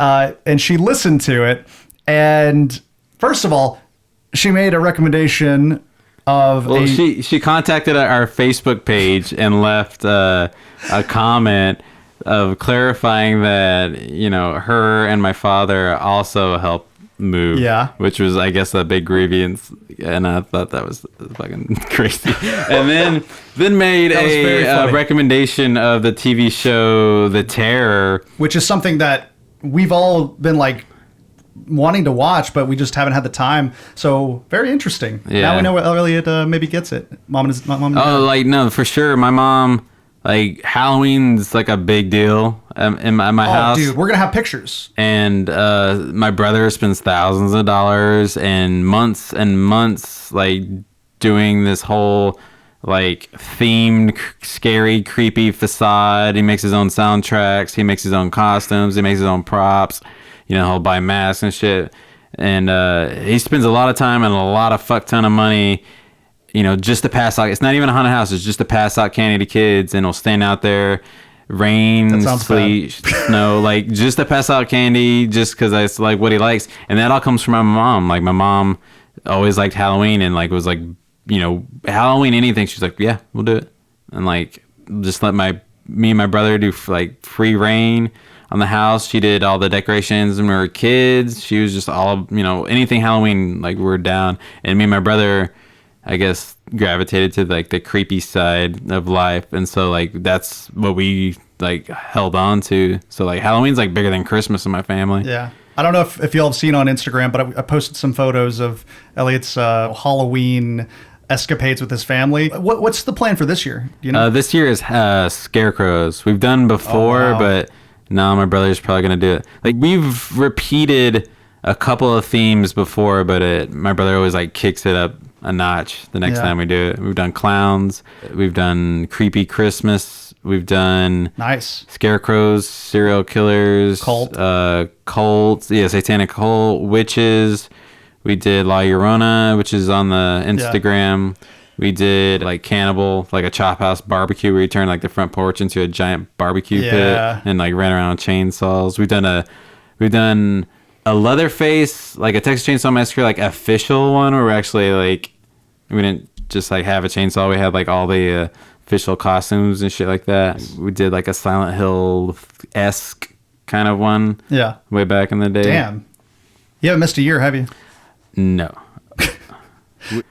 And she listened to it. And first of all, she made a recommendation of Well, she contacted our Facebook page and left a comment of clarifying that her and my father also helped move. Yeah. Which was, I guess, a big grievance, and I thought that was fucking crazy. And then made That was very a funny. recommendation of the TV show The Terror. which is something that we've all been like wanting to watch, but we just haven't had the time. So very interesting. Yeah. Now we know what Elliott maybe gets it. Mom and Oh, dad. like no, for sure. My mom, like Halloween's like a big deal in my Oh, house. dude, we're gonna have pictures. And my brother spends thousands of dollars and months like doing this whole like themed scary creepy facade. He makes his own soundtracks, he makes his own costumes, he makes his own props. He'll buy masks and shit, and he spends a lot of time and a lot of fuck ton of money just to pass out. It's not even a haunted house, it's just to pass out candy to kids, and he'll stand out there, rain, That sounds sleet, snow, like just to pass out candy, just because that's like what he likes. And that all comes from my mom. Like my mom always liked Halloween, and like was like Halloween anything. She's like, yeah, we'll do it, and like just let me and my brother do like free reign on the house. She did all the decorations when we were kids. She was just all anything Halloween, like we're down. And me and my brother, I guess, gravitated to like the creepy side of life, and so like that's what we like held on to. So like Halloween's like bigger than Christmas in my family. Yeah. I don't know if y'all have seen on Instagram, but I posted some photos of Elliott's Halloween escapades with his family. What's the plan for this year? Do you know? This year is scarecrows. We've done before, Oh, wow. but now my brother's probably gonna do it. Like we've repeated a couple of themes before, but my brother always like kicks it up a notch the next Yeah. time we do it. We've done clowns, we've done creepy Christmas, we've done Nice. scarecrows, serial killers, Cult. cults, satanic cult, witches. We did La Llorona, which is on the Instagram. We did like cannibal, like a chop house barbecue where you turn like the front porch into a giant barbecue Yeah. pit and like ran around with chainsaws. We've done a Leatherface, like a Texas Chainsaw Massacre, like official one where we're actually like, we didn't just like have a chainsaw. We had like all the official costumes and shit like that. We did like a Silent Hill-esque kind of one Yeah. way back in the day. Damn. You haven't missed a year, have you? No.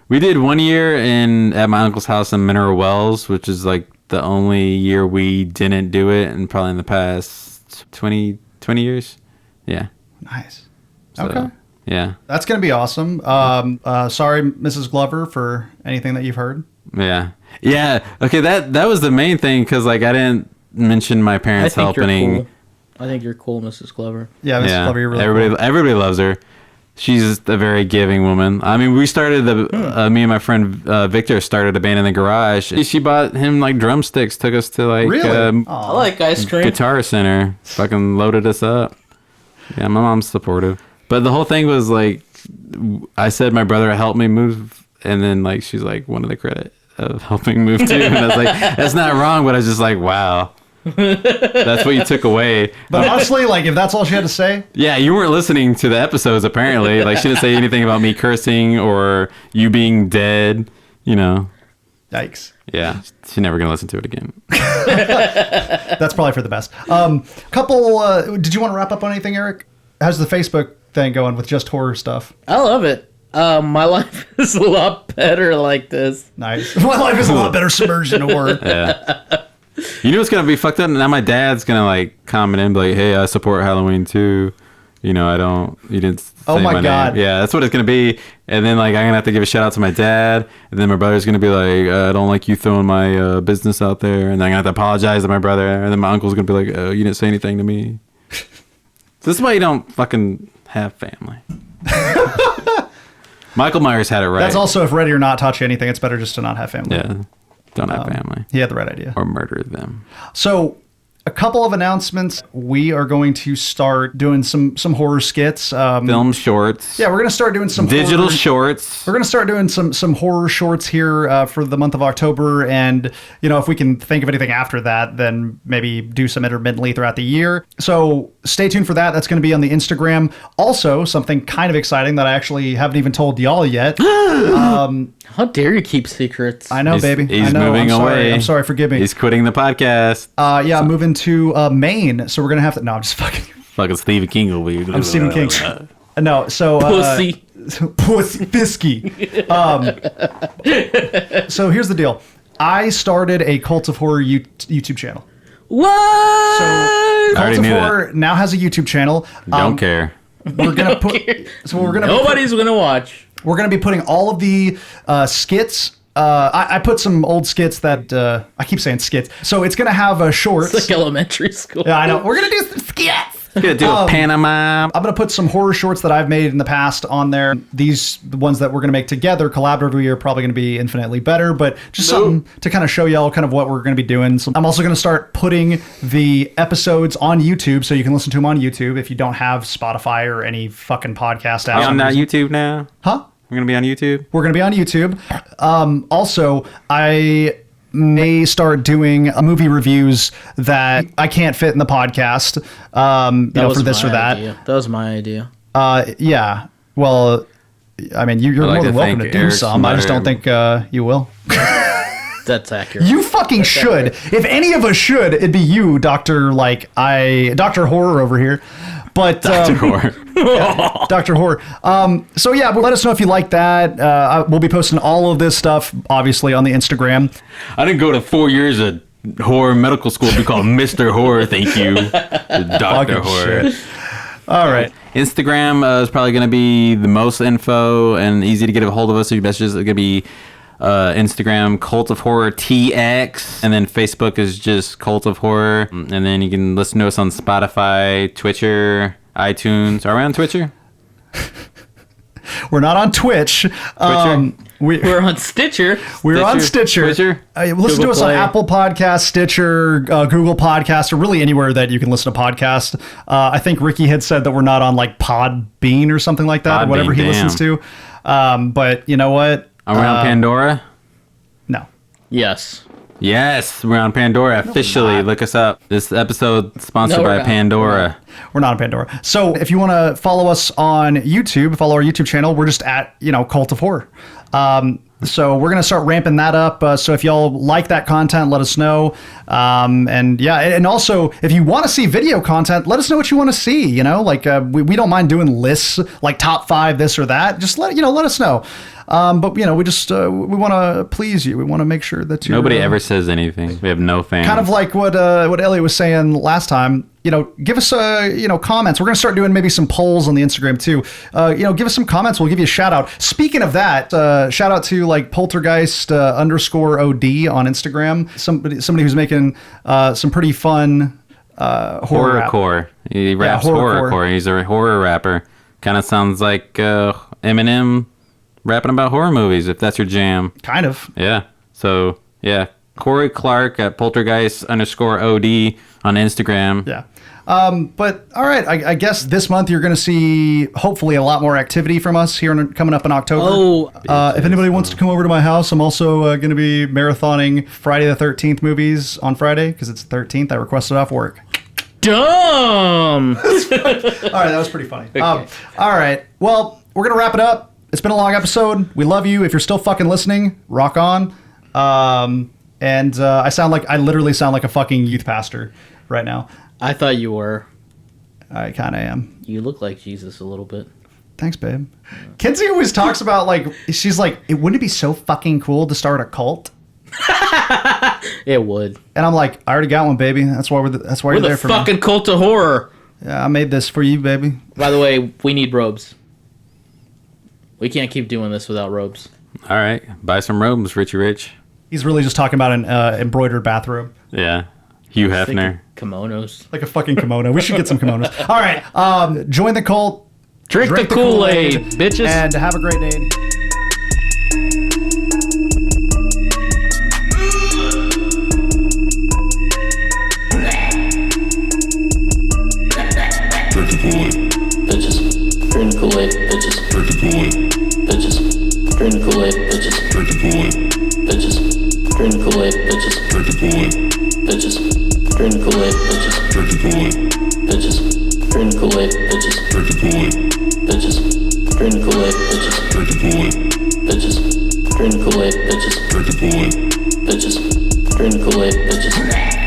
We did 1 year at my uncle's house in Mineral Wells, which is like the only year we didn't do it, and probably in the past 20 years. Yeah. Nice. So, Okay. Yeah. That's going to be awesome. Sorry, Mrs. Glover, for anything that you've heard. Yeah. Yeah. Okay. That was the main thing, because like I didn't mention my I parents think you're helping. cool. I think you're cool, Mrs. Glover. Yeah, Mrs. Yeah. Glover, you're really Everybody loves her. She's a very giving woman. I mean, we started me and my friend Victor started a band in the garage. She bought him like drumsticks, took us to like Really? I like ice cream. Guitar Center, fucking loaded us up. Yeah, my mom's supportive. But the whole thing was like, I said my brother helped me move, and then like she's like wanted the credit of helping move too, and I was like, that's not wrong, but I was just like, wow. That's what you took away. But honestly, like, if that's all she had to say, Yeah, you weren't listening to the episodes apparently. Like she didn't say anything about me cursing or you being dead, yikes. Yeah, she's never gonna listen to it again. That's probably for the best. Did you want to wrap up on anything, Eric? How's the Facebook thing going with just horror stuff? I love it. My life is a lot better like this. Nice. My life is a lot better submerged in horror. Yeah. You know what's gonna be fucked up? Now my dad's gonna like comment in, be like, "Hey, I support Halloween too." You know, I don't. You didn't. Say Oh my God. name. Yeah, that's what it's gonna be. And then like I'm gonna have to give a shout out to my dad, and then my brother's gonna be like, "I don't like you throwing my business out there," and then I'm gonna have to apologize to my brother, and then my uncle's gonna be like, "Oh, you didn't say anything to me." So this is why you don't fucking have family. Michael Myers had it right. That's also, if ready or not taught you anything, it's better just to not have family. Yeah. Don't have family. He had the right idea. Or murder them. So, a couple of announcements. We are going to start doing some horror skits. Film shorts. Yeah, we're going to start doing some Digital horror, shorts. We're going to start doing some horror shorts here for the month of October, and if we can think of anything after that, then maybe do some intermittently throughout the year. So stay tuned for that. That's going to be on the Instagram. Also, something kind of exciting that I actually haven't even told y'all yet. How dare you keep secrets? I know, baby. He's I know. moving I'm sorry. away. I'm sorry. Forgive me. He's quitting the podcast. Yeah, I'm moving to Maine, so we're gonna have to. No, I'm just fucking. Fucking Stephen King will be. I'm Stephen King. No, so Pussy. pussy fisky. So here's the deal. I started a Cult of Horror YouTube channel. What? So I Cult already of knew that. Horror now has a YouTube channel. Don't care. We're gonna put. So we're gonna. Nobody's gonna watch. We're gonna be putting all of the skits. I put some old skits that I keep saying skits. So it's gonna have shorts. It's like elementary school. Yeah, I know. We're gonna do some skits. Gonna do a pantomime. I'm gonna put some horror shorts that I've made in the past on there. These the ones that we're gonna make together collaboratively are probably gonna be infinitely better, but just something to kind of show y'all kind of what we're gonna be doing. So I'm also gonna start putting the episodes on YouTube, so you can listen to them on YouTube if you don't have Spotify or any fucking podcast app. On YouTube now. Huh? We're gonna be on YouTube. We're gonna be on YouTube. Also, I may start doing movie reviews that I can't fit in the podcast. For this or that. Idea. That was my idea. Yeah. Well, I mean, you're like more than to welcome thank to do Eric some. I just don't think you will. That's accurate. You fucking should. If any of us should, it'd be you, Dr. Dr. Horror over here. But Dr. Horror. Dr. Horror. So yeah, let us know if you like that. We'll be posting all of this stuff, obviously, on the Instagram. I didn't go to 4 years of horror medical school to be called Mr. Horror. Thank you, Dr. Fucking Horror. shit. All right. Instagram is probably going to be the most info and easy to get a hold of us. So your messages are going to be Instagram Cult of Horror TX, and then Facebook is just Cult of Horror, and then you can listen to us on Spotify, Twitcher, iTunes. Are we on Twitcher? We're not on Twitch. We're on Stitcher. We're on Stitcher. Twitcher? Listen to us on Play. Apple Podcasts, Stitcher, Google Podcasts, or really anywhere that you can listen to podcasts. I think Ricky had said that we're not on like Podbean or something like that, or whatever he Podbean, listens to. But you know what? Are we on Pandora? No. Yes. Yes, we're on Pandora officially. Look us up. This episode sponsored No, we're by not. Pandora. We're not on Pandora. So if you want to follow us on YouTube, follow our YouTube channel. We're just at, Cult of Horror. So we're going to start ramping that up. So if y'all like that content, let us know. And also, if you want to see video content, let us know what you want to see. We don't mind doing lists, like top 5, this or that. Just let us know. But we just we want to please you. We want to make sure that you Nobody ever says anything. We have no fans. kind of like what Elliott was saying last time. Give us comments. We're gonna start doing maybe some polls on the Instagram too. Give us some comments. We'll give you a shout out. Speaking of that, shout out to like Poltergeist _OD on Instagram. Somebody who's making some pretty fun horror rap. Horrorcore. He raps horrorcore. horrorcore. He's a horror rapper. Kind of sounds like Eminem rapping about horror movies, if that's your jam. Kind of. Yeah. So, yeah. Corey Clark at Poltergeist _OD on Instagram. Yeah. But all right, I guess this month you're going to see hopefully a lot more activity from us here coming up in October. Oh. If anybody wants to come over to my house, I'm also going to be marathoning Friday the 13th movies on Friday because it's the 13th. I requested off work. Dumb. All right, that was pretty funny. All right, well, we're going to wrap it up. It's been a long episode. We love you. If you're still fucking listening, rock on. I literally sound like a fucking youth pastor right now. I thought you were. I kind of am. You look like Jesus a little bit. Thanks, babe. Kenzie always talks about, like, she's like, wouldn't it be so fucking cool to start a cult? It would. And I'm like, I already got one, baby. That's why you're We're there the for fucking me. cult of horror. Yeah, I made this for you, baby. By the way, we need robes. We can't keep doing this without robes. All right, buy some robes, Richie Rich. He's really just talking about an embroidered bathrobe. Yeah, Hugh Hefner. Kimonos. Like a fucking kimono. We should get some kimonos. All right, join the cult. Drink the Kool-Aid, bitches. And have a great day. Drink the Kool-Aid. Bitches. Drink the Kool-Aid. Bitches. Drink the Kool-Aid. Bitches. Drink the Kool-Aid. Bitches. Drink the Kool-Aid. Bitches. Drink the Kool-Aid. Bitches. Drink the Kool-Aid. Bitches. Drink the Kool-Aid. Bitches. Drink the Kool-Aid. Bitches. Drink the Kool-Aid. Bitches. Drink the Kool-Aid. Bitches. Drink the Kool-Aid. Bitches. Drink the Kool-Aid. Bitches. Drink the Kool-Aid. Bitches. Drink the Kool-Aid. Bitches. Drink the Kool-Aid. Bitches.